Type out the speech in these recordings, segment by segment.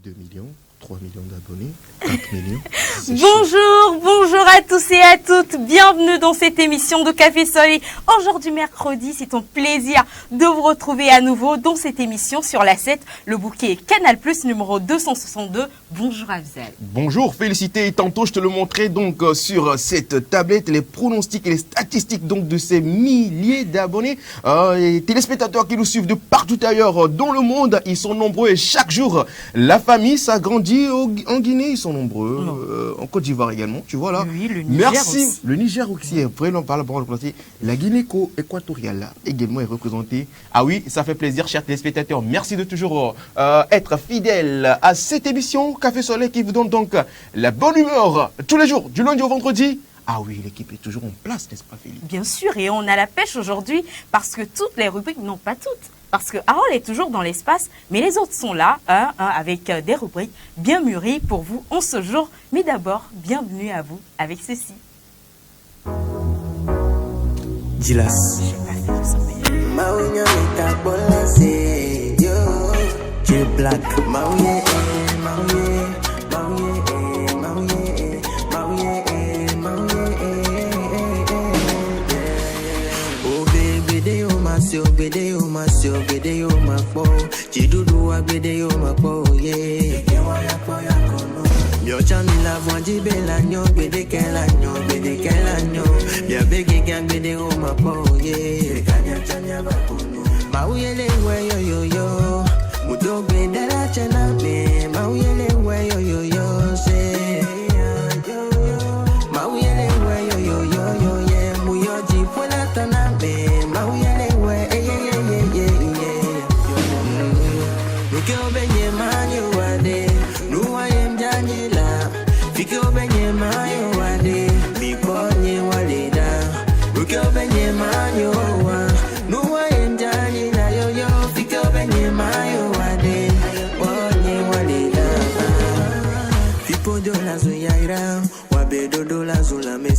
2 millions, 3 millions d'abonnés, 4 millions. Bonjour à tous et à toutes. Bienvenue dans cette émission de Café Soleil. Aujourd'hui mercredi, c'est un plaisir de vous retrouver à nouveau dans cette émission sur la 7, le bouquet Canal+, numéro 262. Bonjour Afzal. Bonjour, félicité. Tantôt, je te le montrais donc sur cette tablette, les pronostics et les statistiques donc de ces milliers d'abonnés. Les téléspectateurs qui nous suivent de partout ailleurs dans le monde, ils sont nombreux et chaque jour, la famille s'agrandit. En Guinée, ils sont nombreux. En Côte d'Ivoire également, tu vois là. Oui, le Niger aussi. Le Niger aussi. Après, on parle de la Guinée équatoriale également est représentée. Ah oui, ça fait plaisir, chers téléspectateurs. Merci de toujours être fidèles à cette émission Café Soleil qui vous donne donc la bonne humeur tous les jours, du lundi au vendredi. Ah oui, l'équipe est toujours en place, n'est-ce pas, Philippe? Bien sûr, et on a la pêche aujourd'hui parce que toutes les rubriques, non pas toutes, parce que Harold est toujours dans l'espace, mais les autres sont là, avec des rubriques bien mûries pour vous en ce jour. Mais d'abord, bienvenue à vous avec ceci. Dilas. Black. Gbede yo ma po, Chidudu wa gbede yo ma po, yeah. Mio chami la vondi bela nyo, gbede kela nyo, Bia begi gang gbede yo ma po, yeah. Ma uyele we yo, Mudo gbede la chena me, ma uyele we yo, say. Ma uyele we yo, yeah. Muyo ji fuela tana me, ma uyele we,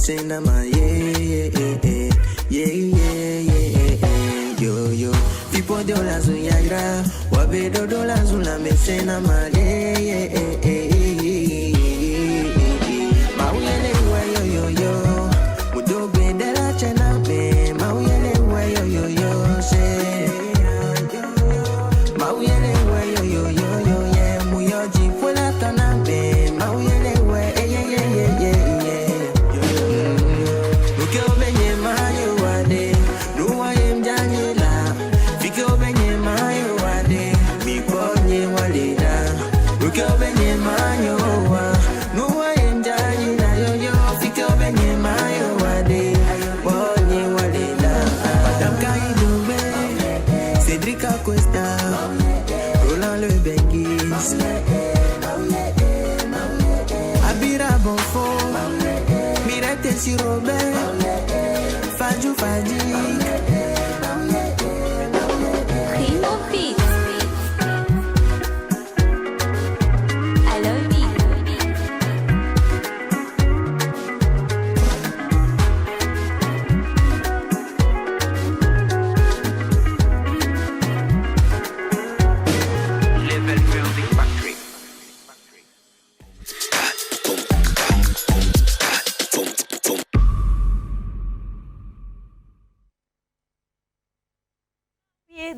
Senda ma yeah yo people de la zuyagra wabedo dola zula mesena ma yeah ma uyele we yo mudobe de la chena be ma uyele we yo say ma uyele we yo yeah muyoji fuela tana be ma uyele we yeah Si Robert, Fadjou Fadi.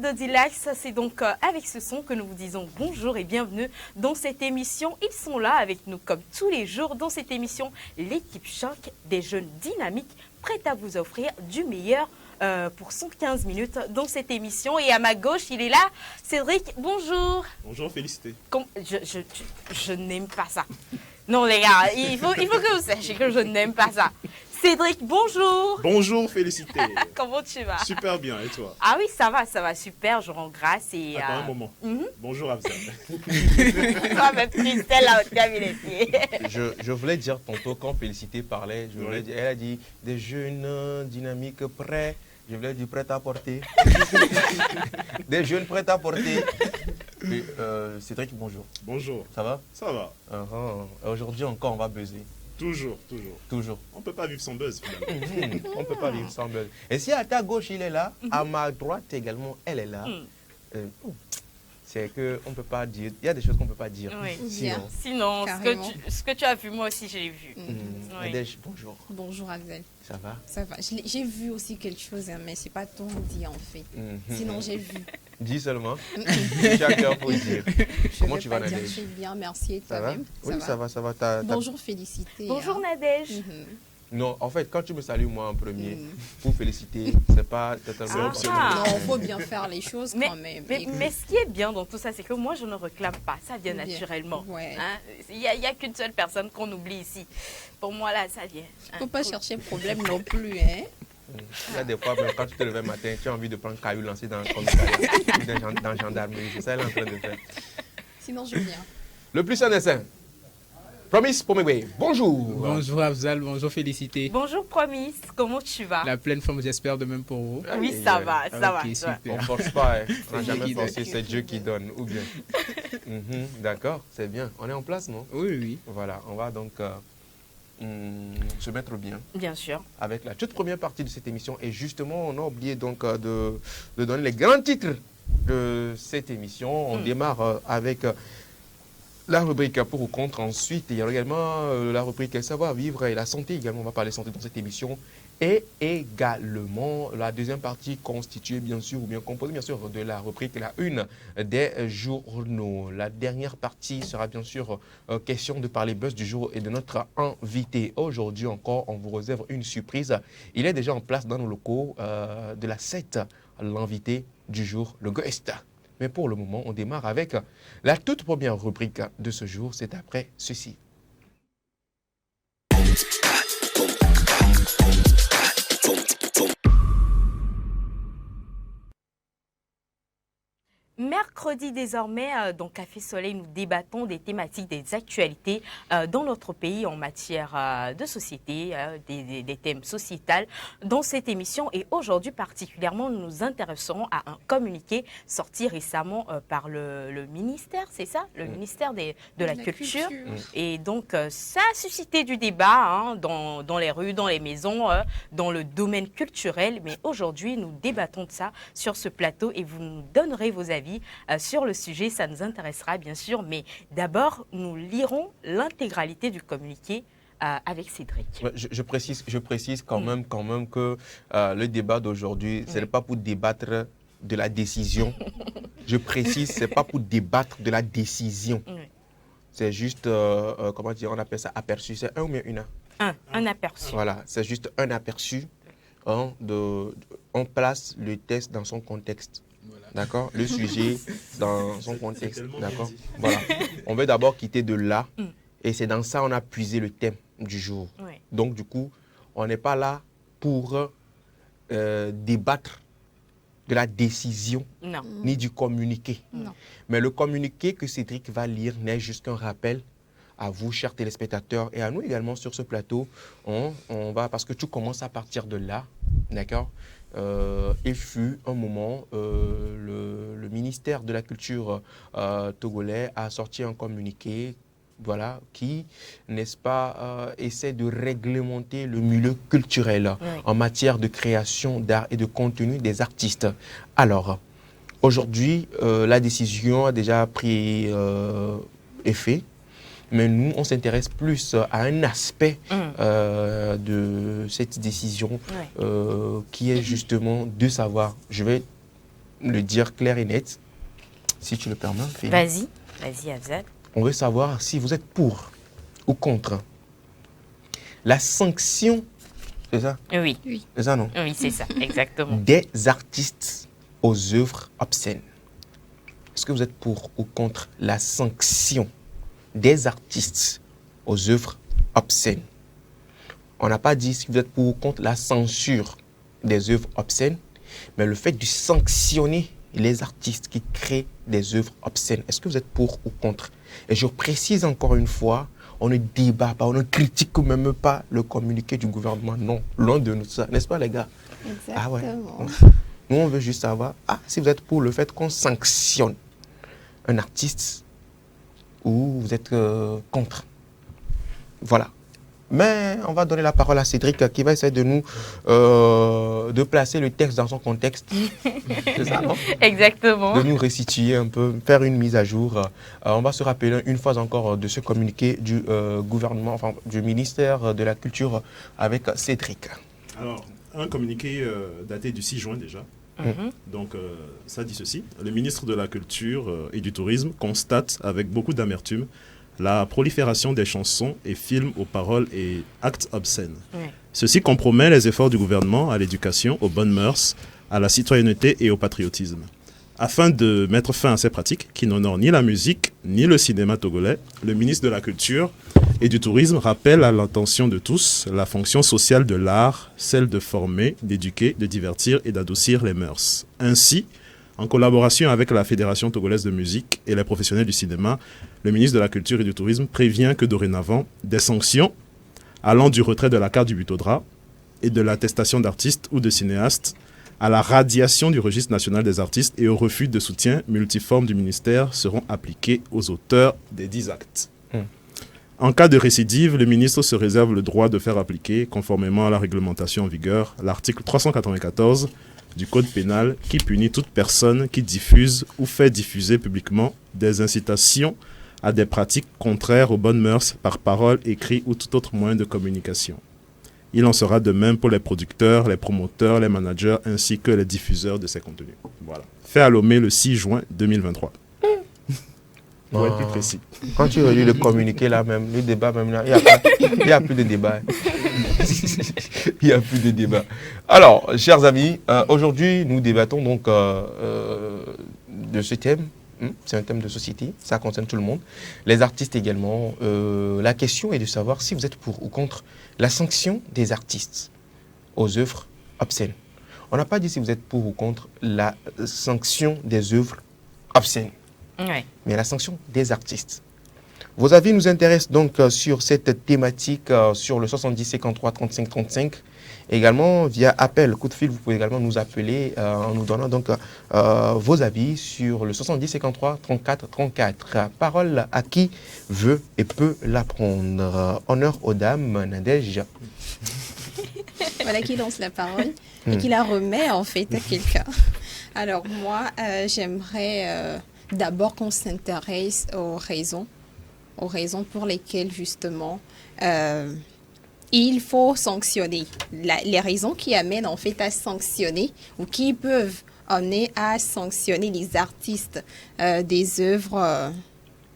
De Dilax, c'est donc avec ce son que nous vous disons bonjour et bienvenue dans cette émission. Ils sont là avec nous comme tous les jours dans cette émission, l'équipe choc des jeunes dynamiques prête à vous offrir du meilleur pour 115 minutes dans cette émission. Et à ma gauche, il est là, Cédric, bonjour. Bonjour, félicité. Je n'aime pas ça. Non les gars, il faut que vous sachiez que je n'aime pas ça. Cédric, bonjour. Bonjour, félicité. Comment tu vas? Super bien, et toi? Ah oui, ça va super, je rends grâce. Et, attends un moment. Bonjour, Afzal. Toi, même Christelle, là, tu as mis les pieds. Je voulais dire tantôt, quand Félicité parlait, elle a dit des jeunes dynamiques prêts. Je voulais dire prêts à porter. Des jeunes prêts à porter. Cédric, bonjour. Bonjour. Ça va? Ça va. Aujourd'hui encore, on va buzzer. Toujours. On ne peut pas vivre sans buzz, finalement. On ne peut pas vivre sans buzz. Et si à ta gauche, il est là, à ma droite également, elle est là. c'est qu'on ne peut pas dire, il y a des choses qu'on ne peut pas dire. Oui. Sinon, ce que tu as vu, moi aussi, je l'ai vu. Oui. Nadège, bonjour. Bonjour Afzal. Ça va? Ça va. J'ai vu aussi quelque chose, hein, mais c'est pas ton dit en fait. Sinon, j'ai vu. Dis seulement. Chacun pour dire. Comment tu vas, Nadège? Je suis bien, merci. Et Ça va? toi-même? Oui, ça va. Bonjour, félicité. Bonjour, Nadège. Non, en fait, quand tu me salues moi en premier, pour féliciter, c'est pas totalement optionnel. Non, il faut bien faire les choses quand même. Mais ce qui est bien dans tout ça, c'est que moi, je ne réclame pas. Ça vient naturellement. Ouais. Hein? Il n'y a qu'une seule personne qu'on oublie ici. Pour moi, là, ça vient. Il ne faut pas chercher problème non plus. Hein? Il y a des fois, même quand tu te lèves le matin, tu as envie de prendre caillou lancé dans le commissariat, dans la gendarmerie. C'est ça qu'elle est en train de faire. Sinon, je viens. Le plus sain des saints. Promise Pomegwe, bonjour. Bonjour Afzal, bonjour Félicité. Bonjour Promise, comment tu vas? La pleine forme, j'espère de même pour vous. Oui, ça va, ça va. Super. On ne force pas, hein. On n'a jamais forcé, c'est Dieu qui donne, ou bien. D'accord, c'est bien. On est en place, non? Oui. Voilà, on va donc se mettre bien. Bien sûr. Avec la toute première partie de cette émission. Et justement, on a oublié donc de donner les grands titres de cette émission. On démarre avec la rubrique pour ou contre. Ensuite, il y a également la rubrique savoir-vivre et la santé également. On va parler santé dans cette émission. Et également, la deuxième partie constituée bien sûr, ou bien composée bien sûr, de la rubrique la une des journaux. La dernière partie sera bien sûr question de parler buzz du jour et de notre invité. Aujourd'hui encore, on vous réserve une surprise. Il est déjà en place dans nos locaux de la 7, l'invité du jour, le guest. Mais pour le moment, on démarre avec la toute première rubrique de ce jour. C'est après ceci. Mercredi désormais, dans Café Soleil, nous débattons des thématiques, des actualités dans notre pays en matière de société, des thèmes sociétals dans cette émission. Et aujourd'hui particulièrement, nous nous intéresserons à un communiqué sorti récemment par le ministère, c'est ça? Le ministère de la Culture. Et donc, ça a suscité du débat dans les rues, dans les maisons, dans le domaine culturel. Mais aujourd'hui, nous débattons de ça sur ce plateau et vous nous donnerez vos avis sur le sujet, ça nous intéressera bien sûr, mais d'abord nous lirons l'intégralité du communiqué avec Cédric. Je précise quand même que le débat d'aujourd'hui, ce n'est pas pour débattre de la décision. Je précise, ce n'est pas pour débattre de la décision. C'est juste, comment dire, on appelle ça aperçu. C'est un ou bien une? Un aperçu. Voilà, c'est juste un aperçu. On place le texte dans son contexte. D'accord? Le sujet dans son contexte. D'accord? Voilà. On veut d'abord quitter de là. Et c'est dans ça qu'on a puisé le thème du jour. Oui. Donc, du coup, on n'est pas là pour débattre de la décision ni du communiqué. Non. Mais le communiqué que Cédric va lire n'est juste qu'un rappel à vous, chers téléspectateurs, et à nous également sur ce plateau. On va, parce que tout commence à partir de là. D'accord? Il fut un moment, le ministère de la Culture togolais a sorti un communiqué, voilà, qui, n'est-ce pas, essaie de réglementer le milieu culturel en matière de création d'art et de contenu des artistes. Alors, aujourd'hui, la décision a déjà pris effet. Mais nous, on s'intéresse plus à un aspect de cette décision qui est justement de savoir, je vais le dire clair et net, si tu le permets. Vas-y, Afzal. On veut savoir si vous êtes pour ou contre la sanction, c'est ça? Oui. C'est ça, non? Oui, c'est ça, exactement. Des artistes aux œuvres obscènes. Est-ce que vous êtes pour ou contre la sanction des artistes aux œuvres obscènes? On n'a pas dit si vous êtes pour ou contre la censure des œuvres obscènes, mais le fait de sanctionner les artistes qui créent des œuvres obscènes. Est-ce que vous êtes pour ou contre? Et je précise encore une fois, on ne débat pas, on ne critique même pas le communiqué du gouvernement. Non, loin de nous ça, n'est-ce pas les gars? Exactement. Ah ouais. Nous, on veut juste savoir si vous êtes pour le fait qu'on sanctionne un artiste ou vous êtes contre. Voilà. Mais on va donner la parole à Cédric qui va essayer de nous de placer le texte dans son contexte. C'est ça, non? Exactement. De nous resituer un peu, faire une mise à jour. On va se rappeler une fois encore de ce communiqué du gouvernement, enfin du ministère de la Culture avec Cédric. Alors, un communiqué daté du 6 juin déjà. Donc, ça dit ceci. Le ministre de la Culture et du Tourisme constate avec beaucoup d'amertume la prolifération des chansons et films aux paroles et actes obscènes. Ceci compromet les efforts du gouvernement à l'éducation, aux bonnes mœurs, à la citoyenneté et au patriotisme. Afin de mettre fin à ces pratiques qui n'honorent ni la musique ni le cinéma togolais, le ministre de la Culture et du Tourisme rappelle à l'attention de tous la fonction sociale de l'art, celle de former, d'éduquer, de divertir et d'adoucir les mœurs. Ainsi, en collaboration avec la Fédération togolaise de musique et les professionnels du cinéma, le ministre de la Culture et du Tourisme prévient que dorénavant, des sanctions allant du retrait de la carte du butodrap et de l'attestation d'artiste ou de cinéaste à la radiation du registre national des artistes et au refus de soutien multiforme du ministère seront appliquées aux auteurs des 10 actes. En cas de récidive, le ministre se réserve le droit de faire appliquer, conformément à la réglementation en vigueur, l'article 394 du Code pénal qui punit toute personne qui diffuse ou fait diffuser publiquement des incitations à des pratiques contraires aux bonnes mœurs par parole, écrit ou tout autre moyen de communication. Il en sera de même pour les producteurs, les promoteurs, les managers ainsi que les diffuseurs de ces contenus. Voilà. Fait à Lomé le 6 juin 2023. Pour être plus précis. Quand tu relis le communiqué là même, le débat même là, il n'y a plus de débat. Il n'y a plus de débat. Alors, chers amis, aujourd'hui nous débattons donc de ce thème. C'est un thème de société, ça concerne tout le monde. Les artistes également. La question est de savoir si vous êtes pour ou contre la sanction des artistes aux œuvres obscènes. On n'a pas dit si vous êtes pour ou contre la sanction des œuvres obscènes, mais la sanction des artistes. Vos avis nous intéressent donc sur cette thématique sur le 70 53 35 35. Également, via appel, coup de fil, vous pouvez également nous appeler en nous donnant donc vos avis sur le 70 53 34 34. Parole à qui veut et peut l'apprendre. Honneur aux dames, Nadège. Voilà qui lance la parole et qui la remet en fait à quelqu'un. Alors moi, j'aimerais d'abord qu'on s'intéresse aux raisons pour lesquelles justement il faut sanctionner. Les raisons qui amènent en fait à sanctionner ou qui peuvent amener à sanctionner les artistes des œuvres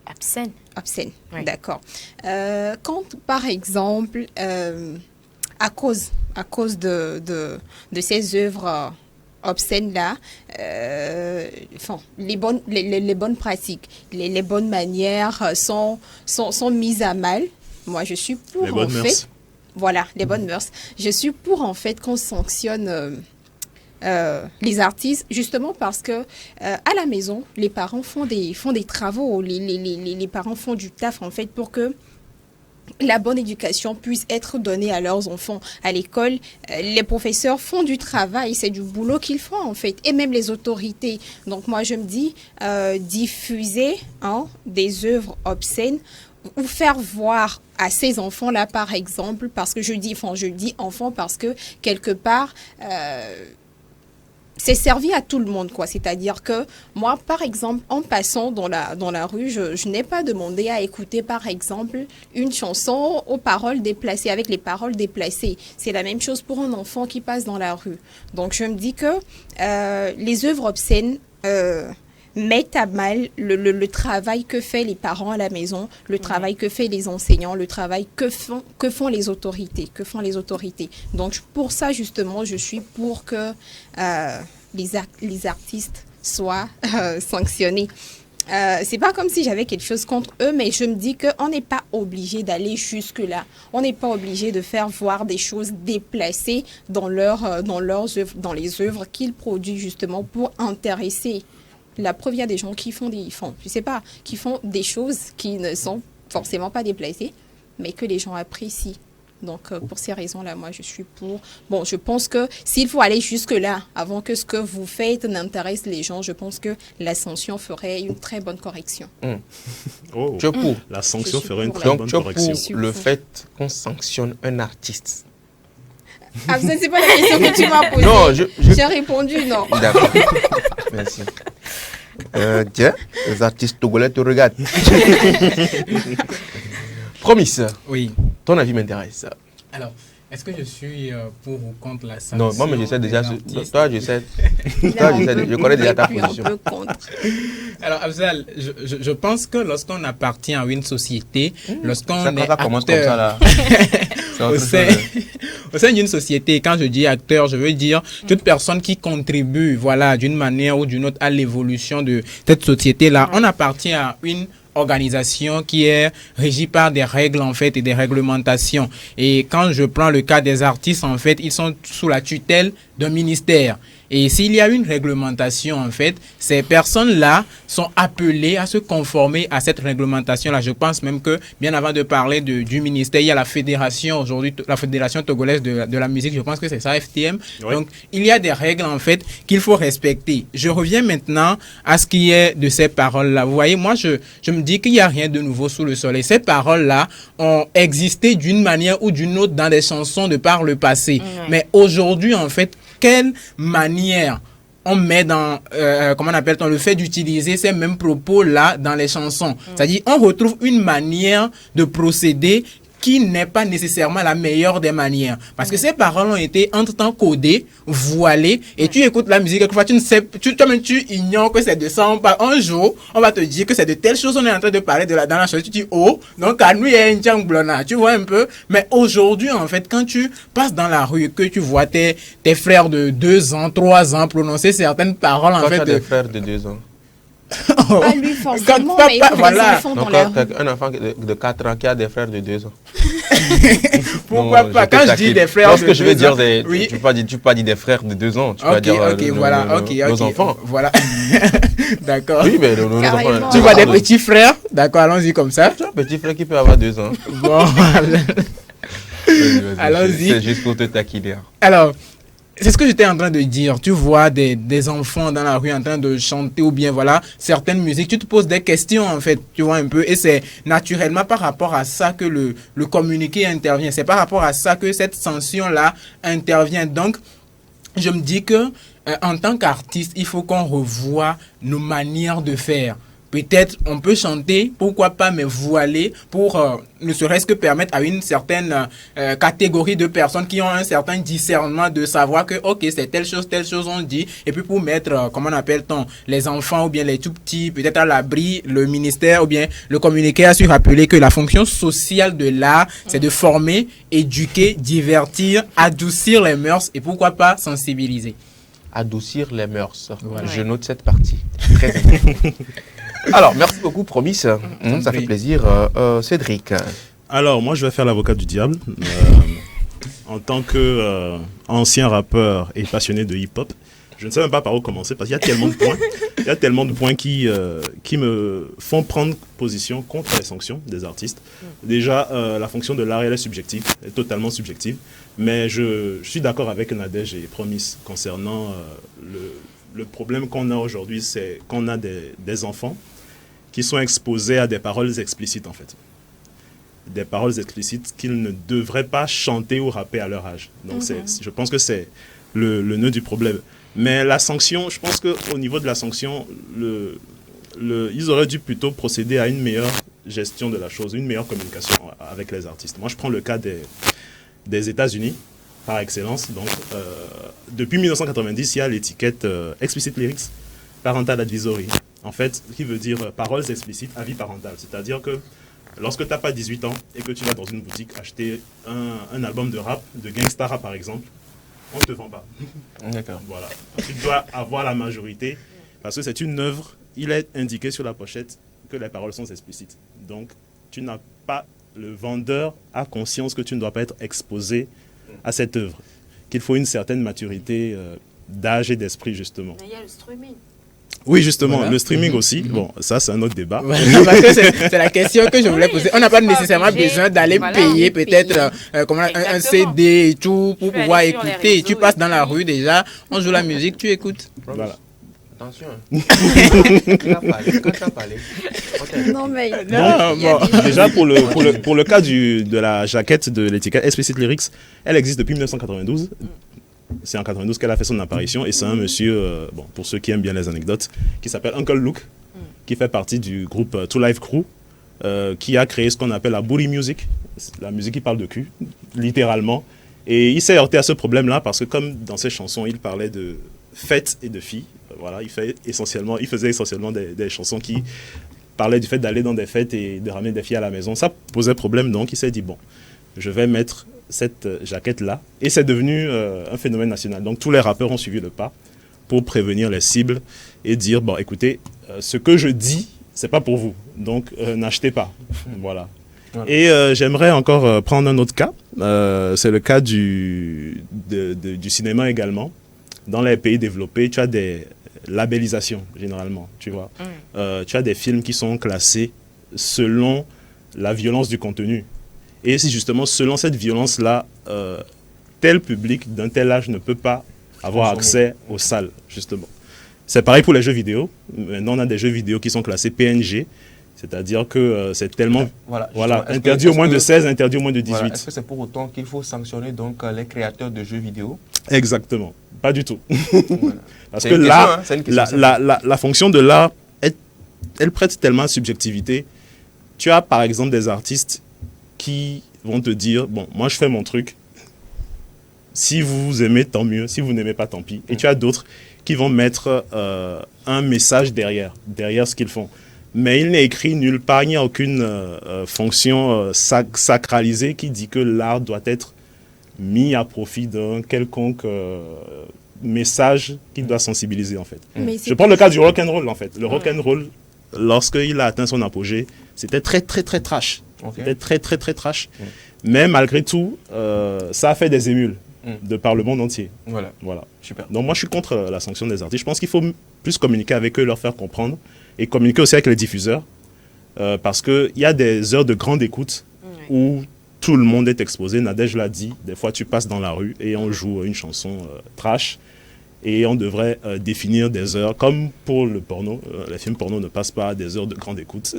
obscènes. Oui. D'accord. Quand par exemple, à cause de ces œuvres obscènes là, les bonnes pratiques, les bonnes manières sont mises à mal. Moi, je suis pour les bonnes mœurs. Voilà, les bonnes mœurs. Je suis pour en fait qu'on sanctionne les artistes, justement parce que à la maison, les parents font des travaux, les parents font du taf en fait pour que la bonne éducation puisse être donnée à leurs enfants. À l'école, les professeurs font du travail, c'est du boulot qu'ils font en fait, et même les autorités. Donc moi je me dis, diffuser des œuvres obscènes ou faire voir à ces enfants-là, par exemple, parce que je dis enfants parce que quelque part, c'est servi à tout le monde, quoi. C'est-à-dire que moi, par exemple, en passant dans la rue, je n'ai pas demandé à écouter, par exemple, une chanson aux paroles déplacées, avec les paroles déplacées. C'est la même chose pour un enfant qui passe dans la rue. Donc, je me dis que les œuvres obscènes mettent à mal le travail que fait les parents à la maison, le travail que fait les enseignants, le travail que font les autorités, Donc pour ça justement, je suis pour que les artistes soient sanctionnés. C'est pas comme si j'avais quelque chose contre eux, mais je me dis qu'on n'est pas obligé d'aller jusque-là. On n'est pas obligé de faire voir des choses déplacées dans leurs œuvres, dans les œuvres qu'ils produisent justement pour intéresser. La preuve, il y a des gens qui font des choses qui ne sont forcément pas déplacées, mais que les gens apprécient. Donc, pour ces raisons-là, moi, je suis pour. Bon, je pense que s'il faut aller jusque-là, avant que ce que vous faites n'intéresse les gens, je pense que la sanction ferait une très bonne correction. Oh, Tu es pour. la sanction Je suis ferait une pour très Donc, bonne tu es correction. pour le fait qu'on sanctionne un artiste. Ah, ce n'est pas la question que tu m'as posée. Non, J'ai répondu non. D'accord. Merci. Tiens, les artistes togolais te regardent. Promise, Oui. ton avis m'intéresse. Alors, est-ce que je suis pour ou contre la sanction? Non, moi, mais je sais déjà. des artistes? Toi, je sais. Là, Toi, on je sais. peut- Je connais déjà ta on peut position. un peu contre. Alors, Afzal, je pense que lorsqu'on appartient à une société, lorsqu'on Ça, est quand ça commence comme ça, acteur là. C'est au autre sein, chose. au sein d'une société, quand je dis acteur, je veux dire toute personne qui contribue, voilà, d'une manière ou d'une autre à l'évolution de cette société-là. On appartient à une organisation qui est régie par des règles en fait et des réglementations. Et quand je prends le cas des artistes, en fait, ils sont sous la tutelle d'un ministère. Et s'il y a une réglementation, en fait, ces personnes-là sont appelées à se conformer à cette réglementation-là. Je pense même que, bien avant de parler du ministère, il y a la fédération aujourd'hui, la fédération togolaise de la musique, je pense que c'est ça, FTM. Oui. Donc, il y a des règles, en fait, qu'il faut respecter. Je reviens maintenant à ce qui est de ces paroles-là. Vous voyez, moi, je me dis qu'il n'y a rien de nouveau sous le soleil. Ces paroles-là ont existé d'une manière ou d'une autre dans des chansons de par le passé. Mais aujourd'hui, en fait, quelle manière on met dans, comment on appelle-t-on, le fait d'utiliser ces mêmes propos-là dans les chansons. C'est-à-dire, on retrouve une manière de procéder qui n'est pas nécessairement la meilleure des manières. Parce que ces paroles ont été entre-temps codées, voilées, et tu écoutes la musique, quelquefois tu ne sais, toi-même tu ignores que c'est de ça on parle. Un jour, on va te dire que c'est de telles choses, on est en train de parler dans la chanson, tu dis, oh, donc à nous, il y a un tchang blona, tu vois un peu. Mais aujourd'hui, en fait, quand tu passes dans la rue, que tu vois tes frères de 2 ans, 3 ans prononcer certaines paroles, en Quand tu fait... as des frères de 2 ans. Pas lui forcément, Quand mais papa- les voilà. enfants Donc, dans la quand rue. tu as un enfant de 4 ans qui a des frères de 2 ans. Pourquoi Non, pas? te Quand je taquine. dis des frères Lorsque de je vais 2 dire ans, des. oui. Tu peux pas dire des frères de 2 ans. Tu vas Ok, dire voilà, ok, nos enfants. Voilà. D'accord. Oui, mais nos Carrément. enfants. Tu vois des petits frères? D'accord, allons-y comme ça. Tu as un petit frère qui peut avoir 2 ans. Bon, voilà. Vas-y. Allons-y. C'est juste pour te taquiner. Alors, c'est ce que j'étais en train de dire. Tu vois des enfants dans la rue en train de chanter ou bien voilà certaines musiques. Tu te poses des questions en fait, tu vois un peu. Et c'est naturellement par rapport à ça que le communiqué intervient. C'est par rapport à ça que cette sanction-là intervient. Donc, je me dis que en tant qu'artiste, il faut qu'on revoie nos manières de faire. Peut-être on peut chanter, pourquoi pas, mais voiler pour ne serait-ce que permettre à une certaine catégorie de personnes qui ont un certain discernement de savoir que ok, c'est telle chose on dit, et puis pour mettre, comment on appelle-t-on, les enfants ou bien les tout petits, peut-être à l'abri, le ministère ou bien le communiqué a su rappeler que la fonction sociale de l'art, c'est de former, éduquer, divertir, adoucir les mœurs et pourquoi pas sensibiliser. Adoucir les mœurs. Voilà. Je note cette partie. Très important. Alors, merci beaucoup, Promis. Ça fait plaisir. Cédric. Alors, moi, je vais faire l'avocat du diable. En tant que ancien rappeur et passionné de hip-hop, je ne sais même pas par où commencer parce qu'il y a tellement de points. Il y a tellement de points qui me font prendre position contre les sanctions des artistes. Déjà, la fonction de l'art, elle est subjective, elle est totalement subjective. Mais je suis d'accord avec Nadège et Promis concernant le problème qu'on a aujourd'hui, c'est qu'on a des enfants qui sont exposés à des paroles explicites, en fait. Des paroles explicites qu'ils ne devraient pas chanter ou rapper à leur âge. Donc, je pense que c'est le nœud du problème. Mais la sanction, je pense qu'au niveau de la sanction, ils auraient dû plutôt procéder à une meilleure gestion de la chose, une meilleure communication avec les artistes. Moi, je prends le cas des États-Unis, par excellence. Donc, depuis 1990, il y a l'étiquette Explicit Lyrics Parental Advisory. En fait, qui veut dire paroles explicites, avis parental. C'est-à-dire que lorsque tu n'as pas 18 ans et que tu vas dans une boutique acheter un album de rap, de gangsta rap par exemple, on ne te vend pas. D'accord. Voilà. Tu dois avoir la majorité parce que c'est une œuvre. Il est indiqué sur la pochette que les paroles sont explicites. Donc, tu n'as pas, le vendeur a conscience que tu ne dois pas être exposé à cette œuvre. Qu'il faut une certaine maturité d'âge et d'esprit, justement. Mais il y a le streaming. Oui, justement, Voilà. le streaming aussi. Bon, ça, c'est un autre débat. Parce que c'est la question que je voulais Oui, poser. On n'a pas pas nécessairement obligé, besoin d'aller voilà, payer payer. peut-être comme un Exactement. CD et tout pour Tu peux pouvoir aller sur les écouter. réseaux Tu passes et dans la puis- rue déjà, on joue la musique, tu écoutes. Voilà. Attention. Quand t'as parlé, on t'a- Non, mais Non, il y a bon. des- Déjà, pour le cas de la jaquette de l'étiquette Explicit Lyrics, elle existe depuis 1992. C'est en 92 qu'elle a fait son apparition et c'est un monsieur, bon, pour ceux qui aiment bien les anecdotes, qui s'appelle Uncle Luke, qui fait partie du groupe Two Live Crew, qui a créé ce qu'on appelle la booty music, la musique qui parle de cul, littéralement. Et il s'est heurté à ce problème-là parce que comme dans ses chansons, il parlait de fêtes et de filles, voilà, il faisait essentiellement des chansons qui parlaient du fait d'aller dans des fêtes et de ramener des filles à la maison. Ça posait problème, donc il s'est dit, bon, je vais mettre cette jaquette-là. Et c'est devenu un phénomène national. Donc tous les rappeurs ont suivi le pas pour prévenir les cibles et dire, bon, écoutez, ce que je dis, c'est pas pour vous. Donc n'achetez pas. Voilà. Voilà. Et j'aimerais encore prendre un autre cas. C'est le cas du cinéma également. Dans les pays développés, tu as des labellisations, généralement, tu vois. Tu as des films qui sont classés selon la violence du contenu. Et c'est justement selon cette violence-là, tel public d'un tel âge ne peut pas avoir accès aux salles, justement. C'est pareil pour les jeux vidéo. Maintenant, on a des jeux vidéo qui sont classés PNG, c'est-à-dire que c'est tellement... Voilà, Voilà, justement, est-ce que- interdit au moins est-ce de que- 16, interdit au moins de 18. Voilà, est-ce que c'est pour autant qu'il faut sanctionner donc les créateurs de jeux vidéo? Exactement, pas du tout. Voilà. Parce C'est que une là, question, hein, c'est une question, la fonction de l'art, elle prête tellement à subjectivité. Tu as par exemple des artistes qui vont te dire, bon, moi je fais mon truc. Si vous aimez, tant mieux. Si vous n'aimez pas, tant pis. Et tu as d'autres qui vont mettre un message derrière ce qu'ils font. Mais il n'est écrit nulle part, il n'y a aucune fonction sacralisée qui dit que l'art doit être mis à profit d'un quelconque message qui doit sensibiliser en fait. Mais c'est- Je prends le cas du rock'n'roll en fait. Le rock'n'roll, lorsqu'il a atteint son apogée, c'était très très très trash. Ok. C'était très très très trash. Mais malgré tout, ça a fait des émules de par le monde entier. Voilà, Voilà. super. Donc moi je suis contre la sanction des artistes. Je pense qu'il faut plus communiquer avec eux, leur faire comprendre et communiquer aussi avec les diffuseurs parce qu'il y a des heures de grande écoute où tout le monde est exposé. Nadège l'a dit, des fois tu passes dans la rue et on joue une chanson trash et on devrait définir des heures comme pour le porno. Les films porno ne passent pas à des heures de grande écoute.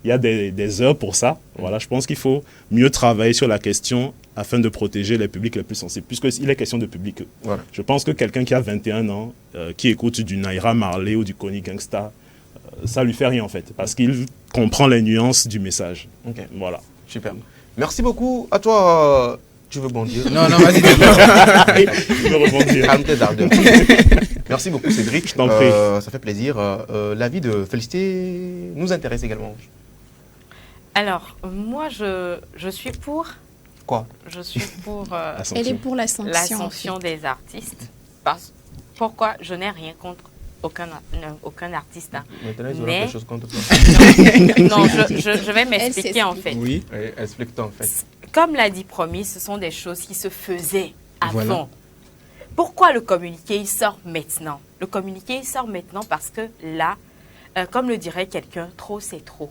Il y a des heures pour ça. Voilà, je pense qu'il faut mieux travailler sur la question afin de protéger les publics les plus sensibles, puisqu'il est question de public. Voilà. Je pense que quelqu'un qui a 21 ans, qui écoute du Naira Marley ou du Connie Gangsta, ça lui fait rien en fait, parce qu'il comprend les nuances du message. Ok, Voilà. super. Merci beaucoup. À toi, tu veux bondir? Non, non, vas-y. Je vais rebondir. Calme tes ardeurs. Merci beaucoup, Cédric. Je t'en prie. Ça fait plaisir. L'avis de Félicité nous intéresse également. Alors, moi, je suis pour. Quoi? Je suis pour La Elle est sanction. pour la la sanction. sanction des artistes. Pourquoi? Je n'ai rien contre aucun artiste. Hein. Maintenant, ils auront Mais- quelque chose contre toi. Non, je vais m'expliquer en fait. Oui. Oui, explique-toi en fait. Comme l'a dit Promis, ce sont des choses qui se faisaient avant. Voilà. Pourquoi le communiqué il sort maintenant? Le communiqué il sort maintenant parce que là, comme le dirait quelqu'un, trop c'est trop.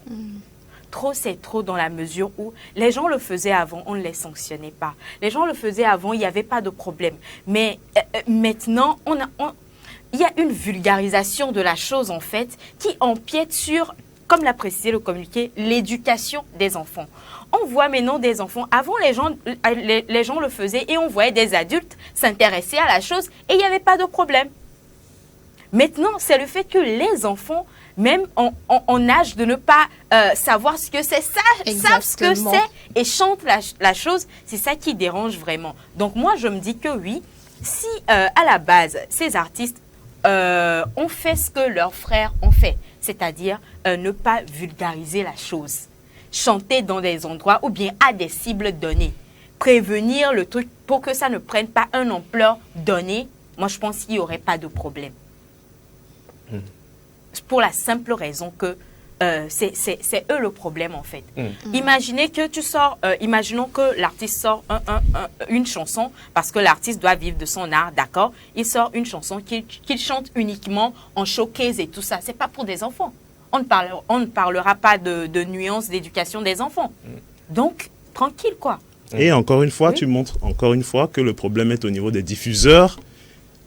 Trop c'est trop dans la mesure où les gens le faisaient avant, on ne les sanctionnait pas. Les gens le faisaient avant, il n'y avait pas de problème. Mais maintenant, il y a une vulgarisation de la chose en fait qui empiète sur, comme l'a précisé le communiqué, l'éducation des enfants. On voit maintenant des enfants, avant les gens le faisaient et on voyait des adultes s'intéresser à la chose et il n'y avait pas de problème. Maintenant, c'est le fait que les enfants, même en âge de ne pas savoir ce que c'est, savent ce que Exactement. c'est et chantent la chose, c'est ça qui dérange vraiment. Donc moi, je me dis que oui, si à la base, ces artistes ont fait ce que leurs frères ont fait, c'est-à-dire ne pas vulgariser la chose, chanter dans des endroits ou bien à des cibles données, prévenir le truc pour que ça ne prenne pas une ampleur donnée, moi je pense qu'il n'y aurait pas de problème. Pour la simple raison que c'est eux le problème en fait. Imaginez que tu sors, imaginons que l'artiste sort une chanson parce que l'artiste doit vivre de son art, d'accord? Il sort une chanson qu'il chante uniquement en showcase et tout ça. C'est pas pour des enfants. On ne parlera pas de nuances d'éducation des enfants. Donc, tranquille quoi. Et encore une fois, tu montres encore une fois que le problème est au niveau des diffuseurs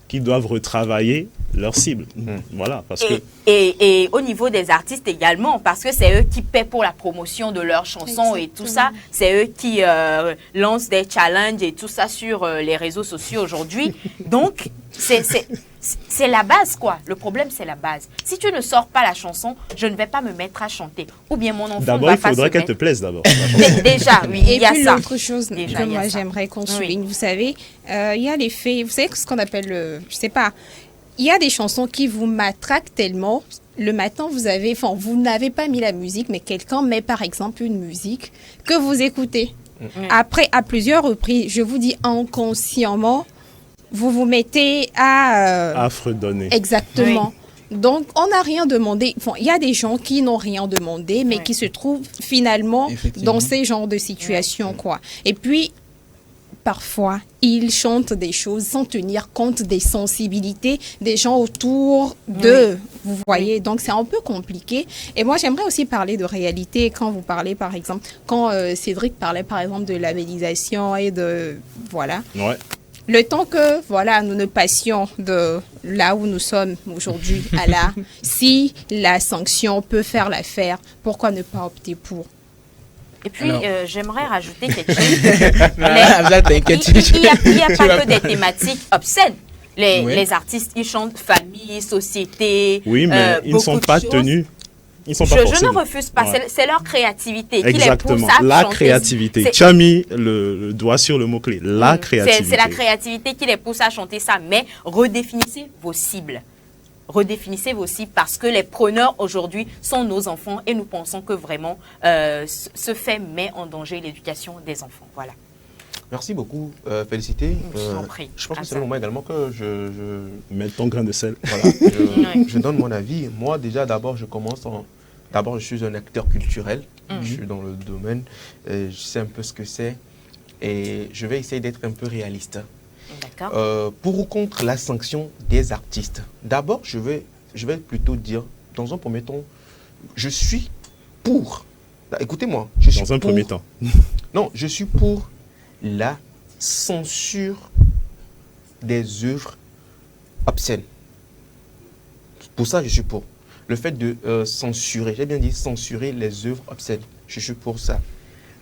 qui doivent retravailler leur cible. Voilà, parce que... Et au niveau des artistes également, parce que c'est eux qui paient pour la promotion de leurs chansons et tout ça. C'est eux qui lancent des challenges et tout ça sur les réseaux sociaux aujourd'hui. Donc, c'est la base, quoi. Le problème, c'est la base. Si tu ne sors pas la chanson, je ne vais pas me mettre à chanter. Ou bien mon enfant d'abord, va il pas faudrait se qu'elle mettre. te plaise d'abord. Déjà, oui, il y a puis ça. l'autre chose Déjà, que il y a moi ça. j'aimerais qu'on souligne, vous savez, il y a l'effet, vous savez ce qu'on appelle je sais pas, il y a des chansons qui vous matraquent tellement. Le matin, vous n'avez pas mis la musique, mais quelqu'un met par exemple une musique que vous écoutez. Après, à plusieurs reprises, je vous dis inconsciemment, vous vous mettez à fredonner. Exactement. Donc, on n'a rien demandé. Enfin, il y a des gens qui n'ont rien demandé, mais qui se trouvent finalement dans ces genres de situations, quoi. Et puis, parfois, ils chantent des choses sans tenir compte des sensibilités des gens autour d'eux. Vous voyez, donc c'est un peu compliqué. Et moi, j'aimerais aussi parler de réalité. Quand vous parlez, par exemple, quand Cédric parlait, par exemple, de labellisation et de... Voilà. Ouais. Le temps que, voilà, nous ne passions de là où nous sommes aujourd'hui à là, si la sanction peut faire l'affaire, pourquoi ne pas opter pour? Et puis, j'aimerais rajouter quelque chose. Il n'y a pas que des thématiques obscènes. Les artistes, ils chantent famille, société. Oui, mais ils ne sont pas tenus. Ils sont pas je forcément. ne refuse pas. Ouais. C'est leur créativité. Exactement. La créativité. Tu as mis le doigt sur le mot-clé. La créativité. C'est la créativité qui les pousse à chanter ça. Mais redéfinissez vos cibles. Redéfinissez vos cibles parce que les preneurs aujourd'hui sont nos enfants et nous pensons que vraiment ce fait met en danger l'éducation des enfants. Voilà. Merci beaucoup, Félicité. Je pense que c'est le moment également que je mets ton grain de sel. Voilà, je donne mon avis. Moi, déjà, d'abord, je suis un acteur culturel. Je suis dans le domaine. Je sais un peu ce que c'est. Et je vais essayer d'être un peu réaliste. D'accord. Pour ou contre la sanction des artistes. D'abord, je vais plutôt dire, dans un premier temps, je suis pour. Écoutez-moi. Dans un premier temps. Non, je suis pour la censure des œuvres obscènes. Pour ça, je suis pour. Le fait de censurer, j'ai bien dit censurer les œuvres obscènes. Je suis pour ça.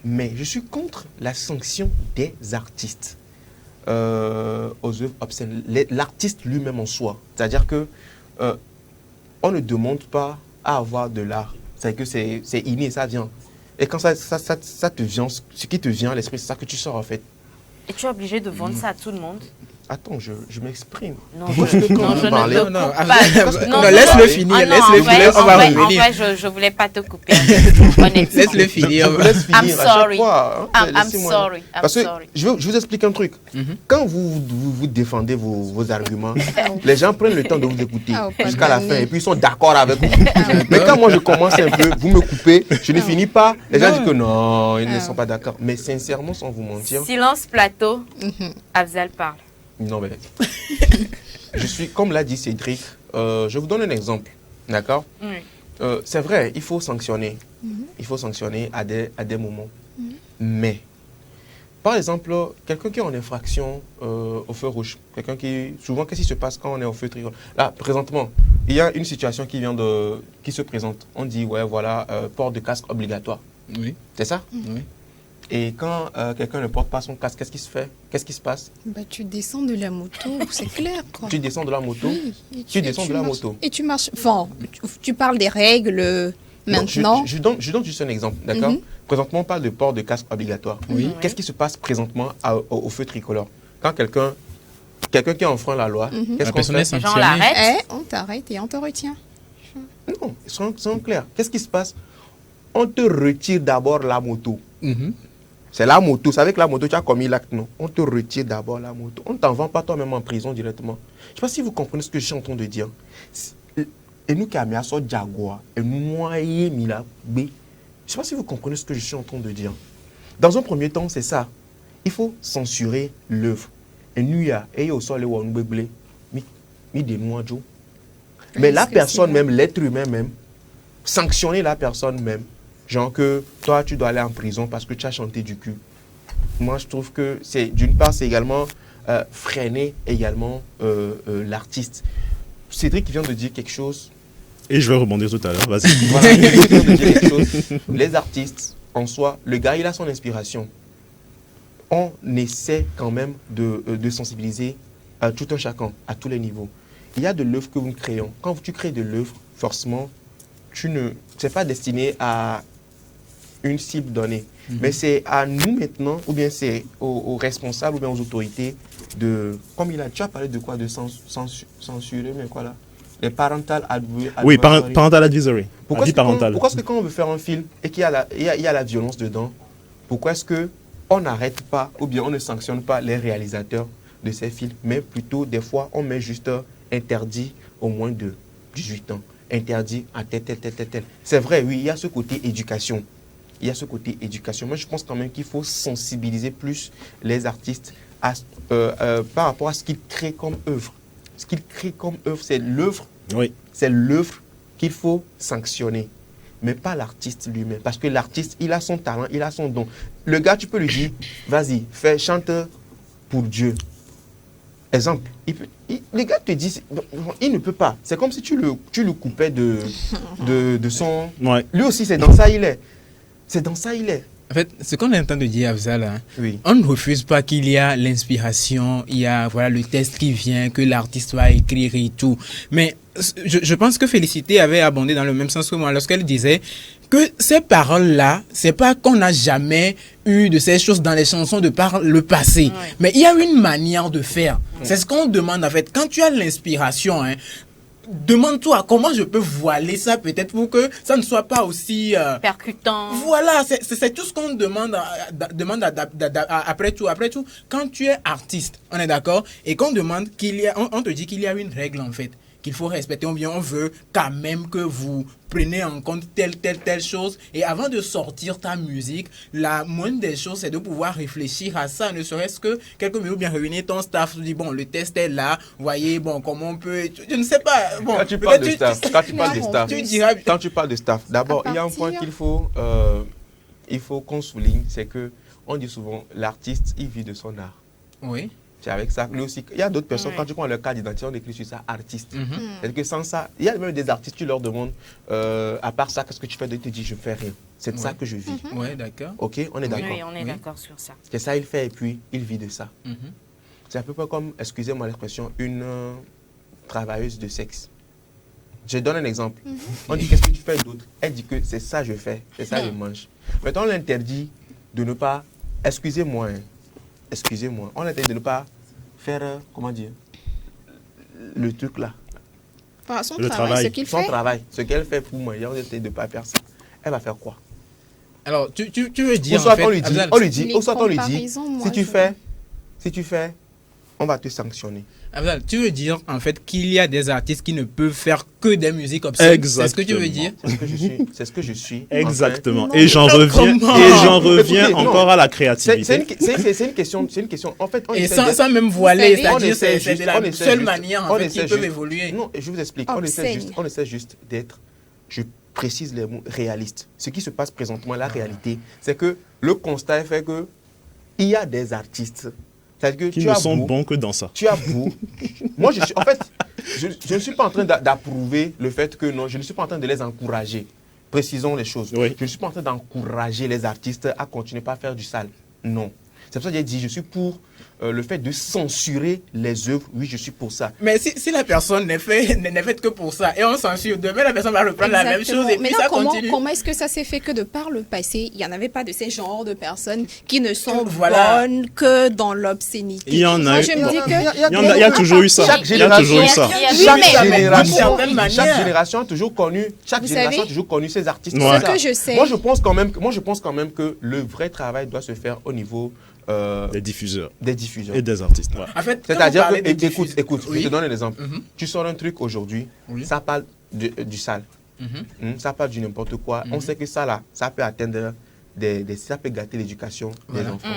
Mais je suis contre la sanction des artistes aux œuvres obscènes. L'artiste lui-même en soi. C'est-à-dire que on ne demande pas à avoir de l'art. C'est-à-dire que c'est inné, ça vient. Et quand ça te vient, ce qui te vient à l'esprit, c'est ça que tu sors en fait. Et tu es obligé de vendre ça à tout le monde? Attends, je m'exprime. Non, je ne te coupe pas. Non, laisse-le finir, laisse-le finir, on va revenir. En vrai, je ne voulais pas te couper. Laisse-le finir. Je vous laisse finir. I'm sorry. I'm sorry. Parce que je vous explique un truc. Quand vous défendez vos arguments, les gens prennent le temps de vous écouter jusqu'à la fin et puis ils sont d'accord avec vous. Mais quand moi je commence un peu, vous me coupez, je ne finis pas, les gens disent que non, ils ne sont pas d'accord. Mais sincèrement, sans vous mentir... Silence plateau, Afzal parle. Non, mais je suis, comme l'a dit Cédric, je vous donne un exemple, d'accord? C'est vrai, il faut sanctionner. Il faut sanctionner à des moments. Mais, par exemple, quelqu'un qui est en infraction au feu rouge, souvent, qu'est-ce qui se passe quand on est au feu tricolore? Là, présentement, il y a une situation qui se présente. On dit, ouais, voilà, port de casque obligatoire. Oui. C'est ça? Oui. Et quand quelqu'un ne porte pas son casque, qu'est-ce qui se fait? Qu'est-ce qui se passe? Tu descends de la moto, c'est clair, quoi. Tu descends de la moto? Oui, tu descends de la moto. Et tu marches... Enfin, tu parles des règles maintenant. Je donne juste un exemple, d'accord? Présentement, on parle de port de casque obligatoire. Oui. Qu'est-ce qui se passe présentement au feu tricolore? Quand quelqu'un qui enfreint la loi, qu'est-ce qu'on fait? Les gens l'arrêtent. On t'arrête et on te retient. Non, soyons clairs. Qu'est-ce qui se passe? On te retire d'abord la moto. C'est la moto. C'est avec la moto que tu as commis l'acte, non? On te retire d'abord la moto. On ne t'envoie pas toi-même en prison directement. Je ne sais pas si vous comprenez ce que je suis en train de dire. et nous qui avons un Jaguar, et nous moyens Mila B. Je ne sais pas si vous comprenez ce que je suis en train de dire. Dans un premier temps, c'est ça. Il faut censurer l'œuvre. Et nous, il y a aussi les Wanoubeblé, mi des mois, Joe. Mais la personne même, l'être humain même, sanctionner la personne même, genre que toi, tu dois aller en prison parce que tu as chanté du cul. Moi, je trouve que c'est, d'une part, c'est également freiner également l'artiste. Cédric vient de dire quelque chose. Et je vais rebondir tout à l'heure, vas-y. Voilà, il vient de dire quelque chose. Les artistes, en soi, le gars, il a son inspiration. On essaie quand même de sensibiliser tout un chacun, à tous les niveaux. Il y a de l'œuvre que nous créons. Quand tu crées de l'œuvre, forcément, c'est pas destiné à une cible donnée. Mais c'est à nous maintenant, ou bien c'est aux responsables, ou bien aux autorités de... Comme tu as parlé de quoi? De censurer, mais quoi là? Les parental advisory. Oui, parental advisory. Pourquoi est-ce que quand on veut faire un film et qu'il y a la violence dedans, pourquoi est-ce qu'on n'arrête pas, ou bien on ne sanctionne pas les réalisateurs de ces films, mais plutôt des fois on met juste interdit au moins de 18 ans. Interdit à tel. C'est vrai, oui, il y a ce côté éducation. Moi, je pense quand même qu'il faut sensibiliser plus les artistes par rapport à ce qu'ils créent comme œuvre. Ce qu'ils créent comme œuvre, c'est l'œuvre. Oui. C'est l'œuvre qu'il faut sanctionner, mais pas l'artiste lui-même. Parce que l'artiste, il a son talent, il a son don. Le gars, tu peux lui dire, vas-y, chante pour Dieu. Exemple, le gars te dit, il ne peut pas. C'est comme si tu le coupais de son... Ouais. Lui aussi, c'est dans ça il est. C'est dans ça il est. En fait, ce qu'on est en train de dire, Afzal, hein, Oui. on ne refuse pas qu'il y a l'inspiration, il y a le texte qui vient, que l'artiste va écrire et tout. Mais je pense que Félicité avait abondé dans le même sens que moi lorsqu'elle disait que ces paroles-là, c'est pas qu'on n'a jamais eu de ces choses dans les chansons de par le passé. Ouais. Mais il y a une manière de faire. C'est ce qu'on demande en fait. Quand tu as l'inspiration, hein, demande-toi comment je peux voiler ça peut-être pour que ça ne soit pas aussi percutant. Voilà, c'est tout ce qu'on demande après tout. Quand tu es artiste, on est d'accord, et qu'on demande on te dit qu'il y a une règle en fait qu'il faut respecter, ou bien on veut quand même que vous prenez en compte telle chose, et avant de sortir ta musique, la moindre des choses c'est de pouvoir réfléchir à ça, ne serait-ce que quelques minutes, bien réunir ton staff, tu dis bon, le test est là, voyez, bon, comment on peut, je ne sais pas, bon, quand tu parles de staff, d'abord il y a un point qu'il faut qu'on souligne, c'est que on dit souvent l'artiste il vit de son art. Oui. C'est avec ça. Lui aussi, il y a d'autres personnes, quand tu prends leur carte d'identité, on écrit sur ça artiste. C'est-à-dire que sans ça, il y a même des artistes, tu leur demandes, à part ça, qu'est-ce que tu fais? Ils te disent, je ne fais rien. C'est de ça que je vis. Oui, d'accord. Ok, on est d'accord. Oui, on est d'accord sur ça. C'est ça, il fait et puis il vit de ça. C'est à peu près comme, excusez-moi l'expression, une travailleuse de sexe. Je donne un exemple. On dit, qu'est-ce que tu fais d'autre? Elle dit que c'est ça que je fais, c'est ça que je mange. Maintenant, on l'interdit de ne pas, excusez-moi, on l'interdit de ne pas faire, comment dire, le truc là. Enfin, son Le travail. Son travail, ce qu'elle fait pour moi, on essaie de ne pas faire ça. Elle va faire quoi? Alors, tu veux dire, soit en fait, on lui dit, si tu fais, on va te sanctionner. Abdel, tu veux dire en fait qu'il y a des artistes qui ne peuvent faire que des musiques obscènes. Exactement. C'est ce que tu veux dire? C'est ce que je suis. Exactement. Et j'en reviens encore à la créativité. C'est une question. En fait, et sans même voiler, c'est-à-dire c'est de la seule manière en fait qu'ils peuvent évoluer. Non, je vous explique. On essaie juste d'être, je précise les mots, réaliste. Ce qui se passe présentement, la réalité, c'est que le constat est fait que il y a des artistes qui ne sont bons que dans ça. Tu as beau. Moi, je ne suis pas en train d'approuver le fait que non, je ne suis pas en train de les encourager. Précisons les choses. Oui. Je ne suis pas en train d'encourager les artistes à continuer à faire du sale. Non. C'est pour ça que j'ai dit, je suis pour le fait de censurer les œuvres. Oui, je suis pour ça. Mais si la personne n'est faite que pour ça et on censure, demain la personne va reprendre la même chose et puis ça continue. Comment est-ce que ça s'est fait que de par le passé, il n'y en avait pas de ces genres de personnes qui ne sont bonnes que dans l'obscénité? Il y en a. Moi, je me dis que il y a toujours eu ça. Chaque génération a toujours connu ces artistes. C'est ce que je sais. Moi, je pense quand même que le vrai travail doit se faire au niveau des diffuseurs et des artistes. En fait, c'est-à-dire que, écoute, oui. je te donne un exemple. Tu sors un truc aujourd'hui, ça parle du sale. Ça parle du n'importe quoi. On sait que ça, là, ça peut atteindre ça peut gâter l'éducation des enfants.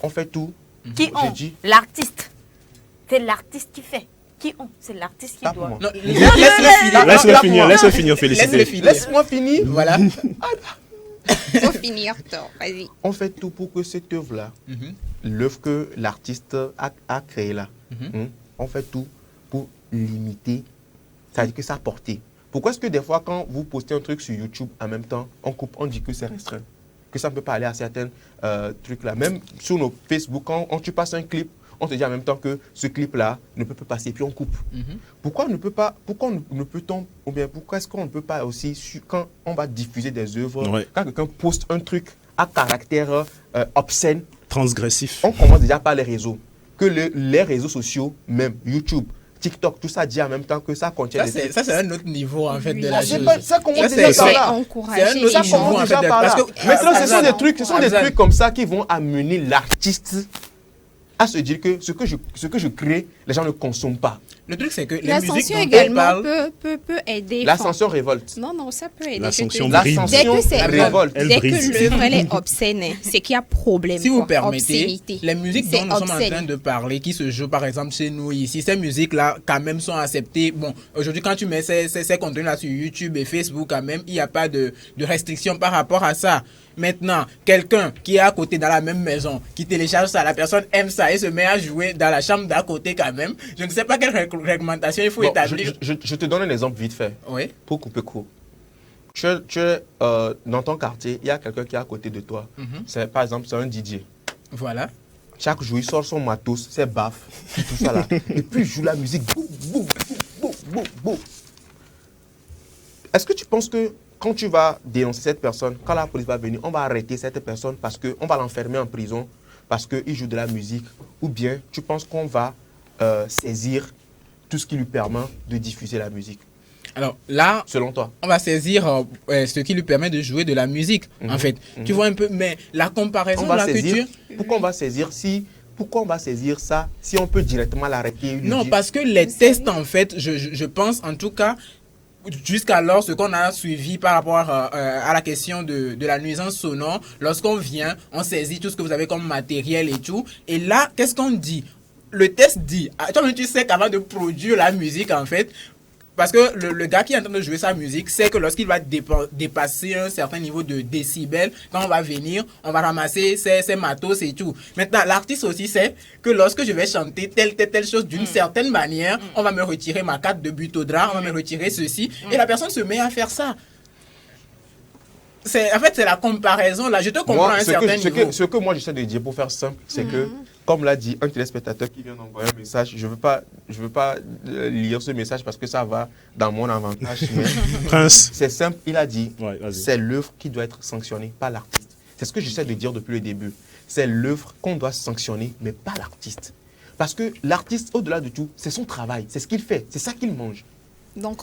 On fait tout. Qui ont l'artiste. C'est l'artiste qui fait. Qui ont. C'est l'artiste qui doit. Non, laisse-le finir, Félicité. Laisse-moi finir. Voilà. Faut finir, toi. Vas-y. On fait tout pour que cette œuvre-là, l'œuvre que l'artiste a créée là, on fait tout pour limiter, c'est-à-dire que ça a porté. Pourquoi est-ce que des fois, quand vous postez un truc sur YouTube en même temps, on coupe, on dit que c'est restreint, que ça ne peut pas aller à certains trucs là. Même sur nos Facebook, quand tu passes un clip, on te dit en même temps que ce clip-là ne peut pas passer, puis on coupe. Pourquoi ne peut-on, ou bien pourquoi est-ce qu'on ne peut pas aussi, quand on va diffuser des œuvres, quand quelqu'un poste un truc à caractère obscène, transgressif, on commence déjà par les réseaux, que les réseaux sociaux, même YouTube, TikTok, tout ça dit en même temps que ça contient ça c'est un autre niveau en fait de la chose. Ça commence déjà par là. C'est un autre niveau en fait. Parce que maintenant ce sont des trucs comme ça qui vont amener l'artiste à se dire que ce que je crée, les gens ne consomment pas. Le truc, c'est que la censure également peut aider. La censure révolte. Non, ça peut aider. La sanction révolte. Dès que l'œuvre est obscène, c'est qu'il y a problème. Si vous permettez, les musiques dont nous sommes en train de parler, qui se jouent par exemple chez nous ici, ces musiques-là, quand même, sont acceptées. Bon, aujourd'hui, quand tu mets ces contenus-là sur YouTube et Facebook, quand même, il n'y a pas de restrictions par rapport à ça. Maintenant, quelqu'un qui est à côté dans la même maison, qui télécharge ça, la personne aime ça et se met à jouer dans la chambre d'à côté quand même. Je ne sais pas quelle réglementation il faut établir. Je te donne un exemple vite fait. Oui. Pour couper court. Tu es dans ton quartier, il y a quelqu'un qui est à côté de toi. Par exemple, c'est un DJ. Voilà. Chaque jour, il sort son matos, ses baffes, tout ça là. Et puis il joue la musique. Est-ce que tu penses que quand tu vas dénoncer cette personne, quand la police va venir, on va arrêter cette personne parce qu'on va l'enfermer en prison parce qu'il joue de la musique? Ou bien tu penses qu'on va saisir tout ce qui lui permet de diffuser la musique? Alors là, selon toi, on va saisir ce qui lui permet de jouer de la musique, en fait. Tu vois un peu, mais la comparaison de la culture... Pourquoi on va saisir ça si on peut directement l'arrêter? Non, parce que les tests, en fait, je pense en tout cas... Jusqu'alors, ce qu'on a suivi par rapport à la question de la nuisance sonore, lorsqu'on vient, on saisit tout ce que vous avez comme matériel et tout. Et là, qu'est-ce qu'on dit? Le test dit, toi-même tu sais qu'avant de produire la musique, en fait, parce que le gars qui est en train de jouer sa musique sait que lorsqu'il va dépasser un certain niveau de décibels, quand on va venir, on va ramasser ses matos et tout. Maintenant, l'artiste aussi sait que lorsque je vais chanter telle chose d'une certaine manière, on va me retirer ma carte de but au drap, on va me retirer ceci, et la personne se met à faire ça. En fait, c'est la comparaison là. Je te comprends à un certain niveau. Ce que moi j'essaie de dire pour faire simple, c'est que, comme l'a dit un téléspectateur qui vient d'envoyer un message, je veux pas lire ce message parce que ça va dans mon avantage. Prince. C'est simple, il a dit, c'est l'œuvre qui doit être sanctionnée, pas l'artiste. C'est ce que j'essaie de dire depuis le début. C'est l'œuvre qu'on doit sanctionner, mais pas l'artiste. Parce que l'artiste, au-delà de tout, c'est son travail, c'est ce qu'il fait, c'est ça qu'il mange.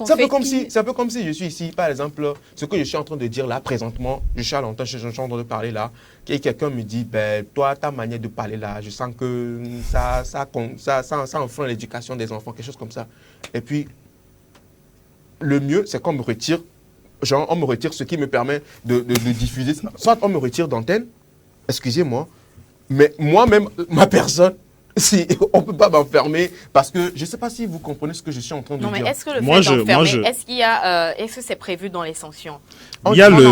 C'est un peu comme si je suis ici, par exemple, ce que je suis en train de dire là, présentement, je suis en train de parler là, et quelqu'un me dit, ben, toi, ta manière de parler là, je sens que ça enfreint l'éducation des enfants, quelque chose comme ça. Et puis, le mieux, c'est qu'on me retire, on me retire ce qui me permet de diffuser, soit on me retire d'antenne, excusez-moi, mais moi-même, ma personne, si on ne peut pas m'enfermer parce que je ne sais pas si vous comprenez ce que je suis en train de dire. Non, mais est-ce que le fait d'enfermer, est-ce que c'est prévu dans les sanctions? Il y a le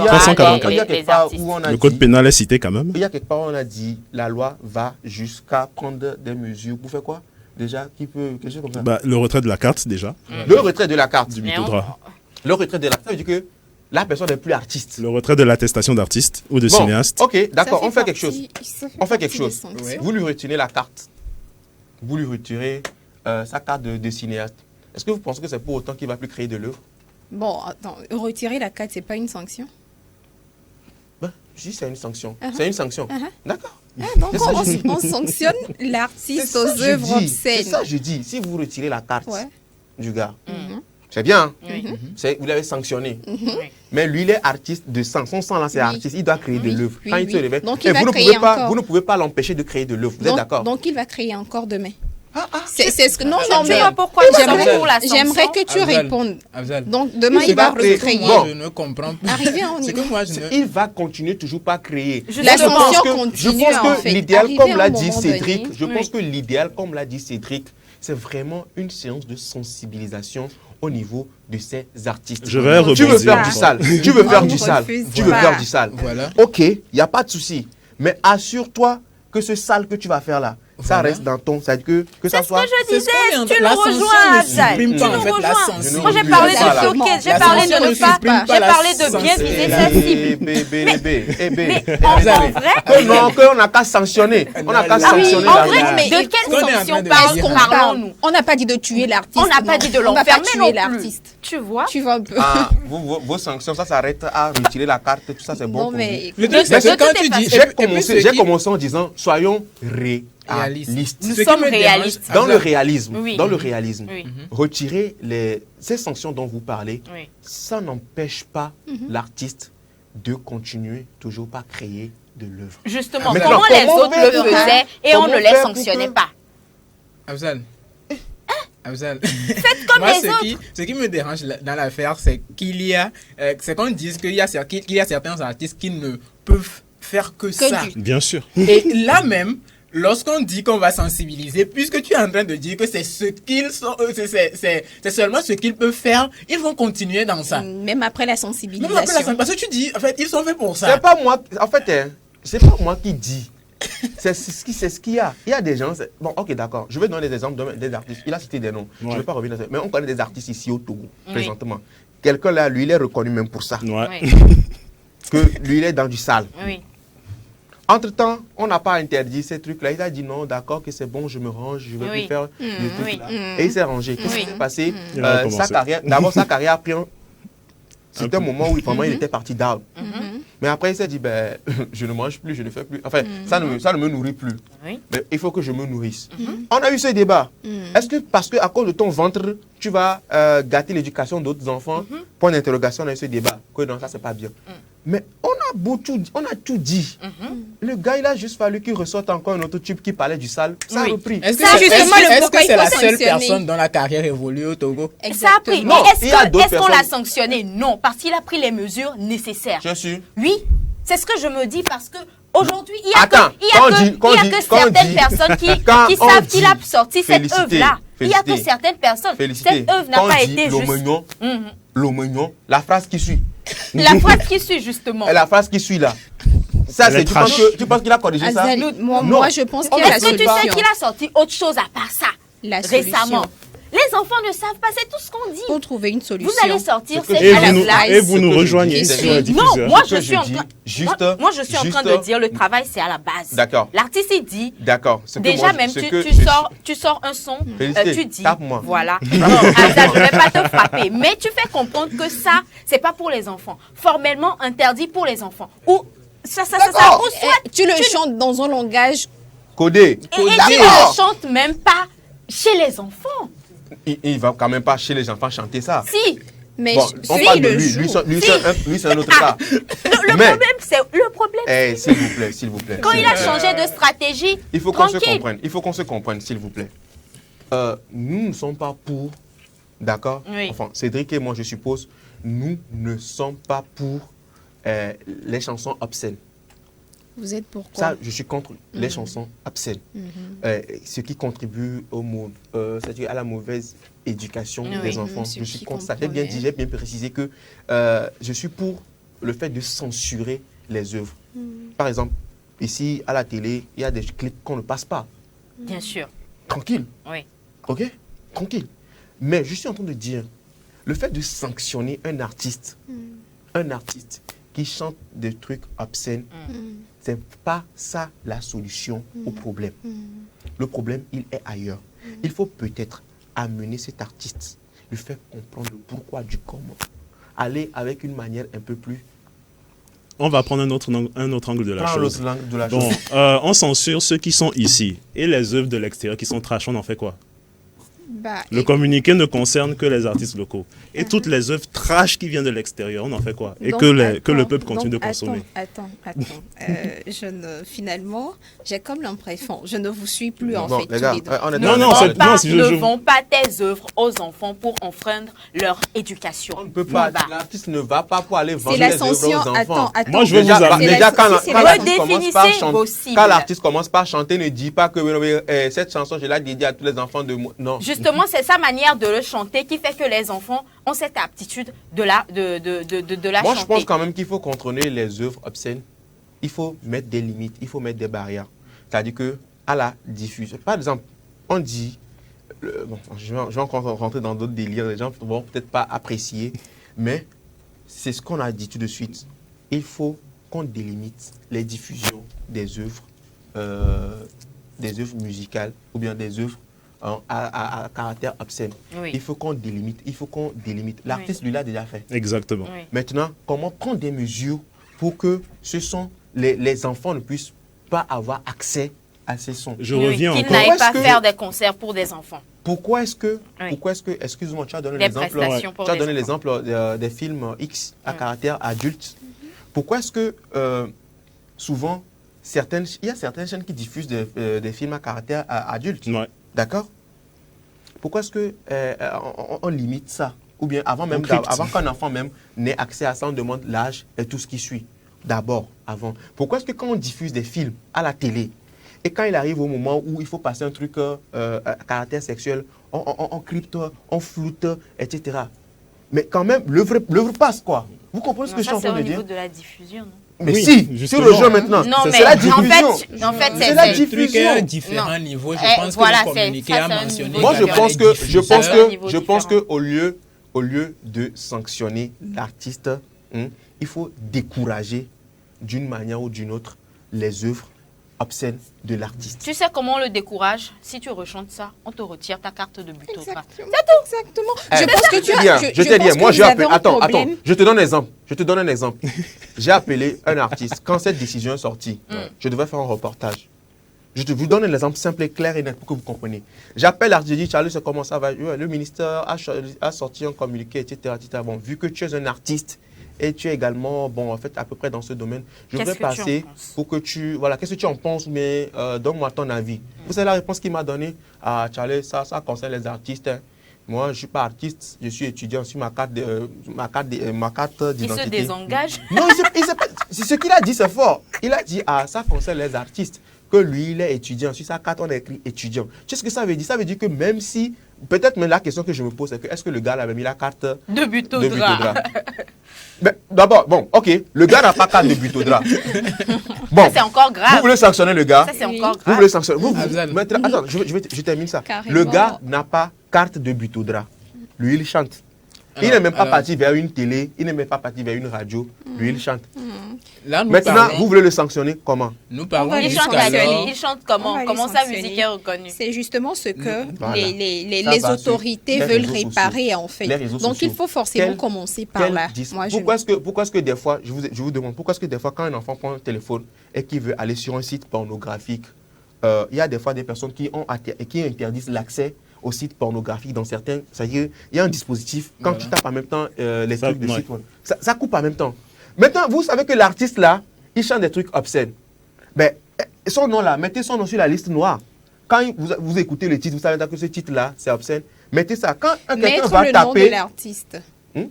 344. Le code pénal est cité quand même. Il y a quelque part où on a dit la loi va jusqu'à prendre des mesures. Pour faire quoi? Déjà, quelque chose comme ça. Le retrait de la carte déjà. Le retrait de la carte. Du but au drap. Le retrait de la carte, ça veut dire que la personne n'est plus artiste. Le retrait de l'attestation d'artiste ou de cinéaste. Ok, d'accord, on fait quelque chose. On fait quelque chose. Oui. Vous lui retirez la carte. Vous lui retirez sa carte de cinéaste. Est-ce que vous pensez que c'est pour autant qu'il ne va plus créer de l'œuvre? Bon, attends, retirer la carte, c'est pas une sanction? Je dis c'est une sanction. C'est une sanction. D'accord. Donc on sanctionne l'artiste aux œuvres obscènes. C'est ça je dis. Si vous retirez la carte du gars, c'est bien. Vous l'avez sanctionné. Mais lui, il est artiste de sang. Son sang là, c'est artiste. Il doit créer de l'œuvre. Il se réveille. Et vous ne pouvez pas l'empêcher de créer de l'œuvre. Vous êtes d'accord? Donc il va créer encore demain. C'est ce que non, Je mais vois pourquoi nous sommes pour la sanction. j'aimerais que tu Afzal, répondes. Afzal. Donc demain C'est il va pas vrai. recréer. Bon. Je ne comprends pas. Arrivé, on y C'est que va. moi, je ne... Il va continuer toujours pas créer. La Justement. sanction je continue pense en que fait. l'idéal, Arrivé comme à l'a un dit moment Cédric, donné, je pense Oui. que l'idéal, comme l'a dit Cédric, c'est vraiment une séance de sensibilisation au niveau de ces artistes. Je vais Tu veux rebondir faire du encore. sale, tu veux faire On du sale, refuse tu veux pas. faire du sale. Voilà. Ok, il n'y a pas de souci. Mais assure-toi que ce sale que tu vas faire là, ça Voilà. reste dans ton... C'est-à-dire que ça C'est ce soit... que je C'est ce disais, qu'on est en tu train- nous la sanction rejoins, ne Afzal. supprime Tu pas, nous en fait, la rejoins. sanction. Moi, j'ai Ne parlé supprime pas, de là. choquer, j'ai La parlé sanction de ne ne pas, supprime pas j'ai la parlé de bien sanction. viser sa cible. Mais en Afzal. vrai, qu'on n'a qu'à sanctionner. On n'a qu'à Ah oui, sanctionner en la vrai, là. de Ce qu'on est quelle en train sanction de Est-ce dire. qu'on parlons-nous? On n'a pas dit de tuer l'artiste. On n'a pas dit de On va pas l'enfermer tuer non plus. l'artiste. Tu vois? Tu vois un peu. Ah, vos sanctions, ça s'arrête à retirer la carte, tout ça c'est bon Non pour mais Le De- truc, c'est de que quand toutes tu les dis... façons. et puis ce j'ai qui- commencé en disant soyons Réaliste. réalistes. Nous Ce qui sommes me dérange, réalistes. Dans le Afzal, réalisme, Oui. dans le réalisme, Oui. retirer ces sanctions dont vous parlez, Oui. ça n'empêche pas l'artiste de continuer toujours pas créer de l'œuvre. Justement, Mais comment alors, les comment autres faire le pour- faisaient et on comment ne les faire pour sanctionnait que- pas. Afzal. Afzal. Faites comme Moi, les autres. ce qui me dérange dans l'affaire, c'est qu'il y a, c'est qu'on dise qu'il y a certains artistes qui ne peuvent faire que ça. Bien sûr. Et là même, lorsqu'on dit qu'on va sensibiliser, puisque tu es en train de dire que c'est ce qu'ils sont, c'est seulement ce qu'ils peuvent faire, ils vont continuer dans ça. même après la Non, sensibilisation. mais après la parce que tu dis, en fait, ils sont faits pour ça. C'est pas moi, en fait, c'est pas moi qui dis. C'est ce qu'il y a. Il y a des gens. Bon, ok, d'accord. Je vais donner des exemples des artistes. Il a cité des noms. Je ne Ouais. vais pas revenir là-dessus. Mais on connaît des artistes ici au Togo, Oui. présentement. Quelqu'un là, lui, il est reconnu même pour ça. Ouais. Oui. Que lui, il est dans du sale. Oui. Entre-temps, on n'a pas interdit ces trucs-là. Il a dit non, d'accord, que c'est bon, je me range, je vais Oui. plus faire de trucs oui. là. Et il s'est rangé. Qu'est-ce qui s'est passé Il a recommencé. Sa carrière, d'abord, sa carrière a pris un... C'était un moment où vraiment, il était parti down. Mais après, il s'est dit, ben, je ne mange plus, je ne fais plus. Enfin, ça ne me nourrit plus. Oui. Mais il faut que je me nourrisse. On a eu ce débat. Est-ce que parce qu'à cause de ton ventre, tu vas gâter l'éducation d'autres enfants? Point d'interrogation, on a eu ce débat. Que non, ça, c'est pas bien. Mais on a tout dit. Le gars, il a juste fallu qu'il ressorte encore un autre type qui parlait du sale. Ça a Oui. repris. Est-ce que Ça, c'est justement, le pourquoi il c'est la faut seule sanctionner. personne dont la carrière évolue au Togo? Ça a pris. Non, Mais il y a d'autres est-ce qu'on l'a personnes. sanctionné? Non, parce qu'il a pris les mesures nécessaires. Je suis. Oui, c'est ce que je me dis parce que aujourd'hui, il y a Attends, que certaines personnes qui quand on savent qu'il a dit- sorti cette Félicité, œuvre-là. Il y a que félicité. certaines personnes. Félicité. Cette œuvre n'a Quand pas on dit été juste. l'omignon, Mhm. l'omignon, la phrase qui suit. La phrase qui suit justement. Et la phrase qui suit là. Ça, Elle est c'est, trash. tu penses qu'il a corrigé ça? Azali, moi, Non. moi, je pense qu'il y a la Est-ce que tu sais solution. qu'il a sorti autre chose à part ça La solution. récemment? Les enfants ne savent pas, c'est tout ce qu'on dit. Pour trouver une solution. Vous allez sortir C'est que cette Et à la vous nous, place, et vous ce nous que je rejoignez dis, sur c'est- la Non, diffusion. moi Ce je que suis je en dis, train. juste- Moi je suis en train juste- de dire le travail c'est à la base. D'accord. L'artiste il dit. D'accord. Ce que Déjà moi, même ce tu, que tu je- sors un son, Félicité, tu dis tape-moi. voilà. Non, Azza, je vais pas te frapper, mais tu fais comprendre que ça c'est pas pour les enfants, formellement interdit pour les enfants. Ou ça ou soit Tu le chantes dans un langage. Codé. et tu ne D'accord. le chantes même pas chez les enfants. Il va quand même pas chez les enfants chanter ça. Si. Mais Bon, on lui, parle il de le lui. joue. Lui, c'est un autre cas. Le Mais- problème, S'il vous plaît, s'il vous plaît. quand il a changé de stratégie, Il faut qu'on se tranquille. comprenne. Il faut qu'on se comprenne, s'il vous plaît. Nous ne sommes pas pour, d'accord? Oui. Enfin, Cédric et moi, je suppose, nous ne sommes pas pour les chansons obscènes. Vous êtes pourquoi? Ça, je suis contre les chansons obscènes. Ce qui contribue c'est-à-dire à la mauvaise éducation Oui, des enfants. ce Je suis qui contre ça. J'ai bien compromet. dit, j'ai bien précisé que je suis pour le fait de censurer les œuvres. Par exemple, ici, à la télé, il y a des clips qu'on ne passe pas. Bien sûr. Tranquille. Oui. OK? Tranquille. Mais je suis en train de dire, le fait de sanctionner un artiste qui chante des trucs obscènes, c'est pas ça la solution au problème. Le problème, il est ailleurs. Il faut peut-être amener cet artiste, lui faire comprendre le pourquoi du comment. Aller avec une manière un peu plus... On va prendre un autre angle de la Prends chose. l'autre langue de la Bon, chose. on censure ceux qui sont ici. Et les œuvres de l'extérieur qui sont trash, on en fait quoi? Le communiqué ne concerne que les artistes locaux. Et toutes les œuvres trash qui viennent de l'extérieur, on en fait quoi? Et Donc, que le attends, peuple continue de donc, consommer. Attends. Finalement, j'ai comme l'impression, je ne vous suis plus en Bon, fait les gars, tous les deux. on est Non, non, Ne c'est- non, si je- je- vends pas tes œuvres aux enfants pour enfreindre leur éducation. On ne peut pas. Voilà. L'artiste ne va pas pour aller vendre C'est les l'ascension. œuvres aux enfants. Attends. Moi, je veux Déjà, vous amener- déjà, quand c'est l'artiste commence par redéfinissez vos chanter, cibles. quand l'artiste commence par chanter, ne dit pas que cette chanson, je l'ai dédiée à tous les enfants de moi. Non. Justement, c'est sa manière de le chanter qui fait que les enfants ont cette aptitude de la Moi, chanter. je pense quand même qu'il faut contrôler les œuvres obscènes. Il faut mettre des limites, il faut mettre des barrières. C'est-à-dire que à la diffusion, par exemple, on dit, bon, je vais encore rentrer dans d'autres délires, les gens ne vont peut-être pas apprécier, mais c'est ce qu'on a dit tout de suite. Il faut qu'on délimite les diffusions des œuvres musicales ou bien des œuvres à caractère obscène. Oui. Il faut qu'on délimite, L'artiste, lui, l'a déjà fait. Exactement. Oui. Maintenant, comment prendre des mesures pour que les enfants ne puissent pas avoir accès à ces sons? Je Oui, reviens qu'ils encore. n'aillent pas Pourquoi est-ce que- faire des concerts pour des enfants. Pourquoi est-ce que, Oui. excuse-moi, tu as donné Des l'exemple, prestations pour tu as des donné enfants. l'exemple des films X à caractère adulte. Pourquoi est-ce que souvent, il y a certaines chaînes qui diffusent des films à caractère adulte? Ouais. D'accord? Pourquoi est-ce que on limite ça? Ou bien avant crypte. qu'un enfant même n'ait accès à ça, on demande l'âge et tout ce qui suit. D'abord, avant. Pourquoi est-ce que quand on diffuse des films à la télé, et quand il arrive au moment où il faut passer un truc à caractère sexuel, on crypte, on floute, etc. Mais quand même, l'œuvre passe, quoi. Vous comprenez ce Non, que je suis ça, en c'est train au de niveau dire? de la diffusion, non? Mais Oui, si, sur justement. le jeu maintenant. Non, C'est mais la en diffusion. fait, C'est c'est la Le truc est diffusion. à différents Non. niveaux. Je Eh, pense voilà, que le c'est- communiqué ça, a c'est un mentionné. niveau Moi, qu'il je y avait pense les que, diffuseurs. je pense que au lieu de sanctionner l'artiste, il faut décourager d'une manière ou d'une autre les œuvres obscènes de l'artiste. Tu sais comment on le décourage? Si tu rechantes ça, on te retire ta carte de but au bras. Exactement. Je pense que tu as. Bien, je t'ai pense dit, moi que j'ai vous appelé. avez un Attends, problème. je te donne un exemple. J'ai appelé un artiste. Quand cette décision est sortie, je devais faire un reportage. Je vous donne un exemple simple et clair et net pour que vous compreniez. J'appelle l'artiste, je dis, Charles, c'est comment ça va? Le ministère a sorti un communiqué, etc., etc. Bon, vu que tu es un artiste et tu es également, bon, en fait, à peu près dans ce domaine, je Qu'est-ce voudrais que tu en passer penses? pour que tu... Voilà, qu'est-ce que tu en penses, mais donne-moi ton avis. Vous savez la réponse qu'il m'a donnée? Ah, Charles, ça concerne les artistes. Hein. Moi, je ne suis pas artiste, je suis étudiant sur ma carte Il d'identité. se désengage. Non, c'est ce qu'il a dit, c'est fort. Il a dit, ah, ça concerne les artistes. Que lui, il est étudiant. Sur sa carte, on a écrit étudiant. Tu sais ce que ça veut dire? Ça veut dire que même si, peut-être même la question que je me pose, c'est que est-ce que le gars avait mis la carte De but au de but au drap. drap? Mais d'abord, bon, ok, le gars n'a pas carte de but au drap. Bon, Ça, c'est encore vous grave. voulez sanctionner le gars? Ça, c'est Oui. encore Vous grave. voulez sanctionner? Abzal. Attends, je termine ça. Carrément. Le gars n'a pas carte de but au drap. Lui, il chante. Il n'est même pas parti vers une télé, il n'est même pas parti vers une radio. Lui, il chante. Là, nous Maintenant, parlons, vous voulez le sanctionner comment? nous parlons va les Il chante jusqu'alors. laquelle? Il chante On comment? va les Comment sa sanctionner. musique est reconnue? C'est justement ce que Voilà. les Ça va autorités sur les veulent réseaux réparer en fait. Les réseaux Donc sociaux. il faut forcément Quel- commencer par là. Moi, je- Pourquoi est-ce que des fois, je vous demande, pourquoi est-ce que des fois, quand un enfant prend un téléphone et qu'il veut aller sur un site pornographique, il y a des fois des personnes qui interdisent l'accès aux sites pornographiques dans certains. C'est-à-dire, il y a un dispositif, quand Voilà. tu tapes en même temps les Ça, trucs de ouais. site, ça coupe en même temps. Maintenant, vous savez que l'artiste là, il chante des trucs obscènes. Ben, son nom là, mettez son nom sur la liste noire. Quand vous écoutez le titre, vous savez que ce titre-là, c'est obscène. Mettez ça. Quand quelqu'un mettre va le nom de taper, l'artiste. Hmm?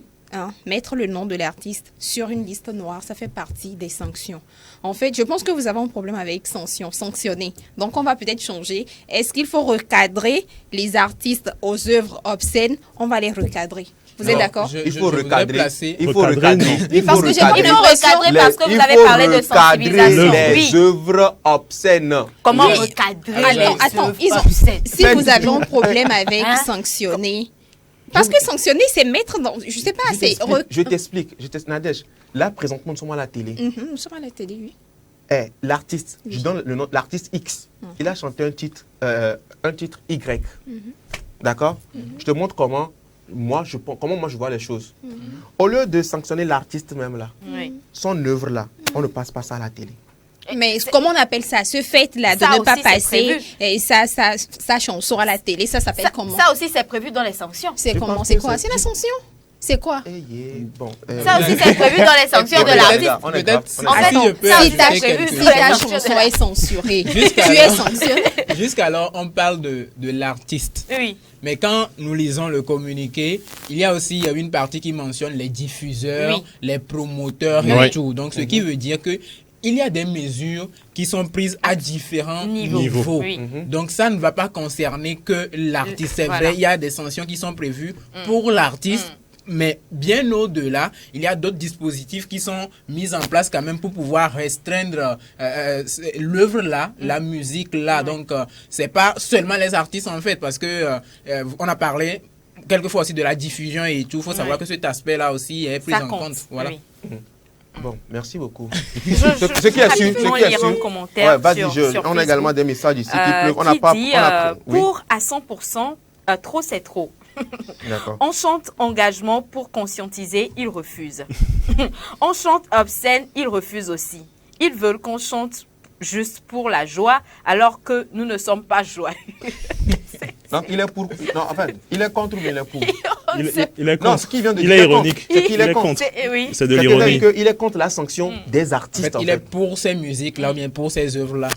Mettre le nom de l'artiste sur une liste noire, ça fait partie des sanctions. En fait, je pense que vous avez un problème avec sanctionner. Donc, on va peut-être changer. Est-ce qu'il faut recadrer les artistes aux œuvres obscènes? On va les recadrer. Vous êtes Non, d'accord? je- il je faut voudrais recadrer. placer- Il faut Recadrer, recadrer. non. Il faut Parce que j'ai recadrer. Il faut recadrer parce que vous avez parlé de sensibilisation. les Oui. œuvres obscènes. Comment Oui. recadrer les Attends, œuvres ils ont- obscènes? Si Faites- vous avez un problème avec Hein? sanctionner, parce que sanctionner, c'est mettre dans, je sais pas, c'est... Je t'explique. Nadège, là, présentement, nous sommes à la télé. Nous sommes à la télé, oui. L'artiste, je donne le nom, l'artiste X, il a chanté un titre Y. D'accord? Je te montre comment moi je vois les choses. Au lieu de sanctionner l'artiste même là, Oui. son œuvre là, on ne passe pas ça à la télé. Mais comment on appelle ça, ce fait-là de Ça ne pas aussi, c'est passer prévu. et sa chanson à la télé, ça s'appelle comment? Ça aussi, c'est prévu dans les sanctions. C'est Je comment? pense C'est que quoi? c'est- C'est la sanction? C'est quoi? Bon. Ça aussi, c'est prévu dans les sanctions de Peut-être- l'artiste. On est Peut-être grave, on est En fait, si je peux ça, si ajouter ta, j'ai quelque vu si chose. sur ta les chanson sanctions. est censurée, Jusqu'à tu es alors- sanctionné. Jusqu'alors, on parle de l'artiste. Oui. Mais quand nous lisons le communiqué, il y a une partie qui mentionne les diffuseurs, Oui. les promoteurs et Oui. tout. Donc, ce qui veut dire que il y a des mesures qui sont prises à différents Niveau. niveaux. Oui. Donc, ça ne va pas concerner que l'artiste. C'est Voilà. vrai, il y a des sanctions qui sont prévues pour l'artiste. Mais bien au-delà, il y a d'autres dispositifs qui sont mis en place quand même pour pouvoir restreindre l'œuvre là, la musique là. Donc, c'est pas seulement les artistes en fait, parce que on a parlé quelquefois aussi de la diffusion et tout. Il faut savoir que cet aspect-là aussi est pris Ça en compte. compte. Voilà. Oui. Bon, merci beaucoup. Je qui a su, rapidement ce qui a lire su. un commentaire Vas-y, sur on a Facebook, également des messages ici qui pleuvent. On n'a qui pas. dit, Oui, pour à 100%, trop c'est trop. d'accord. On chante engagement pour conscientiser, ils refusent. On chante obscène, ils refusent aussi. Ils veulent qu'on chante juste pour la joie, alors que nous ne sommes pas joyeux. Donc, il est pour. Non, enfin, il est contre, mais il est pour. Il est Non, contre. ce qu'il vient de Il dire. est ironique. C'est qu'il Il est est contre. contre. Oui. C'est de C'est qu'il l'ironie. il est contre la sanction des En artistes. fait, En il est fait. pour ces musiques-là ou bien pour ces œuvres-là.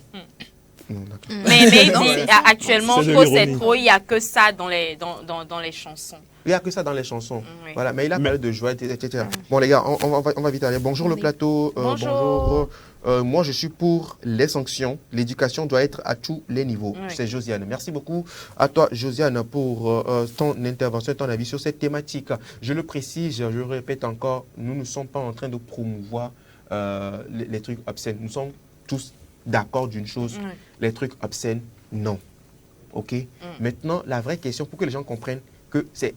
Mais il Non, dit, c'est actuellement, C'est de trop c'est l'ironie. trop, il n'y a que ça dans les chansons. Il n'y a que ça dans les chansons. Oui. Voilà, mais il a parlé de joie, etc. Bon, les gars, on va vite aller. Bonjour le Oui. plateau. Bonjour. Moi, je suis pour les sanctions. L'éducation doit être à tous les niveaux. Oui. C'est Josiane. Merci beaucoup à toi, Josiane, pour ton intervention et ton avis sur cette thématique. Je le précise, je le répète encore, nous ne sommes pas en train de promouvoir les trucs obscènes. Nous sommes tous d'accord d'une chose. Oui. Les trucs obscènes, non. OK? Maintenant, la vraie question, pour que les gens comprennent que c'est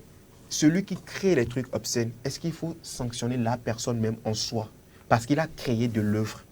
celui qui crée les trucs obscènes, est-ce qu'il faut sanctionner la personne même en soi? Parce qu'il a créé de l'œuvre.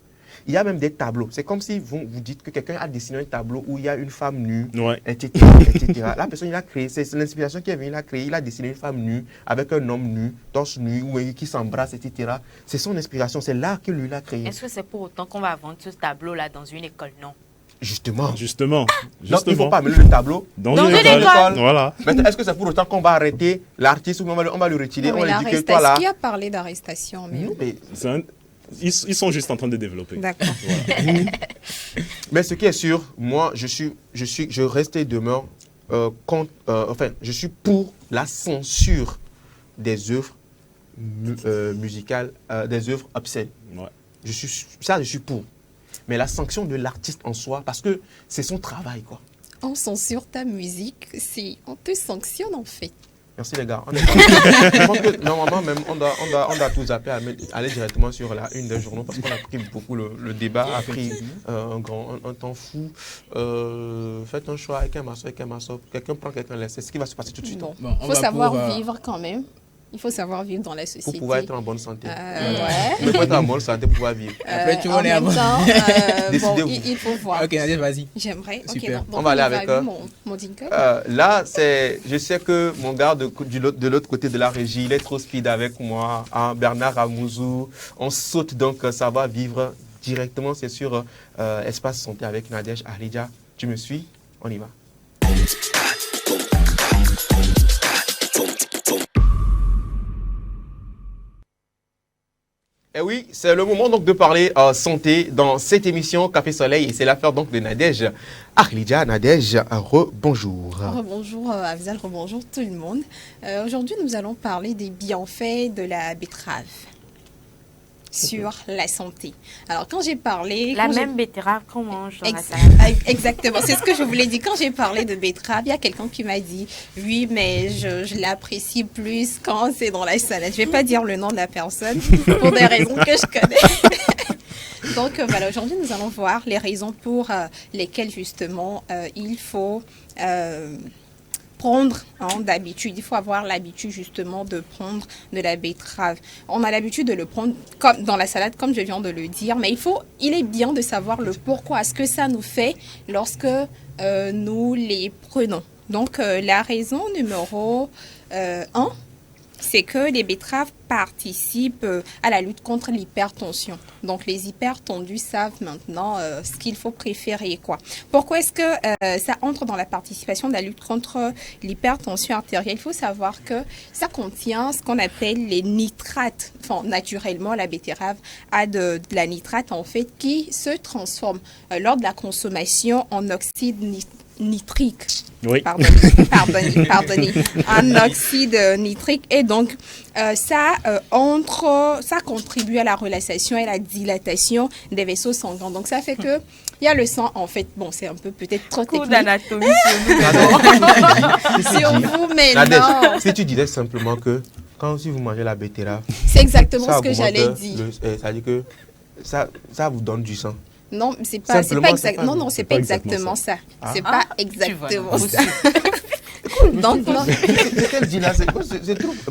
Il y a même des tableaux. C'est comme si vous dites que quelqu'un a dessiné un tableau où il y a une femme nue, Ouais. etc., etc. La personne, il a créé, c'est l'inspiration qui est venue, il a dessiné une femme nue avec un homme nu, torse nu, ou qui s'embrasse, etc. C'est son inspiration, c'est l'art que lui il a créé. Est-ce que c'est pour autant qu'on va vendre ce tableau-là dans une école? Non. Justement. Justement. Donc, il ne faut Justement. pas amener le tableau Dans Dans une une école. école. Voilà. Maintenant, est-ce que c'est pour autant qu'on va arrêter l'artiste ou on va le retirer? Non, On mais va lui dire que toi là. qui a parlé d'arrestation? Mais, Ils sont juste en train de développer. D'accord. mais ce qui est sûr, moi, je reste et demeure contre. Enfin, je suis pour la censure des œuvres musicales, des œuvres obscènes. Ouais. Je suis pour. Mais la sanction de l'artiste en soi, parce que c'est son travail, quoi. On censure ta musique, on te sanctionne en fait. Merci les gars. Je pense que normalement même on doit tous appeler à aller directement sur la une des journaux parce qu'on a pris beaucoup le débat a pris un temps fou. Faites un choix avec un maçon. Quelqu'un prend quelqu'un laisse. C'est ce qui va se passer tout de suite. Bon, Bon, on faut va savoir pour, vivre quand même. Il faut savoir vivre dans la Pour société. pouvoir être en bonne santé. Ouais. Il faut être en bonne santé pour pouvoir vivre. Après, tu En on est à même temps, Décidez-vous. il faut voir. Ok, Nadia, vas-y. J'aimerais. Ok, Super. donc On va aller on avec, vu mon jingle. Là, je sais que mon gars de l'autre côté de la régie, il est trop speed avec moi. Hein, Bernard Amouzou. On saute donc, ça va vivre directement, c'est sur Espace Santé avec Nadège Ahlidja. Tu me suis? On y va. Et oui, c'est le moment donc de parler santé dans cette émission Café Soleil et c'est l'affaire donc de Nadège Ahlidja. Nadège, bonjour. Rebonjour Afzal, rebonjour tout le monde. Aujourd'hui, nous allons parler des bienfaits de la betterave sur la santé. Alors, quand j'ai parlé... La quand j'ai- même betterave qu'on mange dans la Ex- salade. Exactement, c'est ce que je voulais dire. Quand j'ai parlé de betterave, il y a quelqu'un qui m'a dit oui, mais je l'apprécie plus quand c'est dans la salade. Je ne vais pas dire le nom de la personne pour des raisons que je connais. Donc voilà, aujourd'hui nous allons voir les raisons pour lesquelles justement il faut prendre d'habitude. Il faut avoir l'habitude justement de prendre de la betterave. On a l'habitude de le prendre comme dans la salade, comme je viens de le dire, mais il est bien de savoir le pourquoi, ce que ça nous fait lorsque nous les prenons. Donc la raison numéro 1, c'est que les betteraves participent à la lutte contre l'hypertension. Donc, les hypertendus savent maintenant ce qu'il faut préférer, quoi. Pourquoi est-ce que ça entre dans la participation de la lutte contre l'hypertension artérielle? Il faut savoir que ça contient ce qu'on appelle les nitrates. Enfin, naturellement, la betterave a de la nitrate, en fait, qui se transforme lors de la consommation en oxyde nitrique. Oui. Pardonnez. Un oxyde nitrique. Et donc, ça contribue à la relaxation et la dilatation des vaisseaux sanguins. Donc, ça fait que il y a le sang, en fait, bon, c'est un peu peut-être trop Cours technique d'anatomie sur nous. sur vous, mais Nadège, non. si tu disais simplement que si vous mangez la betterave, C'est exactement ça ce que augmente j'allais dire. ça veut dire que ça vous donne du sang. Non, c'est pas Simplement, c'est exact. pas- Non, c'est pas exactement ça. C'est pas exactement ça. Donc, non, Ce qu'elle dit là, c'est trop.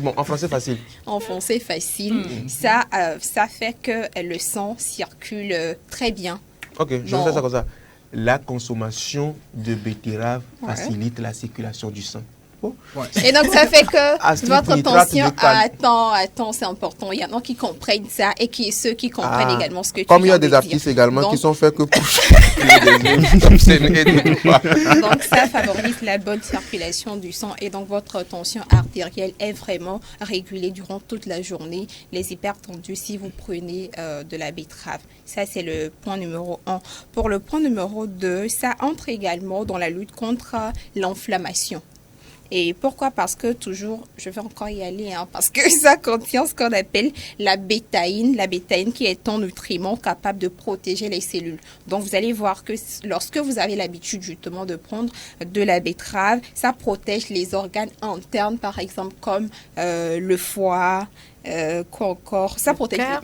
Bon, en français facile. en français facile, ça fait que le sang circule très bien. Ok, je Non. vais faire ça comme ça. La consommation de betterave Ouais. facilite la circulation du sang. Bon. Et donc, ça fait que Astrid votre nitrate tension... de calme. Attends, c'est important. Il y en a qui comprennent ça et ceux qui comprennent Ah. également ce que tu Comme il y viens a des de dire. artistes également Donc- qui sont faits que pour des Donc, ça favorise la bonne circulation du sang et donc votre tension artérielle est vraiment régulée durant toute la journée. Les hypertendus, si vous prenez de la betterave. Ça, c'est le point numéro 1. Pour le point numéro 2, ça entre également dans la lutte contre l'inflammation. Et pourquoi? Parce que toujours, je vais encore y aller, parce que ça contient ce qu'on appelle la bétaïne qui est un nutriment capable de protéger les cellules. Donc, vous allez voir que lorsque vous avez l'habitude justement de prendre de la betterave, ça protège les organes internes, par exemple, comme le foie, quoi encore. Ça protège cœur.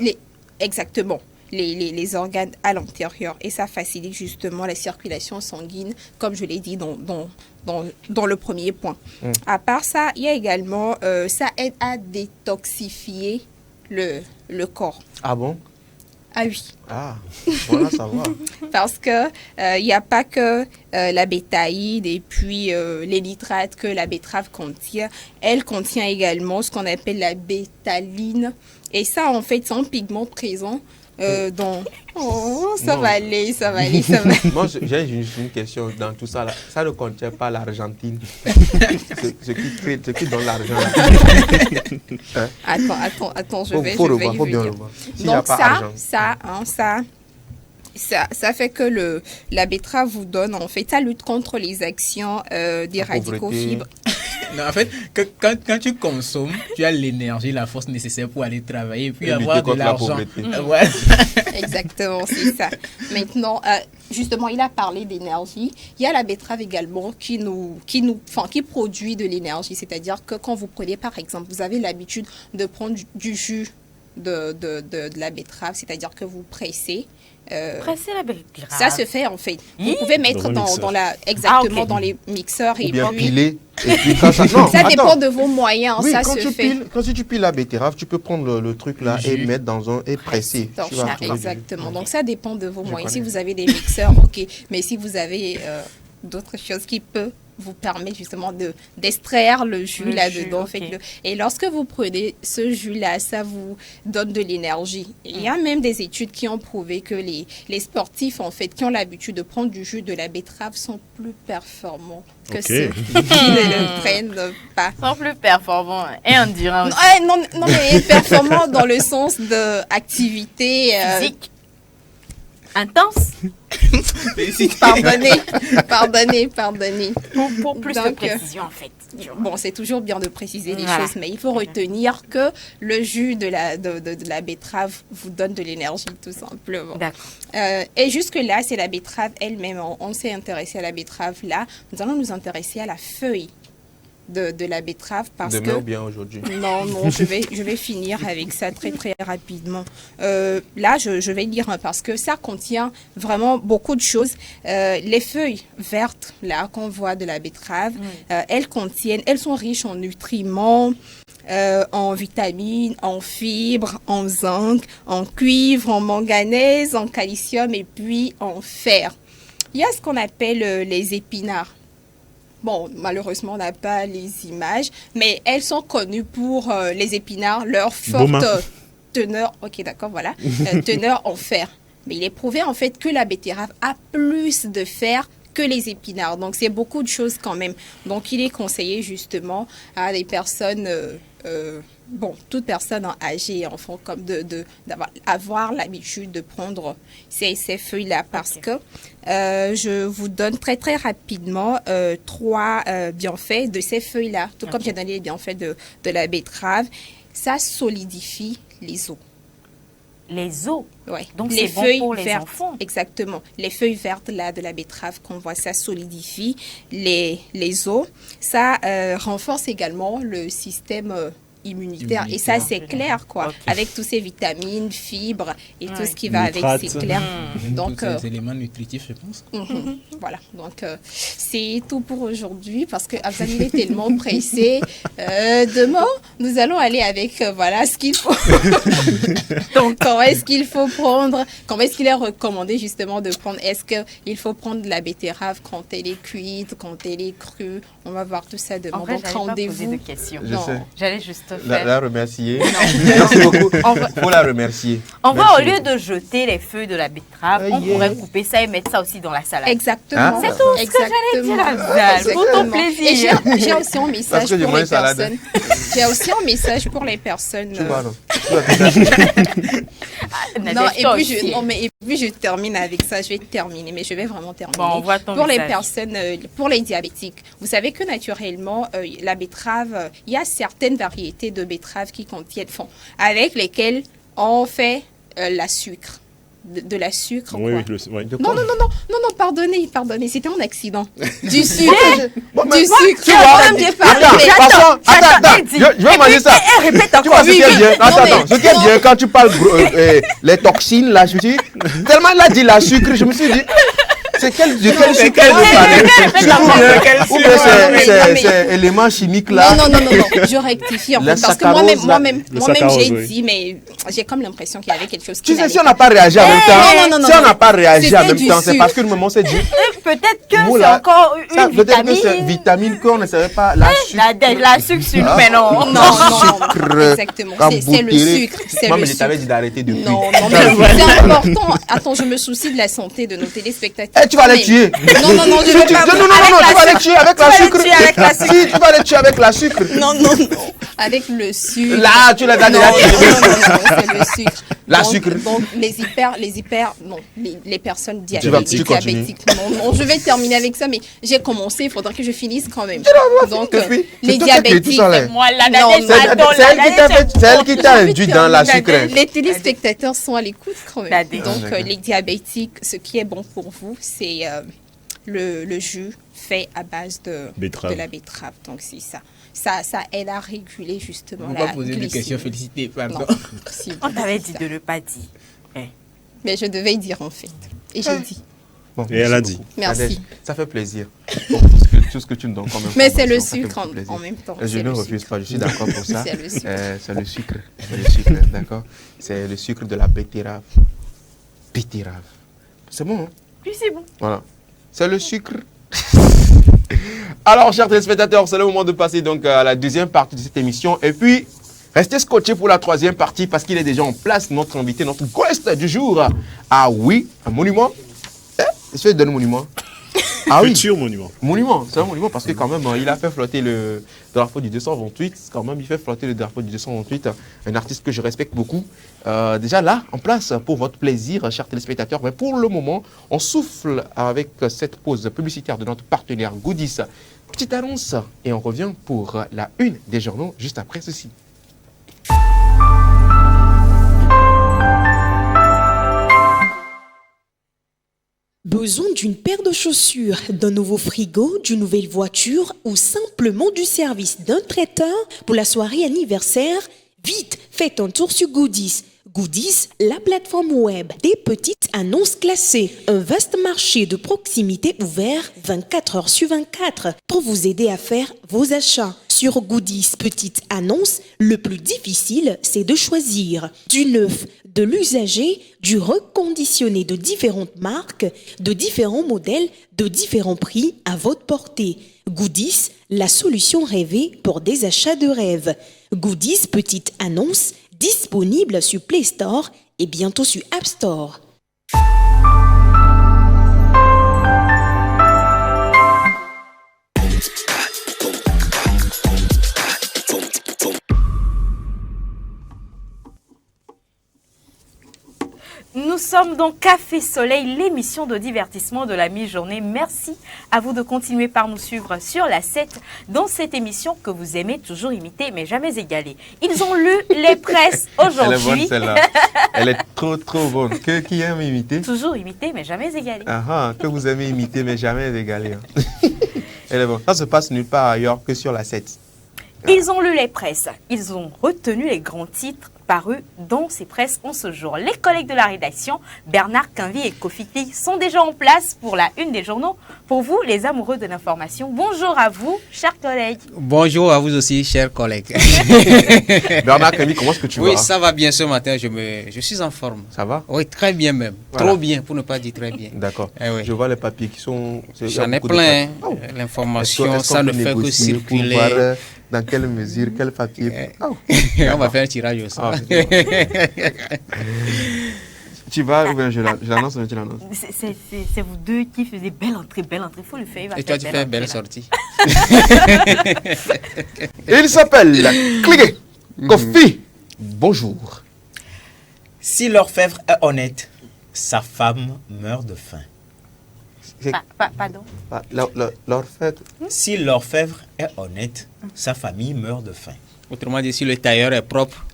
exactement. Les organes à l'intérieur et ça facilite justement la circulation sanguine, comme je l'ai dit dans le premier point. À part ça, il y a également, ça aide à détoxifier le corps. Ah bon? Ah oui, Ah, voilà, ça va. parce que il n'y a pas que la bétaïne et puis les nitrates que la betterave contient. Elle contient également ce qu'on appelle la bétaline. Et ça, en fait, c'est un pigment présent dans... Oh, ça Non. va aller. Moi, j'ai juste une question dans tout ça. Là. Ça ne contient pas l'Argentine. ce qui donne l'argent. Attends, je vais Faut y revoir, faut bien venir. revoir. S'il n'y a Donc pas argent. ça fait que la betterave vous donne, en fait, ça lutte contre les actions des La radicaux pauvreté. fibres. Non, en fait, quand tu consommes, tu as l'énergie, la force nécessaire pour aller travailler et puis Et lutter avoir de contre la l'argent. pauvreté. Ouais. Exactement, c'est ça. Maintenant, justement, il a parlé d'énergie. Il y a la betterave également qui produit de l'énergie. C'est-à-dire que quand vous prenez, par exemple, vous avez l'habitude de prendre du jus de la betterave, c'est-à-dire que vous pressez. Presser la betterave. Ça se fait en fait. Vous Hi. pouvez mettre Dans un mixeur. exactement ok. dans les mixeurs Ou et bien puis piler. Et puis non, ça dépend attends. de vos moyens, Oui, ça quand se tu fait. piles, si tu piles la betterave, tu peux prendre le truc là Le et jus. mettre dans un et presser. Donc, Tu vas trouver du- exactement. Donc ça dépend de vos Je moyens. Si connais. vous avez des mixeurs, ok. Mais si vous avez d'autres choses qui peuvent vous permettre justement d'extraire le jus Le là-dedans. jus, ok. Et lorsque vous prenez ce jus-là, ça vous donne de l'énergie. Il y a même des études qui ont prouvé que les sportifs, en fait, qui ont l'habitude de prendre du jus de la betterave sont plus performants que Ok. ceux qui ne le prennent pas. Sont plus performants et endurants aussi. Non, mais performants dans le sens d'activité Physique. Intense. Pardonnez. Pour plus de Donc, précision, en fait. Bon, c'est toujours bien de préciser les Voilà. choses, mais il faut retenir que le jus de la betterave vous donne de l'énergie, tout simplement. D'accord. Et jusque-là, c'est la betterave elle-même. On s'est intéressé à la betterave là. Nous allons nous intéresser à la feuille de la betterave parce Demain que... ou bien aujourd'hui. Non, je vais finir avec ça très rapidement. Là, je vais lire parce que ça contient vraiment beaucoup de choses. Les feuilles vertes là qu'on voit de la betterave, elles sont riches en nutriments, en vitamines, en fibres, en zinc, en cuivre, en manganèse, en calcium et puis en fer. Il y a ce qu'on appelle les épinards. Bon, malheureusement, on n'a pas les images, mais elles sont connues pour les épinards, leur forte Boma. teneur, ok d'accord, voilà, teneur en fer. Mais il est prouvé en fait que la betterave a plus de fer que les épinards. Donc, c'est beaucoup de choses quand même. Donc, il est conseillé justement à des personnes, toute personne âgée, enfant, comme d'avoir l'habitude de prendre ces feuilles-là parce que je vous donne très, très rapidement 3 bienfaits de ces feuilles-là. Tout comme j'ai donné les bienfaits de la betterave, ça solidifie les os. Les os. Ouais. Donc, les c'est bon feuilles pour les vertes, enfants. exactement. Les feuilles vertes là, de la betterave qu'on voit, ça solidifie les os. Ça renforce également le système immunitaire. Et ça, c'est clair, quoi. Ok. Avec tous ces vitamines, fibres et tout Ouais. ce qui va Nitrates. avec, c'est clair. Donc, Tous ces éléments nutritifs, je pense. voilà. Donc, c'est tout pour aujourd'hui parce que Afzan, il est tellement pressé. Demain, nous allons aller avec, voilà, ce qu'il faut. Donc, comment est-ce qu'il faut prendre, comment est-ce qu'il est recommandé justement de prendre, est-ce qu'il faut prendre de la betterave quand elle est cuite, quand elle est crue, on va voir tout ça demain. En vrai, Donc, j'allais pas poser de rendez-vous. questions. Je sais. J'allais juste La faire... remercier. Merci beaucoup. Faut la remercier. En vrai, Merci au lieu beaucoup. de jeter les feuilles de la betterave, on Yeah. pourrait couper ça et mettre ça aussi dans la salade. Exactement. Ah. C'est tout ce que j'allais dire, Afzal, pour ton plaisir. Et j'ai aussi un message Parce que je pour mange les salade. personnes. J'ai aussi un message pour les personnes. Tu vois, non? Non, et puis je termine avec ça. Je vais terminer, mais je vais vraiment terminer. Bon, on voit ton pour les message. personnes, pour les diabétiques, vous savez que naturellement, la betterave, il y a certaines variétés de betteraves qui contiennent, avec lesquelles on fait la sucre. De la sucre, Oui, quoi. oui. Non, pardonnez, c'était un accident. Du sucre, Bon, du mais- sucre. tu vois, Comme j'ai parlé, Attends, mais- passons. Attends. Je vais manger ça. Répète Tu vois encore. ce qui est bien. Attends, mais- ce qui est bien quand tu parles les toxines là, je me suis dit, tellement il a dit la sucre, je me suis dit, c'est de quel sucre il veut parler? Ou bien c'est élément chimique là. Non, je rectifie en La fait, parce que saccharose, moi-même saccharose, j'ai oui. dit, mais j'ai comme l'impression qu'il y avait quelque chose qui Tu sais, n'allait si on n'a pas réagi en même temps, non, si on n'a pas réagi en C'était même du temps, c'est sucre. parce que le moment c'est dit, Peut-être que Nous, c'est là, encore ça, une peut-être que c'est vitamine. vitamine qu'on ne savait pas, la sucre. La sucre, mais non. Non, exactement. C'est le sucre. C'est Moi, le mais je t'avais sucre. dit d'arrêter depuis. Non, mais c'est important. Attends, je me soucie de la santé de nos téléspectateurs. Eh, tu vas les Mais- tuer. Non, je vais pas. Non, tu vas les tuer avec la sucre. Si, tu vas les tuer avec la sucre. Non. Avec le sucre. Là, tu les as déjà tués. Non, c'est le sucre. La Donc- sucre. Donc, les personnes Tu continues. diabétiques. Non, je vais terminer avec ça, mais j'ai commencé, il faudra que je finisse quand même. Donc, Depuis, les c'est toi qui as écrit tout diabétiques. ça, là. Moi, la Non, Nadège, non. attends, C'est elle la qui t'a Nadège, fait- c'est elle qui t'a Je vais induit dans la terminer. sucre. Les téléspectateurs sont à l'écoute quand même. Nadège. Donc, les diabétiques, ce qui est bon pour vous, c'est le jus fait à base de la betterave. Donc, c'est ça. Ça aide à réguler justement On la va poser des glycémie. questions, féliciter. Pardon. Non, si, On t'avait dit de ne pas dire. mais je devais dire en fait. Et j'ai dit. Bon, Et elle a merci dit. beaucoup. Merci. Nadège, ça fait plaisir. Bon, tout ce que tu nous donnes comme Mais c'est le information, ça fait sucre beaucoup plaisir. en même temps. Je c'est ne le refuse sucre. pas, je suis d'accord pour ça. C'est le sucre. C'est le sucre. C'est le sucre, d'accord. C'est le sucre de la betterave. Betterave. C'est bon, hein? Puis c'est bon. Voilà. C'est le sucre. Alors, chers téléspectateurs, c'est le moment de passer donc à la deuxième partie de cette émission. Et puis, restez scotchés pour la troisième partie parce qu'il est déjà en place, notre invité, notre guest du jour. Ah oui, un monument. Est-ce que je donne un monument? Ah oui. Futur monument. Monument, c'est un monument parce que quand même, il a fait flotter le drapeau du 228. Quand même, il fait flotter le drapeau du 228. Un artiste que je respecte beaucoup. Déjà là, en place pour votre plaisir, chers téléspectateurs. Mais pour le moment, on souffle avec cette pause publicitaire de notre partenaire Goodies. Petite annonce et on revient pour la une des journaux juste après ceci. Besoin d'une paire de chaussures, d'un nouveau frigo, d'une nouvelle voiture ou simplement du service d'un traiteur pour la soirée anniversaire? Vite, faites un tour sur Goodies. Goodies, la plateforme web des petites annonces classées. Un vaste marché de proximité ouvert 24 heures sur 24 pour vous aider à faire vos achats. Sur Goodies Petites Annonces, le plus difficile, c'est de choisir du neuf, de l'usager, du reconditionné de différentes marques, de différents modèles, de différents prix à votre portée. Goodies, la solution rêvée pour des achats de rêve. Goodies, petite annonce, disponible sur Play Store et bientôt sur App Store. Nous sommes dans Café Soleil, l'émission de divertissement de la mi-journée. Merci à vous de continuer par nous suivre sur la 7 dans cette émission que vous aimez toujours imiter mais jamais égaler. Ils ont lu les presses aujourd'hui. Elle est bonne celle-là. Elle est trop bonne. Qui aime imiter? Toujours imiter mais jamais égaler. Que vous aimez imiter mais jamais égaler. Elle est bonne. Ça se passe nulle part ailleurs que sur la 7. Ils ont lu les presses. Ils ont retenu les grands titres parus dans ces presses en ce jour. Les collègues de la rédaction, Bernard Quinvy et Kofiti, sont déjà en place pour la une des journaux. Pour vous, les amoureux de l'information, bonjour à vous, chers collègues. Bonjour à vous aussi, chers collègues. Bernard Quinvy, comment est-ce que tu vas? Oui, ça va bien ce matin, je suis en forme. Ça va? Oui, très bien même. Voilà. Trop bien, pour ne pas dire très bien. D'accord. Oui. Je vois les papiers qui sont... J'en ai plein. L'information, ça ne fait que circuler. Pour voir dans quelle mesure, quel papier... On va faire un tirage au sort. Tu vas ou bien je l'annonce ou tu l'annonces? C'est vous deux qui faisiez belle entrée. Il faut le faire. Et toi, tu fais belle sortie. Il s'appelle Cliquez Kofi. Bonjour. Si l'orfèvre est honnête, sa femme meurt de faim. Pardon. L'orfèvre. Si l'orfèvre est honnête, sa famille meurt de faim. Autrement dit, si le tailleur est propre.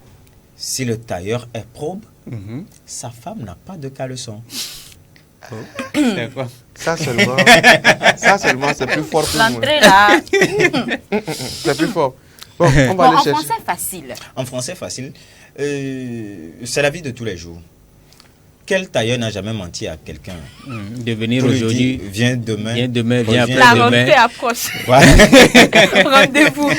Si le tailleur est probe, sa femme n'a pas de caleçon. C'est quoi? Ça seulement, c'est plus fort que moi. L'entrée là. C'est plus fort. Bon, on va aller En chercher. français facile. En français facile, c'est la vie de tous les jours. Quel tailleur n'a jamais menti à quelqu'un? De venir Pour lui aujourd'hui. dire, viens demain. Viens demain, Reviens viens La après-demain. rentrée approche. Voilà. Rendez-vous.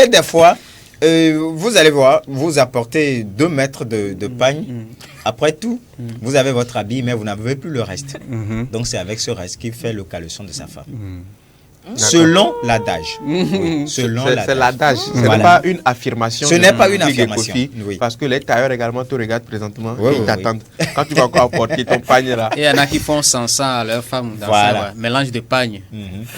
Et des fois, vous allez voir, vous apportez 2 mètres de pagne. Après tout, vous avez votre habit, mais vous n'avez plus le reste. Donc c'est avec ce reste qu'il fait le caleçon de sa femme. Selon l'adage. Oui, selon C'est l'adage. Ce n'est Voilà. pas une affirmation. Ce n'est pas une de affirmation, Kofi, oui. Parce que les tailleurs également te regardent présentement. Oui, Ils oui, t'attendent. Quand tu vas encore apporter ton panier là. Et il y en a qui font sans ça à leur femme. Dans Voilà. ça, ouais. Mélange de pagne.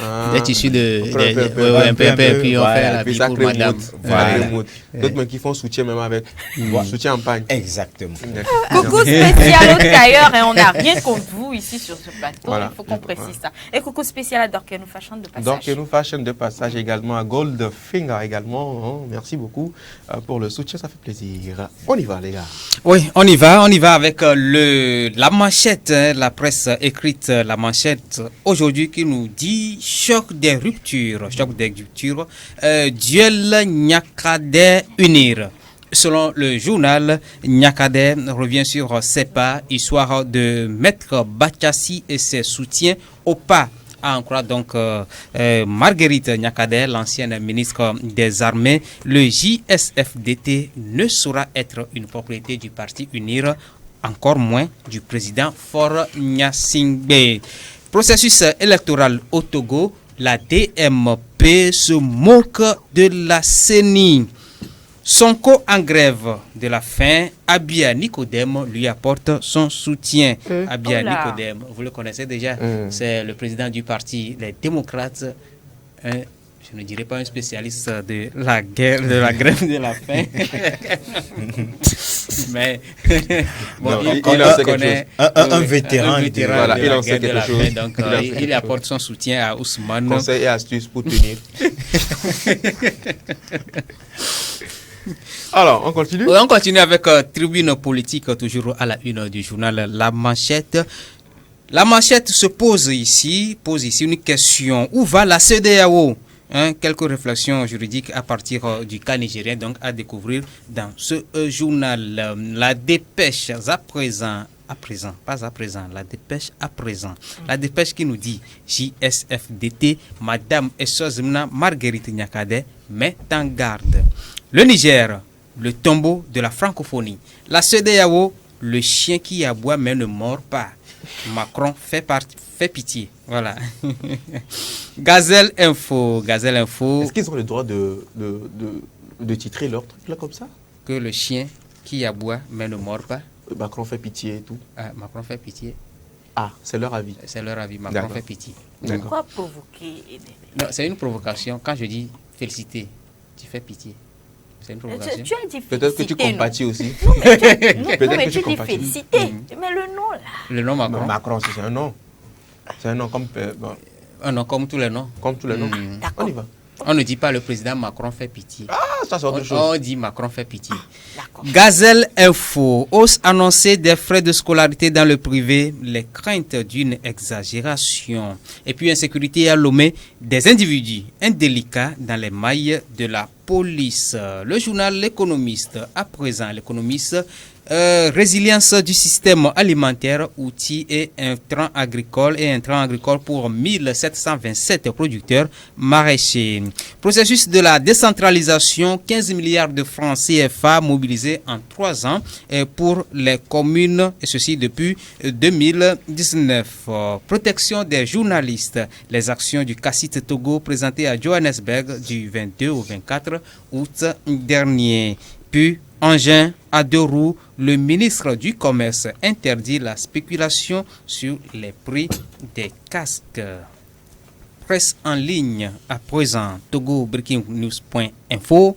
Ah. Des tissus de. Un peu, un peu, un peu, et puis on voilà. fait la Et puis vie ça pour crée madame. mood. Voilà. D'autres mais qui font soutien même avec. Soutien en pagne. Exactement. Coucou spécial au tailleur et on n'a rien contre vous ici sur ce plateau. Voilà. Il faut qu'on précise ça. Et coucou spécial à Dorkenou Fashion de passage. Donc, nous fashion de passage également à Goldfinger également. Merci beaucoup pour le soutien, ça fait plaisir. On y va, les gars. Oui, on y va avec la manchette, la presse écrite, la manchette aujourd'hui qui nous dit choc des ruptures, duel Nyakade unir. Selon le journal, Nyakade revient sur ses pas, histoire de Maître Bachassi et ses soutiens au pas. À en croire donc Marguerite Nyakade, l'ancienne ministre des Armées, le JSFDT ne saura être une propriété du parti UNIR, encore moins du président Faure Gnassingbé. Processus électoral au Togo, la DMP se moque de la CENI. Sonko en grève de la faim, Abia Nicodème lui apporte son soutien. Abia Oh là. Nicodème, vous le connaissez déjà, c'est le président du parti Les Démocrates, je ne dirais pas un spécialiste de la guerre, de la grève de la faim, mais bon, Non, il il en sait quelque connaît Un vétéran, voilà, de il la en sait guerre de la quelque faim, chose. donc Il en sait il quelque apporte son soutien à Ousmane. Conseils et astuces pour tenir. Alors, on continue. Oui, on continue avec tribune politique, toujours à la une du journal La Manchette. La Manchette se pose ici une question. Où va la CEDEAO? Quelques réflexions juridiques à partir du cas nigérien, donc à découvrir dans ce journal. La dépêche La dépêche qui nous dit JSFDT, Madame Essozimna Marguerite Nyakade met en garde. Le Niger, le tombeau de la francophonie. La CEDEAO le chien qui aboie mais ne mord pas. Macron fait pitié. Voilà. Gazelle Info. Est-ce qu'ils ont le droit de titrer leur truc là comme ça? Que le chien qui aboie mais ne mord pas. Macron fait pitié et tout. Ah, Macron fait pitié. Ah, c'est leur avis. C'est leur avis. Macron D'accord. fait pitié. Pourquoi provoquer? Non, c'est une provocation. Quand je dis féliciter, tu fais pitié. C'est une provocation. Tu as dit Peut-être que tu féliciter, non? compatis aussi. Non, mais que tu tu dis compatis. féliciter. Mais le nom là. Le nom Macron. Macron, c'est un nom. C'est un nom comme, bon, Un nom comme tous les noms. comme tous les noms. On y va. On ne dit pas le président Macron fait pitié. Ah, ça c'est autre chose. On dit Macron fait pitié. D'accord. Gazelle Info. Hausse annoncée des frais de scolarité dans le privé. Les craintes d'une exagération. Et puis insécurité à Lomé. Des individus indélicats dans les mailles de la police. Le journal L'Économiste. À présent, l'Économiste. Résilience du système alimentaire, outils et intrants agricoles pour 1727 producteurs maraîchers. Processus de la décentralisation, 15 milliards de francs CFA mobilisés en 3 ans pour les communes, et ceci depuis 2019. Protection des journalistes, les actions du CACIT Togo présentées à Johannesburg du 22 au 24 août dernier. Puis, engin à 2 roues, le ministre du Commerce interdit la spéculation sur les prix des casques. Presse en ligne à présent, togobreakingnews.info.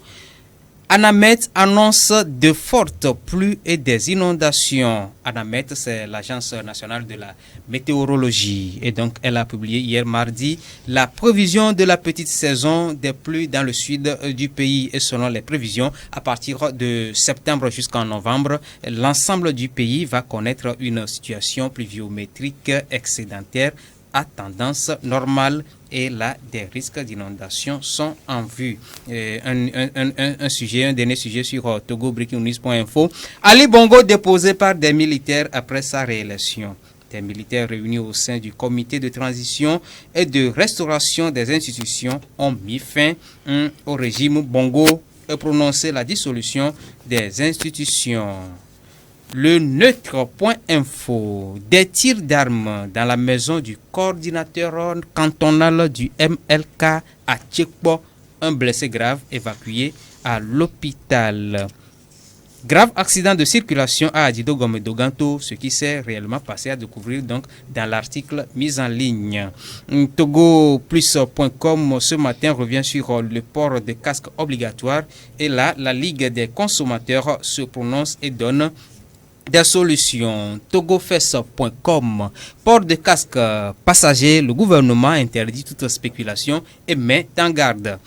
Anamet annonce de fortes pluies et des inondations. Anamet, c'est l'Agence nationale de la météorologie. Et donc, elle a publié hier mardi la prévision de la petite saison des pluies dans le sud du pays. Et selon les prévisions, à partir de septembre jusqu'en novembre, l'ensemble du pays va connaître une situation pluviométrique excédentaire à tendance normale et là, des risques d'inondation sont en vue. Un dernier sujet sur togobreakingnews.info. Ali Bongo déposé par des militaires après sa réélection. Des militaires réunis au sein du comité de transition et de restauration des institutions ont mis fin au régime Bongo et prononcé la dissolution des institutions. Le neutre.info. Des tirs d'armes dans la maison du coordinateur cantonal du MLK à Tchekpo. Un blessé grave évacué à l'hôpital. Grave accident de circulation à Adido Gomedoganto, ce qui s'est réellement passé à découvrir donc dans l'article mis en ligne. TogoPlus.com ce matin revient sur le port de casque obligatoire et là, la Ligue des consommateurs se prononce et donne des solutions. Togofes.com. Port de casque passager, le gouvernement interdit toute spéculation et met en garde.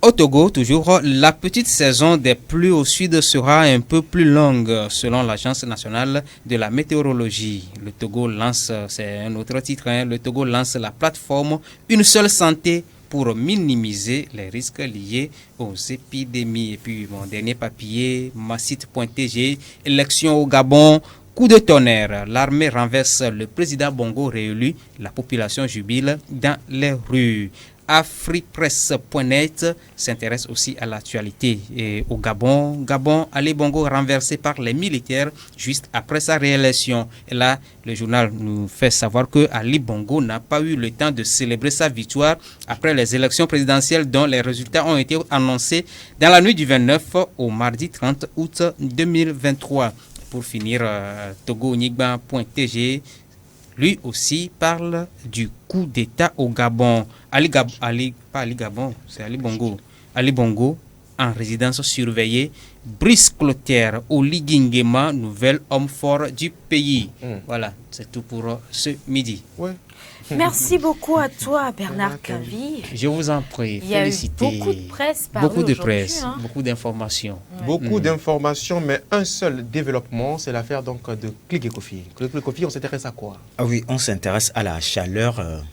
Au Togo, toujours, la petite saison des pluies au sud sera un peu plus longue selon l'Agence nationale de la météorologie. Le Togo lance, c'est un autre titre, le Togo lance la plateforme Une seule santé pour minimiser les risques liés aux épidémies. Et puis, mon dernier papier, massite.tg, élection au Gabon, coup de tonnerre. L'armée renverse le président Bongo réélu. La population jubile dans les rues. Afripresse.net s'intéresse aussi à l'actualité. Et au Gabon, Ali Bongo renversé par les militaires juste après sa réélection. Et là, le journal nous fait savoir que Ali Bongo n'a pas eu le temps de célébrer sa victoire après les élections présidentielles dont les résultats ont été annoncés dans la nuit du 29 au mardi 30 août 2023. Pour finir, togonigba.tg lui aussi parle du coup d'État au Gabon. Ali Bongo, en résidence surveillée. Brice Clotaire, Oli Guinguema, nouvel homme fort du pays. Voilà, c'est tout pour ce midi. Ouais. Merci beaucoup à toi, Bernard Kavi. Je vous en prie, Il y a eu félicitez. beaucoup de presse Beaucoup de aujourd'hui, presse, hein. beaucoup d'informations. Beaucoup d'informations, mais un seul développement, c'est l'affaire donc de Click Ecofi. Click Ecofi, on s'intéresse à quoi? Ah oui, on s'intéresse à la chaleur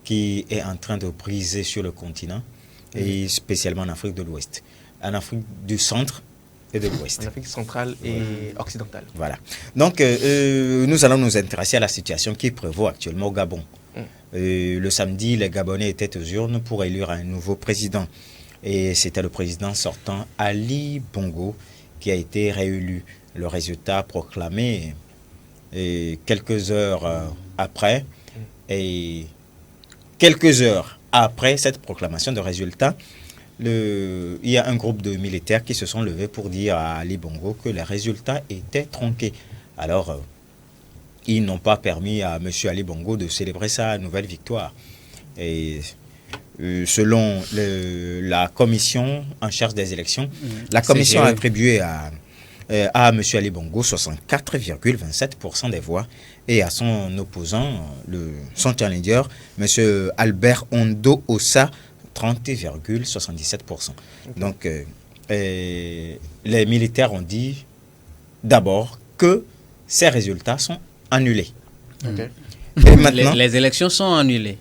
qui est en train de briser sur le continent, et spécialement en Afrique de l'Ouest, en Afrique du centre et de l'Ouest. En Afrique centrale et occidentale. Voilà. Donc, nous allons nous intéresser à la situation qui prévaut actuellement au Gabon. Le samedi, les Gabonais étaient aux urnes pour élire un nouveau président. Et c'était le président sortant, Ali Bongo, qui a été réélu. le résultat proclamé et quelques heures après. Et quelques heures après cette proclamation de résultat, il y a un groupe de militaires qui se sont levés pour dire à Ali Bongo que les résultats étaient tronqués. Alors, ils n'ont pas permis à M. Ali Bongo de célébrer sa nouvelle victoire. Et selon la commission en charge des élections, la commission a attribué à M. Ali Bongo 64,27% des voix et à son opposant, son challenger, M. Albert Ondo Ossa, 30,77%. Donc, les militaires ont dit d'abord que ces résultats sont annulés. Et maintenant, les élections sont annulées.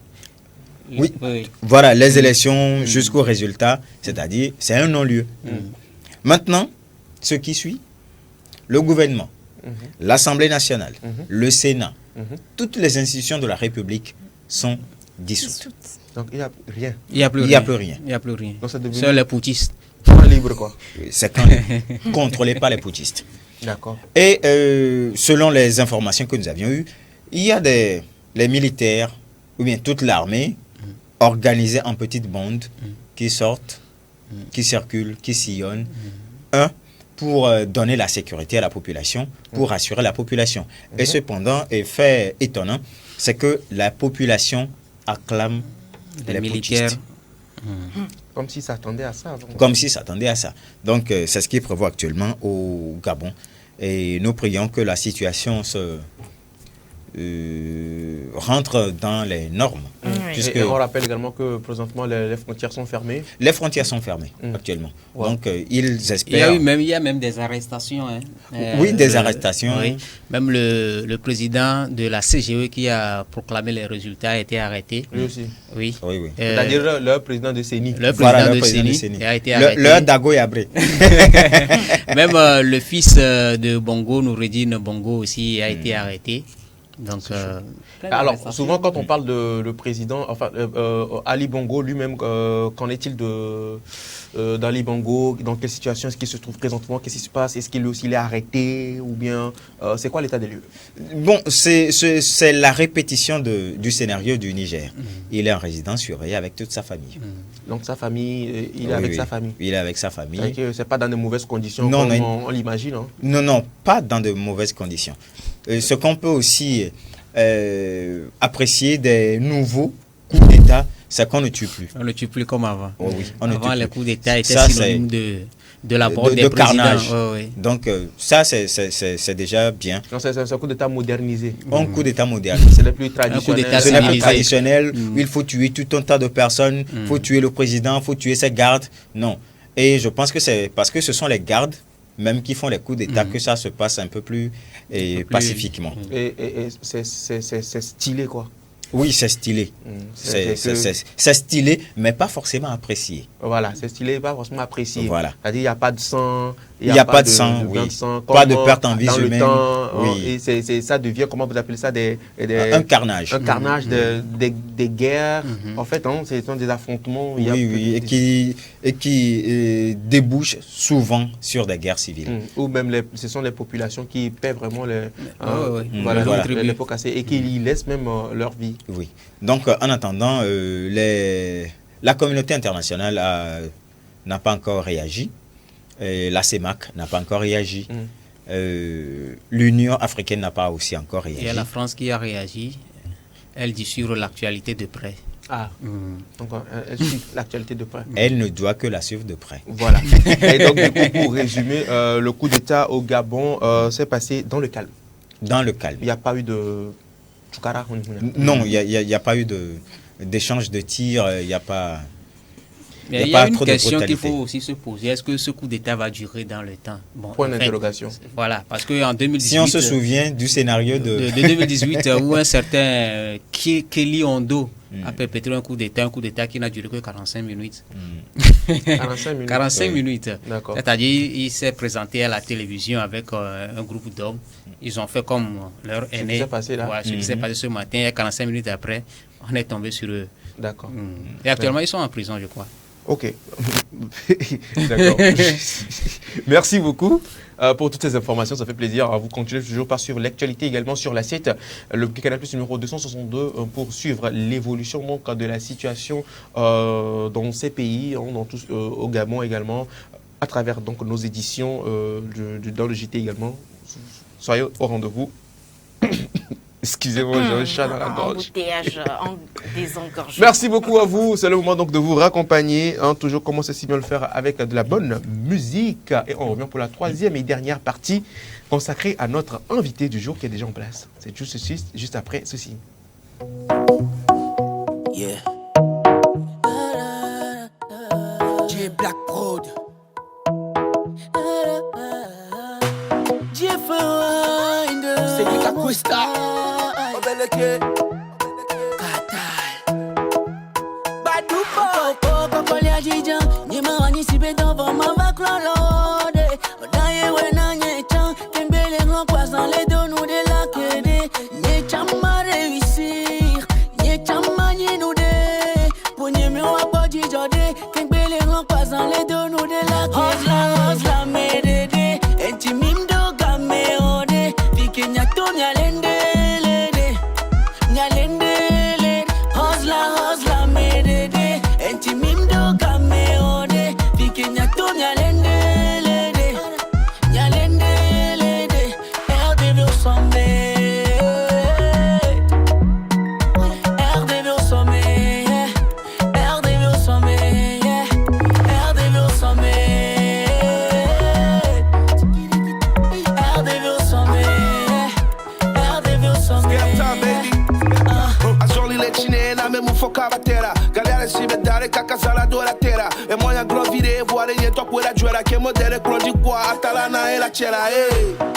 Oui, voilà, les élections jusqu'au résultat, c'est-à-dire c'est un non-lieu. Maintenant, ce qui suit, le gouvernement, l'Assemblée nationale, le Sénat, toutes les institutions de la République sont dissoutes. Donc il n'y a rien. Il n'y a plus Il rien. n'y a plus rien. Il n'y a plus rien. Donc, c'est devenu Seuls les putschistes. libre, quoi. C'est contrôlé par les putschistes. D'accord. Et selon les informations que nous avions eues, il y a les militaires, ou bien toute l'armée, organisée en petites bandes, qui sortent, qui circulent, qui sillonnent, pour donner la sécurité à la population, pour assurer la population. Et cependant, et fait étonnant, c'est que la population acclame les militaires. putschistes. Comme s'ils s'attendaient à ça avant. Comme s'ils s'attendaient à ça. Donc, c'est ce qui prévoit actuellement au Gabon. Et nous prions que la situation se rentre dans les normes. Puisque Et on rappelle également que présentement les frontières sont fermées. les frontières sont fermées actuellement. Ouais. Donc, ils espèrent... Il y a même des arrestations. Hein. Oui, des arrestations. Oui. Même le président de la CGE qui a proclamé les résultats a été arrêté. Lui aussi. Oui. Oui, oui. C'est-à-dire le président de CENI. Le président, Voilà, de, le président de CENI CENI. a été arrêté. Le Dago Yabré. Même le fils de Bongo, Noureddine Bongo aussi a été arrêté. Donc, Alors, souvent, quand on parle de le président, enfin, Ali Bongo lui-même, qu'en est-il d'Ali Bongo? Dans quelle situation est-ce qu'il se trouve présentement? Qu'est-ce qui se passe? Est-ce qu'il est arrêté? Ou bien, c'est quoi l'état des lieux? Bon, c'est la répétition du scénario du Niger. Il est en résidence surveillée avec toute sa famille. Donc, sa famille, il est Oui, avec oui. sa famille. Il est avec sa famille. C'est pas dans de mauvaises conditions Non, comme non. on l'imagine. Hein. Non, non, pas dans de mauvaises conditions. Ce qu'on peut aussi apprécier des nouveaux coups d'État, c'est qu'on ne tue plus. on ne tue plus comme avant. Oh oui, on ne Avant, tue les plus. coups d'État étaient Ça, synonymes de la mort des de présidents. carnage. Ouais, ouais. Donc, ça, c'est déjà bien. Non, c'est un coup d'État modernisé. Un coup d'État moderne. C'est le plus traditionnel. d'État Ce n'est plus civilisé. traditionnel, où il faut tuer tout un tas de personnes, il faut tuer le président, il faut tuer ses gardes. Non. Et je pense que c'est parce que ce sont les gardes, même qui font les coups d'État, que ça se passe un peu plus pacifiquement. Et c'est stylé, quoi. Oui, c'est stylé. C'est stylé, mais pas forcément apprécié. Voilà, c'est stylé, pas forcément apprécié. Voilà. C'est-à-dire, il n'y a pas de sang. Il n'y a pas de sang, oui. Pas de perte en vie dans humaine. Le temps, Oui. Et ça devient, comment vous appelez ça, Un carnage. Un carnage des guerres. En fait, hein, ce sont des affrontements. Il y a Oui, et qui débouchent souvent sur des guerres civiles. Ou même, ce sont les populations qui paient vraiment Voilà. les pots cassés et qui y laissent même leur vie. Oui. Donc, en attendant, la communauté internationale n'a pas encore réagi. La CEMAC n'a pas encore réagi. L'Union africaine n'a pas aussi encore réagi. Il y a la France qui a réagi. Elle dit sur l'actualité de près. Ah, donc elle suit l'actualité de près. Elle ne doit que la suivre de près. Voilà. Et donc, du coup, pour résumer, le coup d'État au Gabon s'est passé dans le calme. Dans le calme. Il n'y a pas eu de... Non, il n'y a pas eu d'échange de tirs, il n'y a pas... Mais il y a une question qu'il faut aussi se poser. Est-ce que ce coup d'État va durer dans le temps? Point d'interrogation. Voilà, parce qu'en 2018... Si on se souvient du scénario de 2018, où un certain Kelly Ondo a perpétré un coup d'État qui n'a duré que 45 minutes. 45 minutes. 45 minutes. D'accord. C'est-à-dire, il s'est présenté à la télévision avec un groupe d'hommes. Ils ont fait comme leur aîné. Ce qui s'est passé là. Ouais, ce qui s'est passé ce matin, et 45 minutes après, on est tombé sur eux. D'accord. Et actuellement, ils sont en prison, je crois. Ok. D'accord. Merci beaucoup pour toutes ces informations. Ça fait plaisir. Vous continuez toujours par suivre l'actualité également sur la 7, le Canal Plus numéro 262 pour suivre l'évolution donc, de la situation dans ces pays, au Gabon également, à travers donc, nos éditions dans le JT également. Soyez au rendez-vous. Excusez-moi, j'ai un chat dans la gorge. Embouteillage, désengorgement. Merci beaucoup à vous. C'est le moment donc de vous raccompagner. Toujours commencer si bien le faire avec de la bonne musique. Et on revient pour la troisième et dernière partie consacrée à notre invité du jour qui est déjà en place. C'est juste après ceci. Yeah. J Black Prod. C'est du Kakusta. Obeleke. Katal. Badoupo. Kokolia Jijan. Nyema wani sibe dovo mava klolode. Odaye wena nyechan. Kembele ngokwa sans les deux nous de la kede. Nyechan ma réussir. Nyechan ma nyinoude. Pour nyeme wako jijode. Kembele ngokwa sans les deux nous de la kede. Hosla medede. Enti mimdo game ode. Vike nyato nyalende. Galera si bedare kakasala dora tera e moya glovire voile yeto kwera jwera ke modele klondi kwa atalana ela chela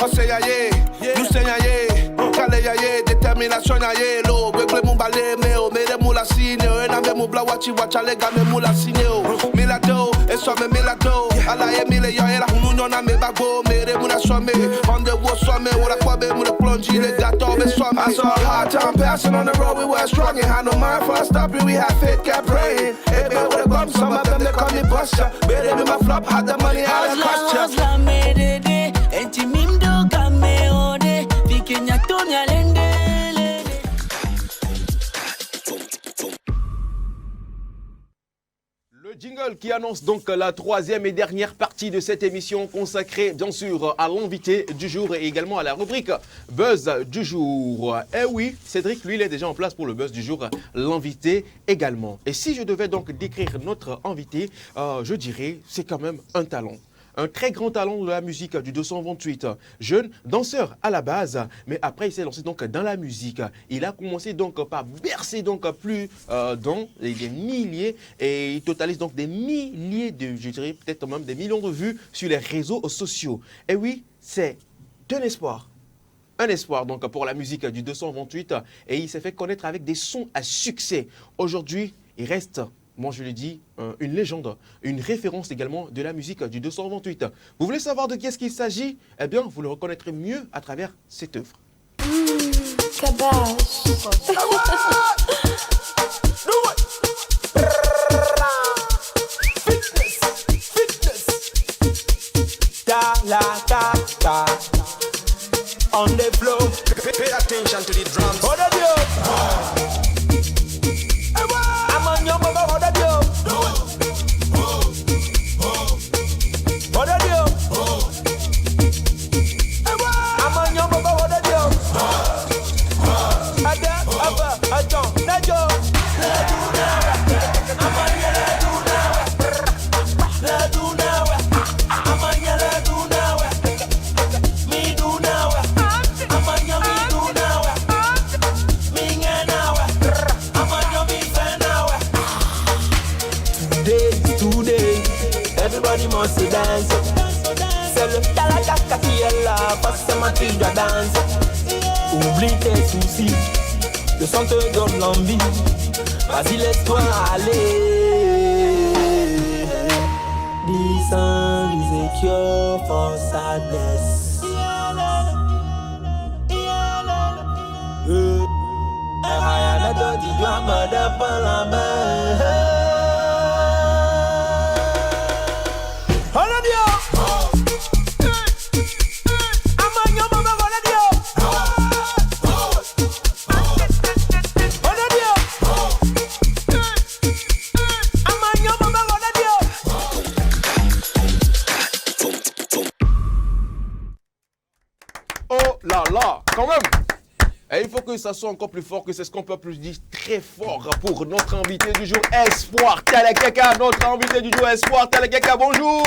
oseya ye nusenya ye kale ya ye determination ya ye lo gbegle mu bale me o mere mula sine o na me mu bla wachi wachale ga me mula sine o milado e so me milado ala ye mile yo era hunu na me bago mere muna so me on the wo so me ora kwa be mu de plonji le gato be so me I saw hard time passing on the road we were strong and had no mind for stopping we had faith kept praying hey baby with a bum some of them they call me buster baby me my flop had the money out of cost ya medede enti mimdo game ode vikenya tonya lende. Le jingle qui annonce donc la troisième et dernière partie de cette émission consacrée bien sûr à l'invité du jour et également à la rubrique Buzz du jour. Eh oui, Cédric, lui, il est déjà en place pour le Buzz du jour, l'invité également. Et si je devais donc décrire notre invité, je dirais c'est quand même un talent. Un très grand talent de la musique du 228, jeune danseur à la base, mais après il s'est lancé donc dans la musique. Il a commencé donc par bercer donc plus dans des milliers et il totalise donc des milliers de, je dirais peut-être même des millions de vues sur les réseaux sociaux. Et oui, c'est un espoir. Un espoir donc pour la musique du 228 et il s'est fait connaître avec des sons à succès. Aujourd'hui, il reste, moi je le dis, une légende, une référence également de la musique du 228. Vous voulez savoir de qui est-ce qu'il s'agit? Eh bien, vous le reconnaîtrez mieux à travers cette œuvre. On the floor, pay attention to the drums. Hold up, yo. I'm on your mother, hold up, yo. Hold up, yo. I'm on your mother, hold up, yo. Attends, let go. Everybody must dance. C'est le talaka qui est là, forcément tu dois danser. Oublie tes soucis, le son te donne l'envie. Vas-y, laisse-toi aller. This song is a cure for sadness. I am a dirty drama, the Panama. que ça soit encore plus fort, que c'est ce qu'on peut plus dire très fort pour notre invité du jour, Espoir Talakaka. Notre invité du jour, Espoir Talakaka. Bonjour.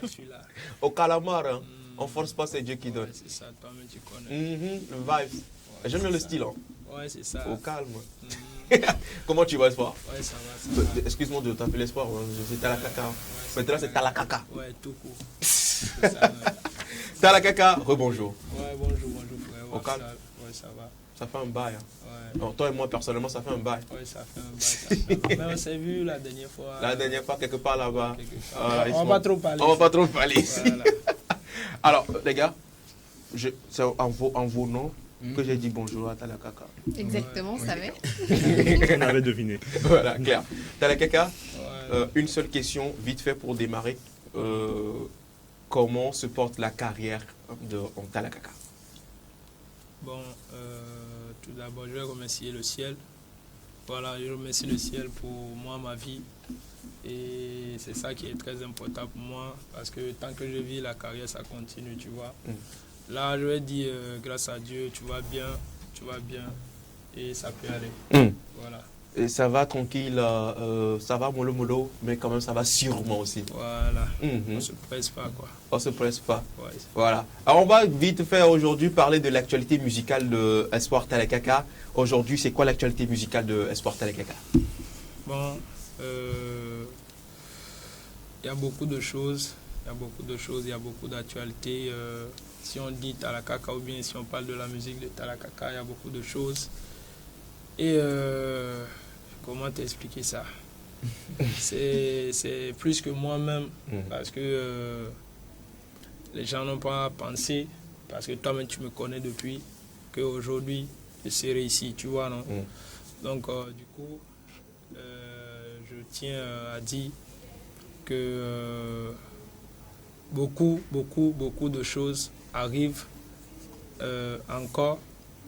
Je suis là. Au calamar, hein. On force pas, c'est Dieu qui donne. C'est ça, toi-même tu connais. Le vibe. J'aime bien le style. Hein. Ouais, c'est ça. Au calme. Comment tu vas, Espoir? Ouais, ça va. Excuse-moi de t'appeler Espoir. C'est Talakaka. Maintenant, c'est Talakaka. Ouais, tout court. C'est ça, ouais. Talakaka, rebonjour. Ouais, bonjour, frère. Au calme. Ouais, ça va. Ça fait un bail. Hein. Ouais. Alors, toi et moi, personnellement, ça fait un bail. Ouais, ça fait un bail. Mais on s'est vu la dernière fois. La dernière fois, quelque part là-bas. On va pas trop parler. On va pas trop parler ici. Voilà. Alors, les gars, c'est en vos noms que j'ai dit bonjour à Talakaka. Exactement, ça va. On avait deviné. Voilà, clair. Talakaka, une seule question, vite fait pour démarrer. Comment se porte la carrière de Talakaka? Bon, tout d'abord, je vais remercier le ciel. Voilà, je remercie le ciel pour moi, ma vie. Et c'est ça qui est très important pour moi. Parce que tant que je vis, la carrière, ça continue, tu vois. Là, je vais dire, grâce à Dieu, tu vas bien. Et ça peut aller. Voilà. Et ça va tranquille, ça va mollo mollo, mais quand même ça va sûrement aussi. Voilà. On se presse pas, quoi. On se presse pas. Ouais. Voilà. Alors on va vite faire aujourd'hui parler de l'actualité musicale de Espoir Talakaka. Aujourd'hui, c'est quoi l'actualité musicale de Espoir Talakaka? Bon, il y a beaucoup de choses. Il y a beaucoup d'actualités. Si on dit Talakaka ou bien si on parle de la musique de Talakaka, il y a beaucoup de choses. Et comment t'expliquer ça? C'est plus que moi-même, parce que les gens n'ont pas pensé, parce que toi-même tu me connais depuis, qu'aujourd'hui je serai ici, tu vois, non? Donc du coup, je tiens à dire que beaucoup de choses arrivent encore.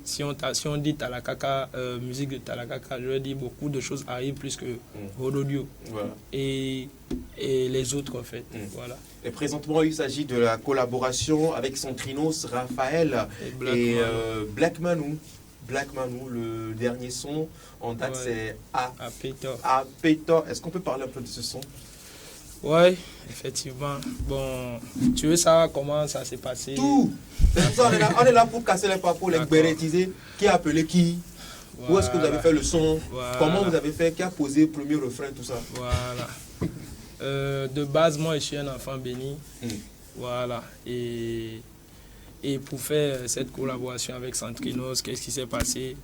Si on dit Talakaka, musique de Talakaka, je veux dire beaucoup de choses arrivent plus que Rododio. Voilà. Et les autres en fait. Voilà. Et présentement, il s'agit de la collaboration avec Centrinos, Raphaël et Black Manu. Black Manu, le dernier son en date c'est Apetor. Est-ce qu'on peut parler un peu de ce son? Ouais, effectivement. Bon, tu veux savoir comment ça s'est passé? Tout. On est là pour casser les papos, les bérétiser. Qui a appelé qui? Voilà. Où est-ce que vous avez fait le son? Voilà. Comment vous avez fait? Qui a posé le premier refrain, tout ça? Voilà. De base, moi, je suis un enfant béni. Voilà. Et pour faire cette collaboration avec Centrinos, qu'est-ce qui s'est passé?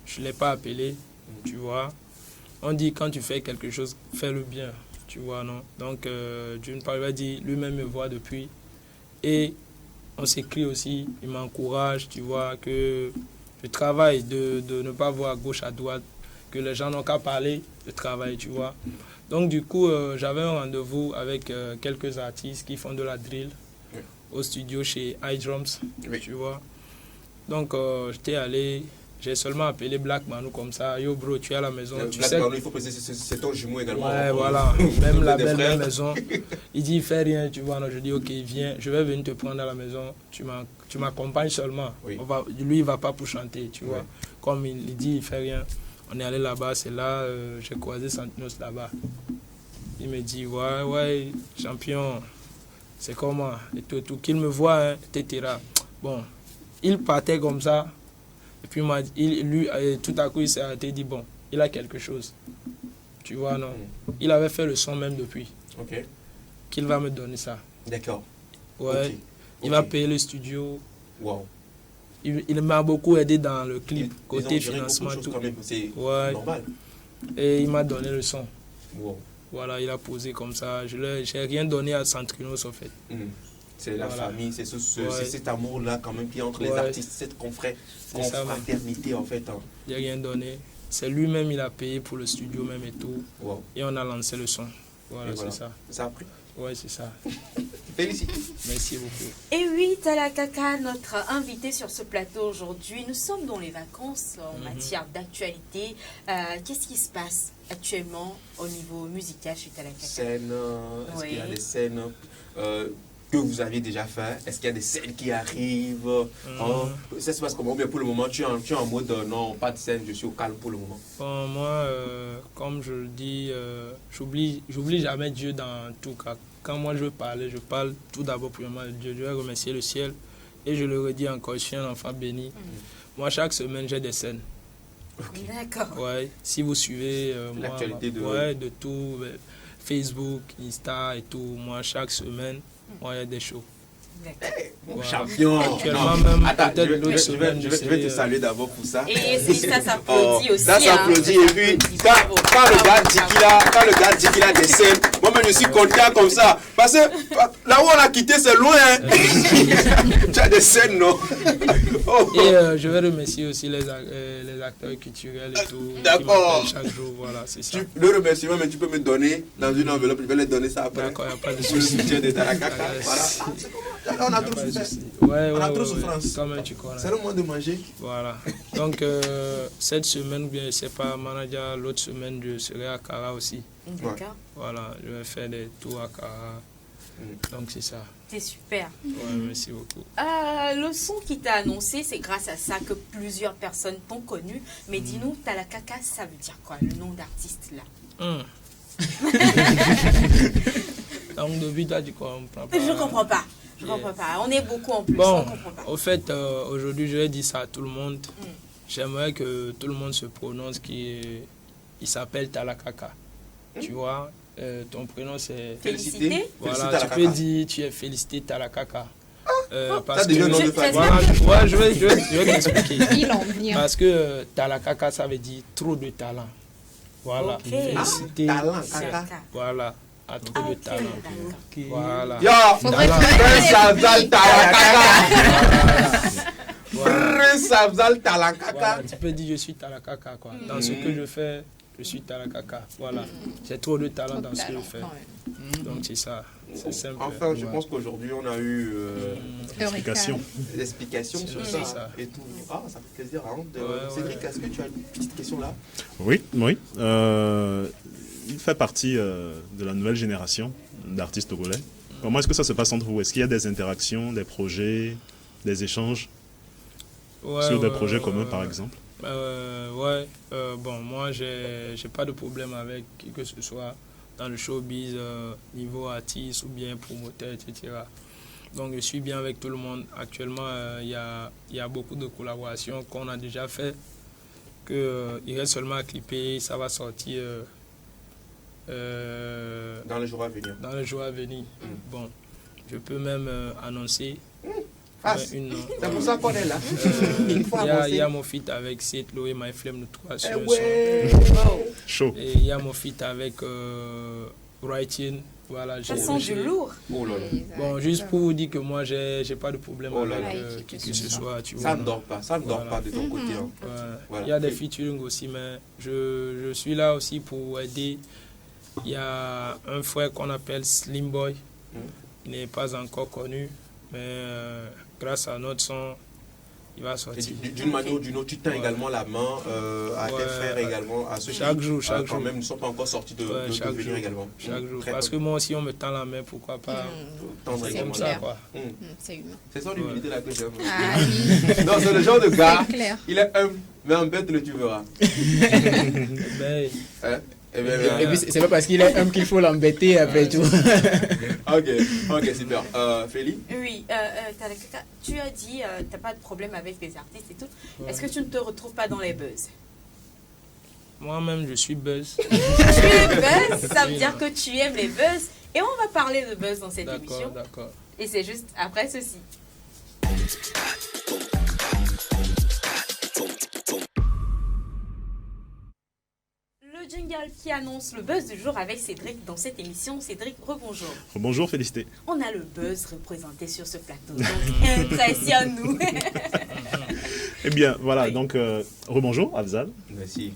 Je ne l'ai pas appelé, tu vois. On dit quand tu fais quelque chose, fais-le bien. Tu vois, non? Donc, d'une part, il va dire, lui-même me voit depuis. Et on s'écrit aussi, il m'encourage, tu vois, que je travaille, de ne pas voir à gauche, à droite, que les gens n'ont qu'à parler, de travail, tu vois. Donc, du coup, j'avais un rendez-vous avec quelques artistes qui font de la drill au studio chez iDrums, tu vois. Donc, j'étais allé. J'ai seulement appelé Black Manu comme ça. Yo bro, tu es à la maison. Tu Black sais... Manu, il faut préciser, c'est ton jumeau également. Ouais, voilà. Même la belle maison. Il dit, il fait rien, tu vois. Non, je dis, ok, viens, je vais venir te prendre à la maison. Tu m'accompagnes seulement. Oui. Lui, il ne va pas pour chanter, tu vois. Comme il dit, il fait rien. On est allé là-bas, c'est là, j'ai croisé Santinos là-bas. Il me dit, ouais, champion, c'est comment? Et tout. Qu'il me voit, hein, etc. Bon, il partait comme ça. Et puis lui, tout à coup, il s'est arrêté et dit, bon, il a quelque chose. Tu vois, non? Il avait fait le son même depuis. Ok. Qu'il va me donner ça. D'accord. Ouais. Il va payer le studio. Wow. Il m'a beaucoup aidé dans le clip, côté financement. Tout. C'est normal. Et il m'a donné le son. Wow. Voilà, il a posé comme ça. Je n'ai rien donné à Centrinos, en fait. C'est la famille, c'est cet amour-là quand même qui est entre les artistes, cette confraternité en fait. Hein. Il n'a rien donné. C'est lui-même, il a payé pour le studio même et tout. Wow. Et on a lancé le son. Voilà, c'est ça. Ça a pris? Ouais, c'est ça. Félicite. Merci beaucoup. Et oui, Talakaka, notre invité sur ce plateau aujourd'hui. Nous sommes dans les vacances en matière d'actualité. Qu'est-ce qui se passe actuellement au niveau musical chez Talakaka? Scène, est-ce qu'il y a des scènes que vous aviez déjà fait? Est-ce qu'il y a des scènes qui arrivent? Ça se passe comment? Bien pour le moment, tu es en mode non, pas de scène, je suis au calme pour le moment. Bon, moi, comme je le dis, j'oublie jamais Dieu dans tout cas. Quand moi je parle tout d'abord premièrement de Dieu. Je vais remercier le ciel. Et je le redis encore, je suis un enfant béni. Moi, chaque semaine, j'ai des scènes. D'accord. Ouais, si vous suivez l'actualité de tout, Facebook, Insta et tout, moi, chaque semaine, moi, il y a des shows. Mon champion. Actuellement même, attends, peut-être l'autre semaine, je vais te saluer d'abord pour ça. Et ça s'applaudit aussi. Ça s'applaudit. Et puis, quand le gars dit qu'il a des scènes, moi-même, je suis content comme ça. Parce que là où on a quitté, c'est loin. Tu as des scènes, non? Et je vais remercier aussi les acteurs culturels et tout. D'accord. Chaque jour, voilà, c'est ça. Le remerciement, mais tu peux me donner dans une enveloppe, je vais les donner ça après. D'accord, il n'y a pas de souci. Tu es de Tarakaka. Voilà. On a trop souffrance. On a trop souffrance. Quand même, tu connais. C'est le moment de manger. Voilà. Donc, cette semaine, bien, je ne sais pas, manager, l'autre semaine, je serai à Kara aussi. D'accord. Voilà, je vais faire des tours à Kara. Donc, c'est ça. C'est super. Ouais, merci beaucoup. Le son qui t'a annoncé, c'est grâce à ça que plusieurs personnes t'ont connu. Mais dis-nous, Talakaka, ça veut dire quoi, le nom d'artiste là? Donc, depuis, tu as dit quoi? Je ne comprends pas. Je comprends pas. On est beaucoup en plus. Bon, on comprend pas. au fait, aujourd'hui, je vais dire ça à tout le monde. J'aimerais que tout le monde se prononce il s'appelle Talakaka. Tu vois, ton prénom c'est... Félicité. Voilà, tu peux dire tu es félicité Talakaka. Parce que nom de famille. Voilà, ouais, je vais t'expliquer. Il en vient. Parce que Talakaka, ça veut dire trop de talent. Voilà. Okay. Félicité. Talent, voilà. À trop de talent. Voilà. Faudrait Voilà, tu peux dire je suis Talakaka quoi. Dans ce que je fais, je suis Talakaka. Voilà. J'ai trop de talent dans ce que je fais. Donc c'est ça. C'est simple. Enfin, je pense qu'aujourd'hui on a eu Des explications sur ça et tout. Ah, ça fait plaisir. Hein, Cédric, est-ce que tu as une petite question là? Oui. Il fait partie de la nouvelle génération d'artistes togolais. Comment est-ce que ça se passe entre vous? Est-ce qu'il y a des interactions, des projets, des échanges sur des projets communs par exemple? Bon, moi j'ai pas de problème avec qui que ce soit dans le showbiz, niveau artiste ou bien promoteur, etc. Donc je suis bien avec tout le monde. Actuellement, il y a beaucoup de collaborations qu'on a déjà fait. Il reste seulement à clipper, ça va sortir dans les jours à venir. Dans les jours à venir. Bon, je peux même annoncer. C'est pour ça qu'on est là. Il y a mon feat avec Seth Loé, My Flame, nous trois sur le Chaud. Et il y a mon feat avec Writing. Voilà, ça sent du lourd. Oh là là. Bon, juste pour vous dire que moi, j'ai pas de problème avec qui que ce soit. Tu vois, ça ne dort pas, ça ne dort pas de ton côté. Hein. Voilà. Il y a des featuring aussi, mais je suis là aussi pour aider. Il y a un frère qu'on appelle Slim Boy. Il n'est pas encore connu, mais grâce à notre son, il va sortir. D'une manière ou d'une autre, tu tends également la main à tes frères également, à ceux chaque jour. Quand même ne sont pas encore sortis de venir également. Chaque jour. Parce que moi aussi, on me tend la main, pourquoi pas tendre comme ça, quoi. C'est humain. C'est ça l'humilité là que j'aime. Ah oui. Non, c'est le genre de gars, il est humble, mais en bête le tu verras. Et puis c'est pas parce qu'il est homme qu'il faut l'embêter après tout. Ok, super. Félix? Oui, tu as dit tu n'as pas de problème avec les artistes et tout. Est-ce que tu ne te retrouves pas dans les buzz? Moi-même, je suis buzz. Tu es buzz, ça veut dire que tu aimes les buzz. Et on va parler de buzz dans cette émission. D'accord. Et c'est juste après ceci. Le jingle qui annonce le buzz du jour avec Cédric dans cette émission. Cédric, rebonjour. Bonjour, Félicité. On a le buzz représenté sur ce plateau, donc impressionne-nous. Eh bien, voilà, donc rebonjour, Afzal. Merci.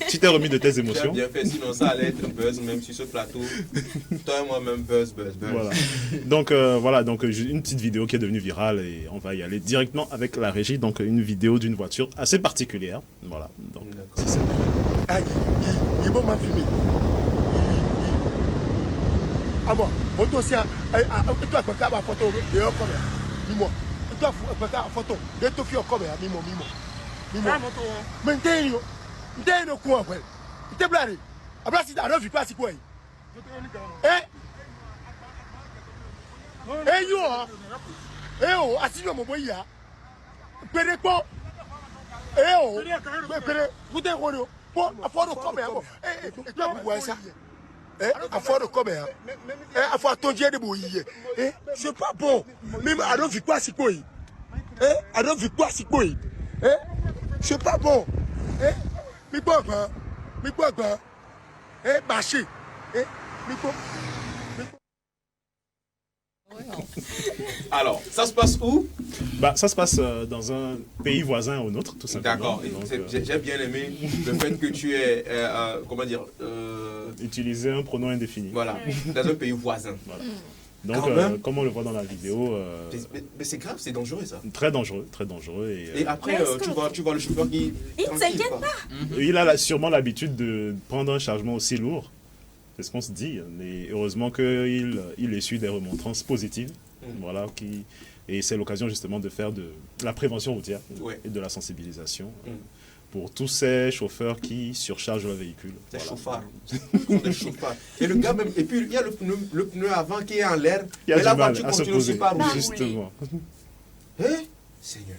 Tu t'es remis de tes émotions. Tu as bien fait, sinon ça allait être buzz même sur ce plateau. Toi et moi-même, buzz. Voilà, donc une petite vidéo qui est devenue virale et on va y aller directement avec la régie. Donc une vidéo d'une voiture assez particulière. Voilà, donc c'est ça. Aïe, il m'a fumé. Ah bon, on doit aussi, toi, tu as ma photo, et on comme Mimo. Toi, tu as ma photo, et toi, tu as comme Mimo. Mais t'es un quoi, quoi. T'es bladé. Après, si tu as vu pas, c'est quoi? Oh, assis mon boy, là. Péré, bon. Péré, vous êtes rôle. Bon, à fort de combien? Ça. À fort de combien? À fort ton Dieu de bouillir. C'est pas bon. Même à l'eau, victoire, c'est quoi? À l'eau, victoire, c'est quoi? C'est pas bon. Mi quoi? Bâché. Mi quoi? Alors, ça se passe où? Bah, ça se passe dans un pays voisin au nôtre, tout simplement. D'accord. J'ai bien aimé le fait que tu aies, comment dire, utiliser un pronom indéfini. Voilà, dans un pays voisin. Voilà. Donc, comme on le voit dans la vidéo... mais c'est grave, c'est dangereux ça. Très dangereux, très dangereux. Et après, tu vois le chauffeur qui... Il ne s'inquiète pas. Il a sûrement l'habitude de prendre un chargement aussi lourd. C'est ce qu'on se dit. Mais heureusement qu'il essuie des remontrances positives. Voilà, et c'est l'occasion justement de faire de la prévention routière et de la sensibilisation pour tous ces chauffeurs qui surchargent leur véhicule. Des chauffards. Des chauffards. Et le gars même, et puis il y a le pneu avant qui est en l'air, mais la voiture continue aussi par rouler. Justement. Seigneur.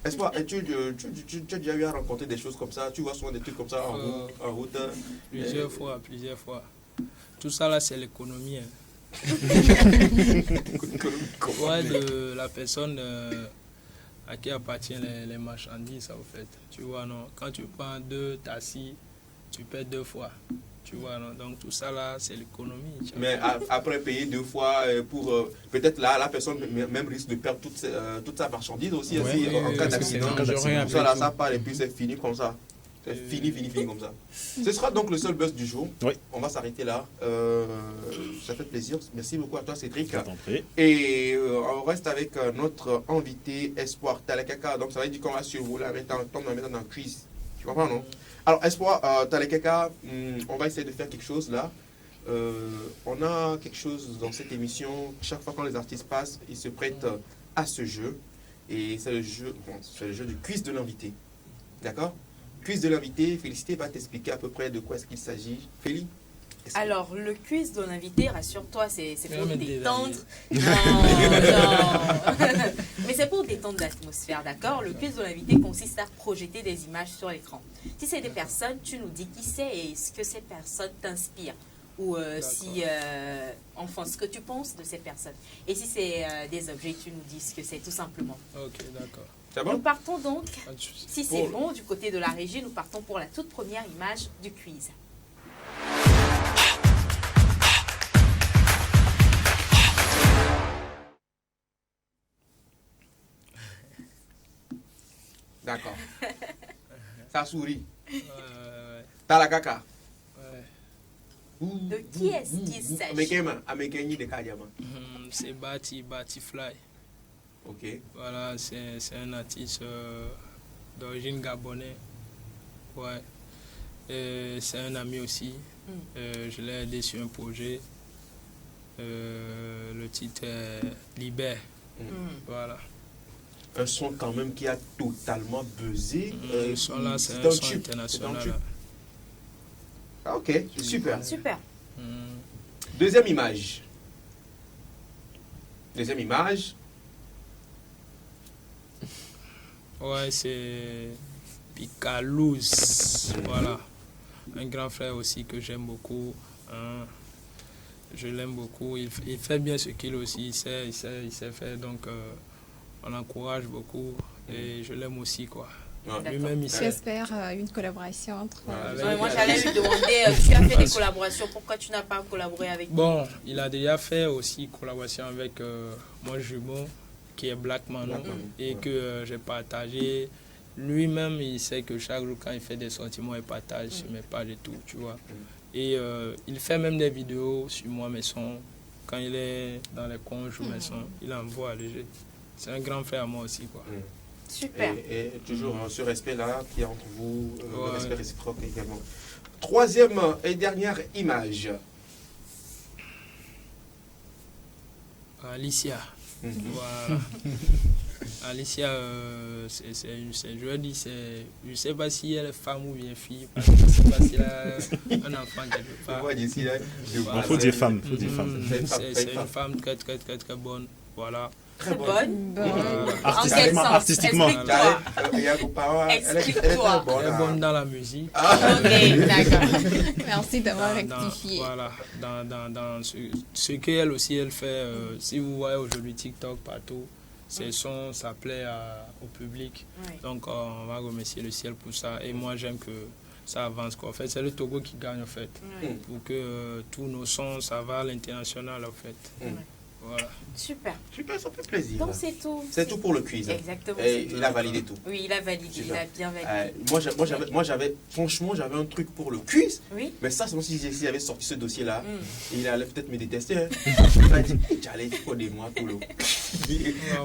Est-ce que tu as déjà eu à rencontrer des choses comme ça? Tu vois souvent des trucs comme ça en route? Plusieurs fois. Tout ça là, c'est l'économie. Ouais, de la personne à qui appartient les marchandises, en fait. Tu vois, non? Quand tu prends 2 taxis, tu paies 2 fois. Tu vois, non? Donc tout ça là, c'est l'économie. Mais après payer 2 fois pour... peut-être là, la personne même risque de perdre toute sa marchandise aussi, en cas d'accident. Ça part et puis c'est fini comme ça. C'est fini comme ça. Ce sera donc le seul buzz du jour. Oui. On va s'arrêter là. Ça fait plaisir. Merci beaucoup à toi, Cédric. Et on reste avec notre invité, Espoir Talekaka. Donc ça va dire qu'on va survoler avec un temps dans le quiz. Tu comprends, non? Alors, Espoir Talekaka, on va essayer de faire quelque chose là. On a quelque chose dans cette émission. Chaque fois quand les artistes passent, ils se prêtent à ce jeu. Et c'est le jeu du quiz de l'invité. D'accord? Quiz de l'invité, Félicité va t'expliquer à peu près de quoi est-ce qu'il s'agit. Féli? Alors, le quiz de l'invité, rassure-toi, c'est pour détendre. Non. Mais c'est pour détendre l'atmosphère, d'accord? Le quiz de l'invité consiste à projeter des images sur l'écran. Si c'est des personnes, tu nous dis qui c'est et ce que ces personnes t'inspirent. Ou enfin, ce que tu penses de ces personnes. Et si c'est des objets, tu nous dis ce que c'est, tout simplement. Ok, d'accord. Nous partons donc, si c'est bon, du côté de la régie, nous partons pour la toute première image du quiz. D'accord. Ça sourit. T'as la caca. De qui est-ce qu'il s'agit? C'est Batifly. Ok. Voilà, c'est un artiste d'origine gabonaise. Ouais. C'est un ami aussi. Je l'ai aidé sur un projet. Le titre est Libère. Voilà. Un son quand même qui a totalement buzzé. Ce son là, c'est un son international. Ah, ok, super. Super. Deuxième image. Ouais, c'est Picalouz. Voilà. Un grand frère aussi que j'aime beaucoup. Hein. Je l'aime beaucoup. Il fait bien ce qu'il aussi. Il sait faire. Donc, on encourage beaucoup. Et je l'aime aussi, quoi. Lui-même, j'espère une collaboration entre... moi, j'allais lui demander, tu as fait des collaborations, pourquoi tu n'as pas collaboré avec lui? Bon, il a déjà fait aussi collaboration avec mon jumeau, qui est Black Manon, et que j'ai partagé. Lui-même, il sait que chaque jour, quand il fait des sentiments, il partage sur mes pages et tout, tu vois. Et il fait même des vidéos sur moi, mes sons. Quand il est dans les coins, je joue mes sons, il envoie léger. C'est un grand frère à moi aussi, quoi. Super. Et toujours ce respect-là qui est entre vous, le respect réciproque également. Troisième et dernière image. Alicia. Voilà. Alicia, je veux dire, je ne sais pas si elle est femme ou bien fille. Je ne sais pas si elle a un enfant quelque part. Il faut dire femme. C'est une femme très, très, très, très bonne. Voilà. Très bonne. Artistiquement. Explique-toi. Elle est bonne dans la musique. Ok, d'accord. Merci d'avoir rectifié. Voilà, dans ce qu'elle aussi, elle fait, si vous voyez aujourd'hui TikTok partout, ses sons, ça plaît au public. Oui. Donc, on va remercier le ciel pour ça. Et moi, j'aime que ça avance, quoi. En fait, c'est le Togo qui gagne, en fait. Oui. Pour que tous nos sons, ça va à l'international, en fait. Oui. Voilà. Super. Super, ça fait plaisir. Donc c'est tout. C'est tout pour le quiz. Exactement. Et il a validé tout. Oui, il a validé, super. Il a bien validé. Franchement, j'avais un truc pour le quiz. Oui. Mais ça, c'est comme si j'avais sorti ce dossier-là. Il allait peut-être me détester. Hein. Il a dit, j'allais coder moi tout le.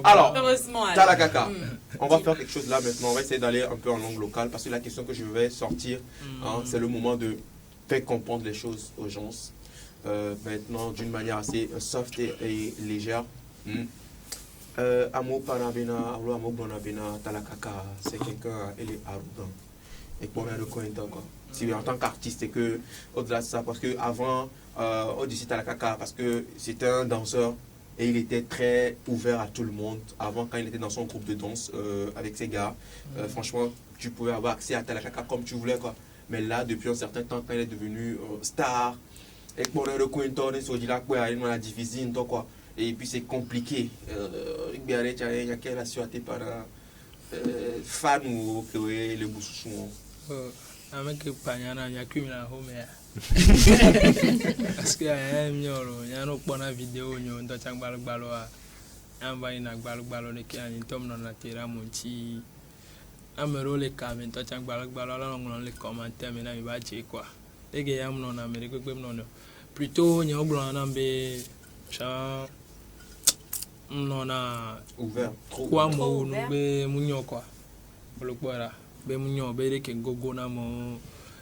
Alors, heureusement. Talakaka, on va faire quelque chose là maintenant. On va essayer d'aller un peu en langue locale parce que la question que je vais sortir, c'est le moment de faire comprendre les choses aux gens. Maintenant d'une manière assez soft et légère. Amo Panabena, Amo Bonabena, Talakaka, c'est quelqu'un, elle est arrogant. Et pour moi, le coin quoi. Si en tant qu'artiste, et que au-delà de ça, parce que avant, Odyssey Talakaka, parce que c'était un danseur et il était très ouvert à tout le monde. Avant, quand il était dans son groupe de danse avec ses gars, franchement, tu pouvais avoir accès à Talakaka comme tu voulais, quoi. Mais là, depuis un certain temps, quand il est devenu star, et pour le cointon, il se dit là quoi, il est difficile, quoi. Et puis c'est compliqué. Il y a quelle assurité par fan ou que le boussou. Avec le paniana, il y a qu'une la home. Parce que il y a une bonne vidéo, il y a un doigt de balo, il y a un balo qui a un tome dans la terre, mon petit. Amero les caméras, toi tu as balo, là on les commentaires, mais là il va dire quoi. Les gars, on a Amérique, plutôt il y a un blanc ambé, on a ouvert quoi mo be munyo quoi le quoi be munyo be de que gogo na mo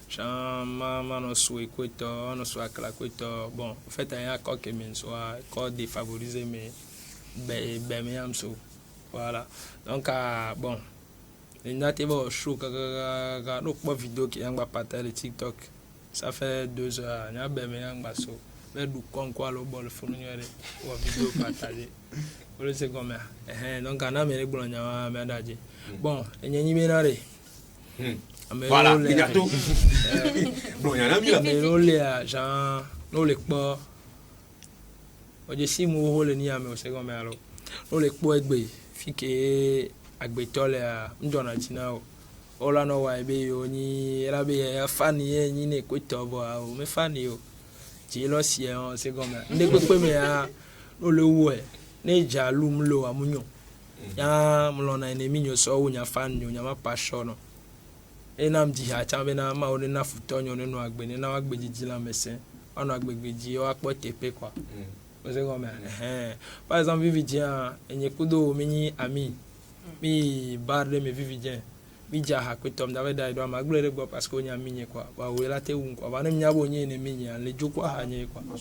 chama no sou kwito no sou akla kwito bon en fait il y a quoi que men soit quoi défavorisé mais ben me am so voilà donc bon il n'a pas show ka no pas vidéo qui nga partager TikTok ça fait 2 heures il y a ben me nga so mais du quoi le bol fournir ou vidéo partager c'est comme donc on a mis les blancs à médaille bon et n'y ménaré voilà il y a tout bon il y en a mis là mais les gens nous les pas on si mo le ni ame c'est comme alors nous les pas egbe fike agbetole a ndona tina o la no wa ebe yo ni la be fan ye ni ne ko to bo o me fan yo ti lo si c'est comme ndé pe me a no le wo ne jalum lo amunyo ya mlona enemi nyo so unya fan nyo nya ma passion no enam di ha cha be na ma o na futonyo no agbeni na agbejiji la mesen ono agbegbeji o apo tepe kwa o se go me par exemple Vividien enye kudo mini ami mi barde me Vividien mi ja ha kwetom da da do ma glere go parce que onya minye kwa ba we la te un kwa ba na nya bo nye ne minye le jukwa ha nye kwa o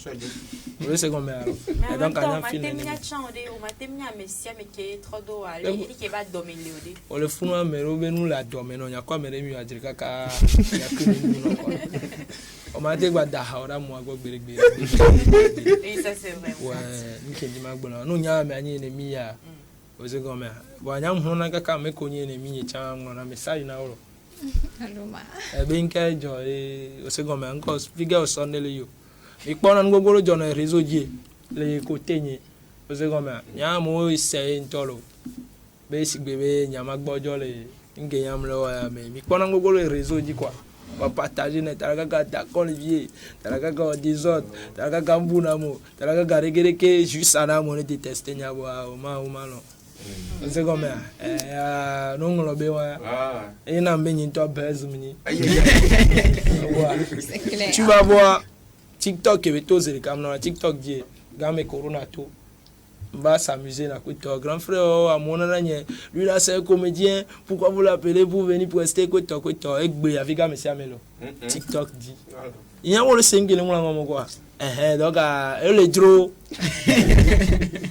se go me alors et donc anya film ne o matemnya mesia me ke trodo ale il ke ba dominer ode o le funu amero be nu la dominer nya kwa mere mi ajirika ka ya kuni no kwa o ma te gba da ha ora mo agbo gbere et ça c'est vrai ouais ni ke di ma gbo no nya me anya ne mi ya o se go me wa nya hu na ka me ko nye ne mi cha ngo na message na oro aloma be nka jo o se go me nko figure o son le yo ikpona ngogoro jo na réseau die le ko tenye o se go me nya mo se ntolo be sigbe be nya ma gbojo le nge yam lo ya me ikpona ngogoro réseau di quoi va partager net talaka ta Olivier talaka ga désordre talaka ga mbuna mo talaka ga regereke juste ana mo ne détester nya bo o ma no c'est comme non on le bewa et na mbenyi to bezumni tu vas voir TikTok et to zeli comme na TikTok die ga me corona to On va s'amuser là. Grand frère, à mon âge, lui là c'est un comédien. Pourquoi vous l'appelez pour venir pour rester quoi? Avec avec monsieur Amelo. TikTok dit. Il y a un single quoi. Donc elle est drôle.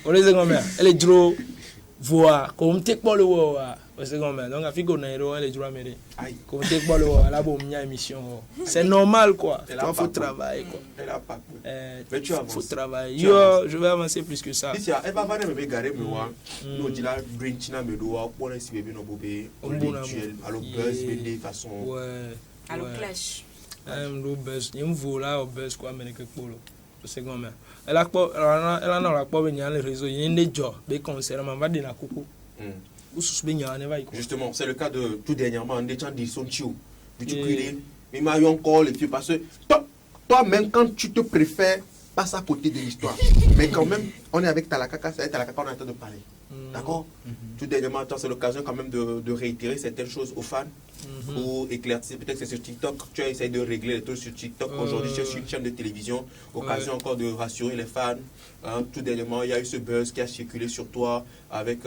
On les a elle est drôle. Voir comme t'es pas le voir. Donc, afin qu'on ait elle est drôle mais comme t'es pas le voir là bon émission. C'est normal quoi. Il faut travailler quoi. Elle a pas. Mais tu faut travailler. Yo, je vais avancer plus que ça. Si elle va venir me garer me voir. Nous dit là green china me doit pour les bébé no bobé. On rituel alors buzz de façon. Ouais. Alors clash. Le buzz, il me voit au buzz quoi mais quelque polo. C'est comme ça. Elle a pas venir les réseaux, il y a des jobs, des concerts, on va dire la coucou. Justement, c'est le cas de tout dernièrement, des gens qui sont chou. Mais il y a encore les filles parce que toi-même quand tu te préfères passe à côté de l'histoire. Mais quand même, on est avec Talakaka, c'est avec Talakaka on est en train de parler. D'accord. Tout dernièrement, c'est l'occasion quand même de réitérer certaines choses aux fans pour éclaircir. Peut-être que c'est sur TikTok, tu as essayé de régler les trucs sur TikTok. Aujourd'hui, tu es sur une chaîne de télévision. Occasion encore de rassurer les fans. Tout dernièrement, il y a eu ce buzz qui a circulé sur toi avec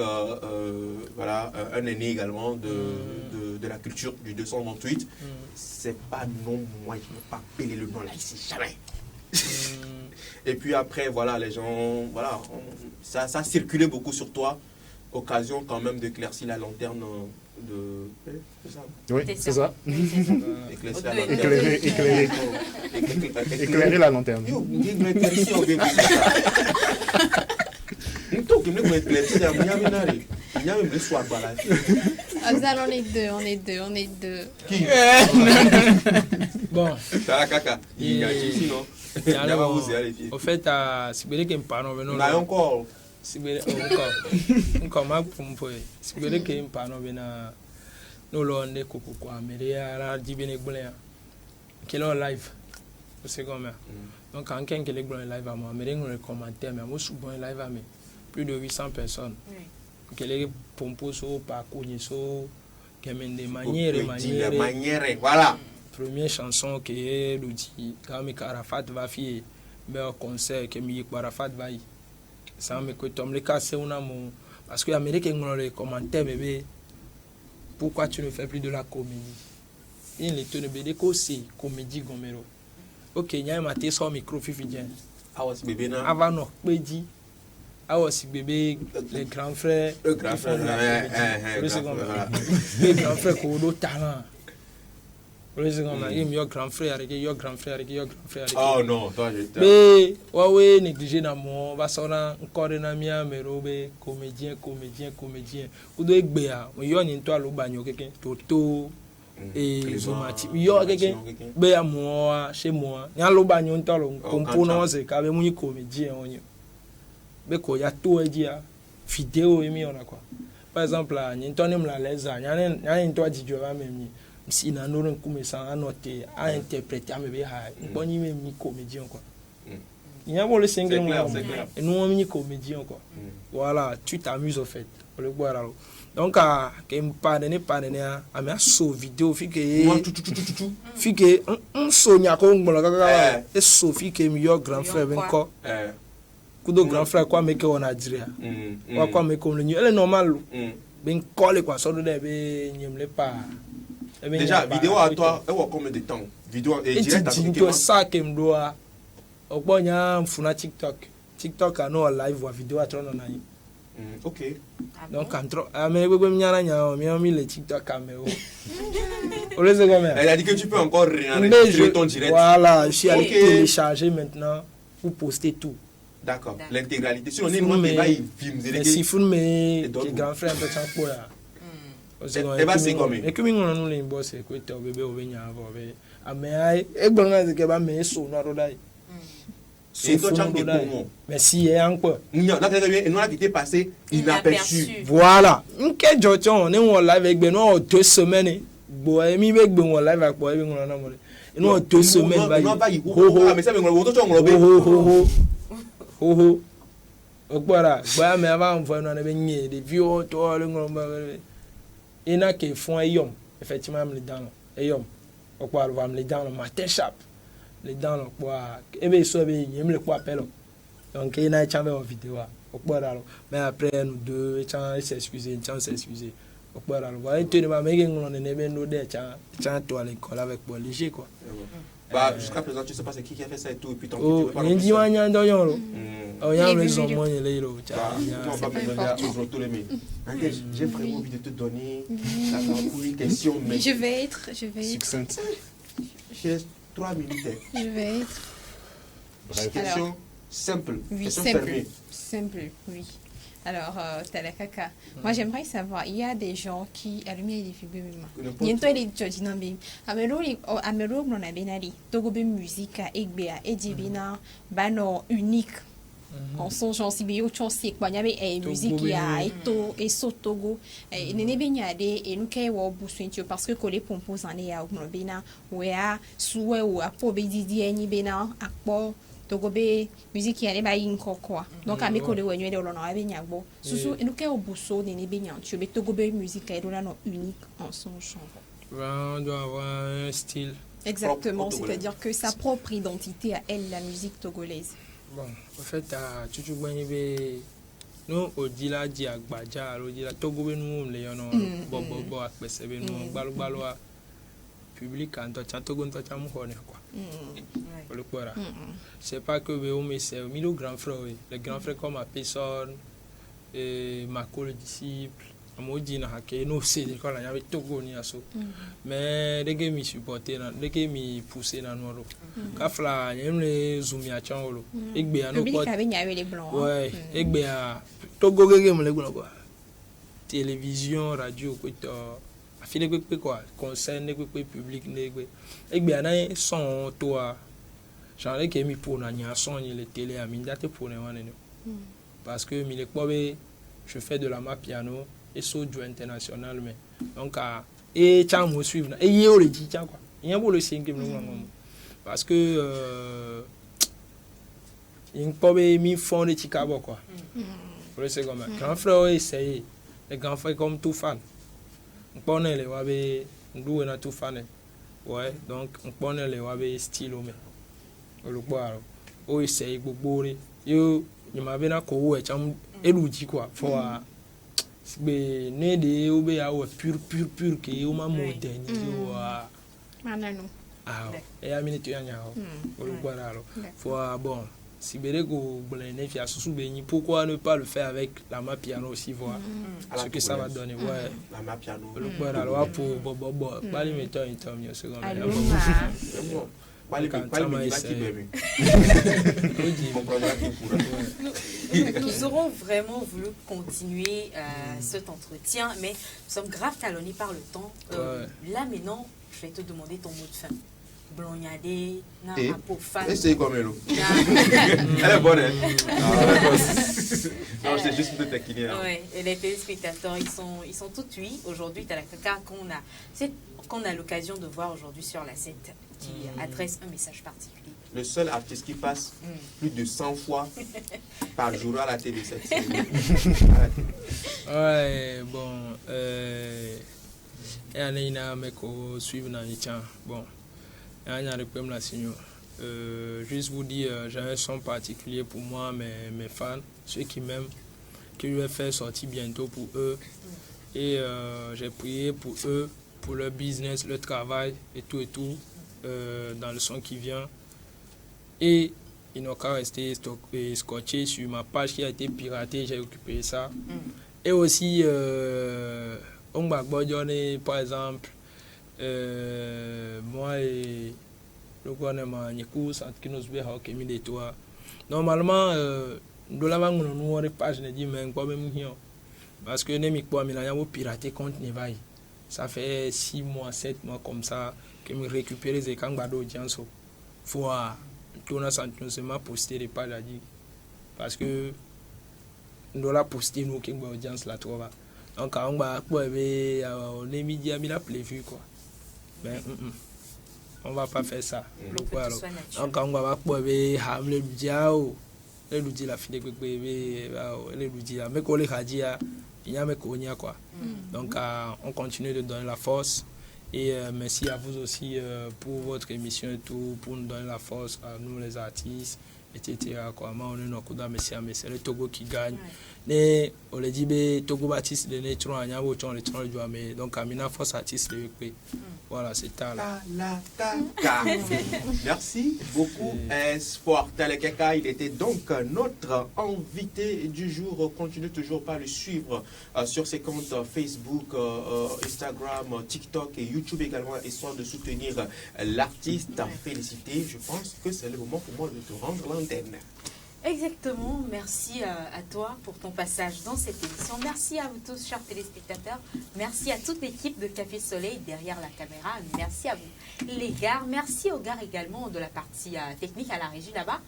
voilà, un aîné également de la culture du 228. C'est pas non, moi je ne peux pas appeler le nom là ici, jamais. Et puis après, voilà, les gens, voilà, ça a circulé beaucoup sur toi. Occasion quand même d'éclaircir la lanterne de... C'est ça? Oui, c'est ça. Éclairer la lanterne. On est deux. Qui? Bon. Talakaka. Il y a ici, non? Au fait, c'est bien qu'il me parle. On a encore. C'est bien encore mal pour me faire. C'est bien qu'il me parle. Nous l'on est coco quoi. Mais il y a dit bien que quel est live. C'est comme ça. Donc quand quelqu'un est live à moi, mais il y a des commentaires, mais moi souvent live à moi. Plus de 800 personnes. Quel est pompos au parcours qui mène des manières. Voilà. Première chanson qui est l'outil quand Arafat va faire un concert que Arafat va y ça me que Tom le casse parce que les Américains ont les commentaires bébé pourquoi tu ne fais plus de la comédie il les tourne bébé c'est comédie gomero ok il y a un matin sur micro fifidien bébé na avant non dit aussi bébé les grands frères le grand frère les grands frères qui ont d'autres talents. Il y a grand frère, il y a grand frère. Oh non, toi j'étais. Mais, ouais, négligé dans mon, va sonner encore un ami, mais robé, comédien. Ou de Béa, il y a une toile au bagno, quelqu'un, Toto, et Zomati. Il y a quelqu'un, Béa, moi, chez moi. Il y a le bagno, un toile, component, c'est quand même un comédien. Mais quoi, il y a tout à dire, vidéo, et on a quoi. Par exemple, il y a un la laisse, il y a un toile du Dieu, même. Si nous avons un noté à interpréter, on y met un comédien. Il y a un single, et nous avons mis comédien. Voilà, tu t'amuses au fait. Donc, quand je pardonne, à mes vidéo, on sonia comme et Sophie qui est meilleur grand frère. Kudo grand frère, quoi, mais qu'on a dit. Quoi, mais comme le nu, elle est normale. Ben, colle quoi, ça ne devait pas. Déjà, vidéo à toi, elle va combien de temps? Vidéo et direct à ça que me doit. Au bon, il y a un funa TikTok. TikTok a no live ou vidéo à toi non aïe. Ok. Donc quand mais vous me nyana nya mi ami le TikTok caméra. On les a comment? Elle a dit que tu peux encore enregistrer ton direct. Voilà, je suis allé télécharger maintenant pour poster tout. D'accord. L'intégralité. Si on est moins pas il filme. Si filme mes grands frères un peu sans quoi. Et bah c'est comme mais comme on nous les boss et que bébé au venya ave amé e gbonga ze ke ba me so no rodai c'est toi champ de Congo mais si est encore non là et nous là qui était passé inaperçu voilà nke jojo ne won live egbe no 2 semaines bo emi be gbe won live apo e won na mo e no 2 semaines ba yi ho mais ça me ngolo to ngolo be ho ogbara gba me aba nfo no na be nye de view to le ngolo ba il y a qui font un yom, effectivement, les dents, un yom. On peut avoir les dents, matin chap, les dents, quoi. Et bien, ça, il y a le quoi appel. Donc, il y a une chambre en vidéo. Mais après, nous deux, il s'est excusé. Voilà, tu ne m'as pas dit que tu à l'école avec moi léger quoi. Bah, jusqu'à présent, tu sais pas c'est qui a fait ça et tout, et puis tant oh, que tu veux pas il y a un doyon. Oh, il y a une raison, moi, il est là. J'ai vraiment envie de te donner une question, mais. Je vais être. Succincte. Je laisse 3 minutes. Je vais être. Question simple. Oui, question simple, oui. Alors, Talakaka, moi j'aimerais savoir, il y a des gens qui allument les figures. Bientôt, les judges n'ont pas. Amelo, on a benali. Togo be musique, Egbea, Edibina, Bano unique. En son genre, si bien autre chose, c'est qu'il y avait musique qui a été et Sotogo. Et n'est pas et nous qui avons besoin parce que les pompos en est à Ognobena, ou à Soué ou à Pobedi, ni Bena, à Port. Togo be musique ya ba yin kokwa donc ami ko le wenye de lona ba nyagbo susu enu ke obuso ne be nyantu be Togo be musique ya lona unique en son genre. On doit avoir un style. Exactement, c'est-à-dire que sa propre identité à elle, la musique togolaise. Bon, en fait, tu nous au dila di agbaja au dila Togo be nous le yono bobo akpese be nous gbalo public quand tu Togo tu am ko ne quoi. Le quoi c'est pas que c'est le grand frère les grands frères comme Pesson et Marco le disciple Amodi na hake no c'est quand il y avait Togo ni aso mais les gars mi supporter les gars mi pousser na noro kafla yem le zumi a chanolo egbe ano ko les blancs ouais egbe a Togo gege mo le quoi télévision radio ko to afile quoi concert ne public ne egbe ana son toi genre que mi pour na nya son ni le télé a mi date pour ne wane parce que mi le pobe je fais de la ma piano et so du international mais donc et tiens me suivre et yo le dit tiens quoi il y a beau le 5e parce que il pobe mi fond de Chicago quoi pour le second grand frère essayer les grands frères comme tout fan on connaît les wabe ndou na tout fan ouais donc on connaît les wabe style mais le boire o essaye gbogbo re yo ni ma be na ko wo e cham eluji quoi for be ne de o be ya wo pure que o ma moderniser wa manano e ya minute ya nya o le boire alors for bon si bere go blene fi asusu be ni pourquoi ne pas le faire avec la ma piano aussi voir ce que ça va donner ouais la ma piano le boire alors pour bon bali meto itam yo second Nous aurons vraiment voulu continuer cet entretien, mais nous sommes grave talonnés par le temps. Là maintenant, je vais te demander ton mot de fin. Blognadé, essaye comme elle. Elle est bonne, hein? Non, c'est juste pour te taquiner. Ouais, et les téléspectateurs, ils sont tout oui. Aujourd'hui, tu as la caca qu'on a l'occasion de voir aujourd'hui sur la scène qui adresse un message particulier. Le seul artiste qui passe plus de 100 fois par jour à la télé. Ouais, bon, il y a un mec qui suit dans les tiens. Bon, il y a un problème là, sinon. Juste vous dire, j'ai un son particulier pour moi, mes fans, ceux qui m'aiment, que je vais faire sortir bientôt pour eux. Et j'ai prié pour eux, pour leur business, leur travail et tout, dans le son qui vient. Et ils n'ont qu'à rester scotchés sur ma page qui a été piratée, j'ai récupéré ça. Et aussi, on va donner, par exemple, moi et le gouvernement, normalement, nous avons une page, parce que nous avons piraté contre Nevaï. Ça fait 6 mois, 7 mois comme ça que je récupère les écrans d'audience. Faut tourner seulement poster les pages parce que nous doit poster nos audience là trop bas. Donc on va les médias bien prévu quoi. Mais on va pas faire ça. Donc on va pas le diao le dit la fille de bébé le dit mais qu'on les radio il y a mes cognac quoi. Donc on continue de donner la force. Et merci à vous aussi pour votre émission et tout, pour nous donner la force à nous les artistes etc. Quoi. Mais on est dans le mais c'est le Togo qui gagne. Mais on le dit, Togo Baptiste de Netron, on a autant le tron de mais donc Amina Force artiste de EP. Voilà, c'est ça là. Merci beaucoup, Espoir Talekeka. Il était donc notre invité du jour. Continuez toujours par le suivre sur ses comptes Facebook, Instagram, TikTok et YouTube également, histoire de soutenir l'artiste. Féliciter, je pense que c'est le moment pour moi de te rendre l'antenne. Exactement, merci à toi pour ton passage dans cette émission. Merci à vous tous, chers téléspectateurs. Merci à toute l'équipe de Café Soleil derrière la caméra. Merci à vous, les gars. Merci aux gars également de la partie technique à la régie là-bas.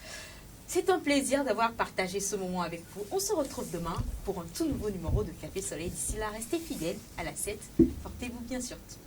C'est un plaisir d'avoir partagé ce moment avec vous. On se retrouve demain pour un tout nouveau numéro de Café Soleil. D'ici là, restez fidèles à la 7. Portez-vous bien surtout.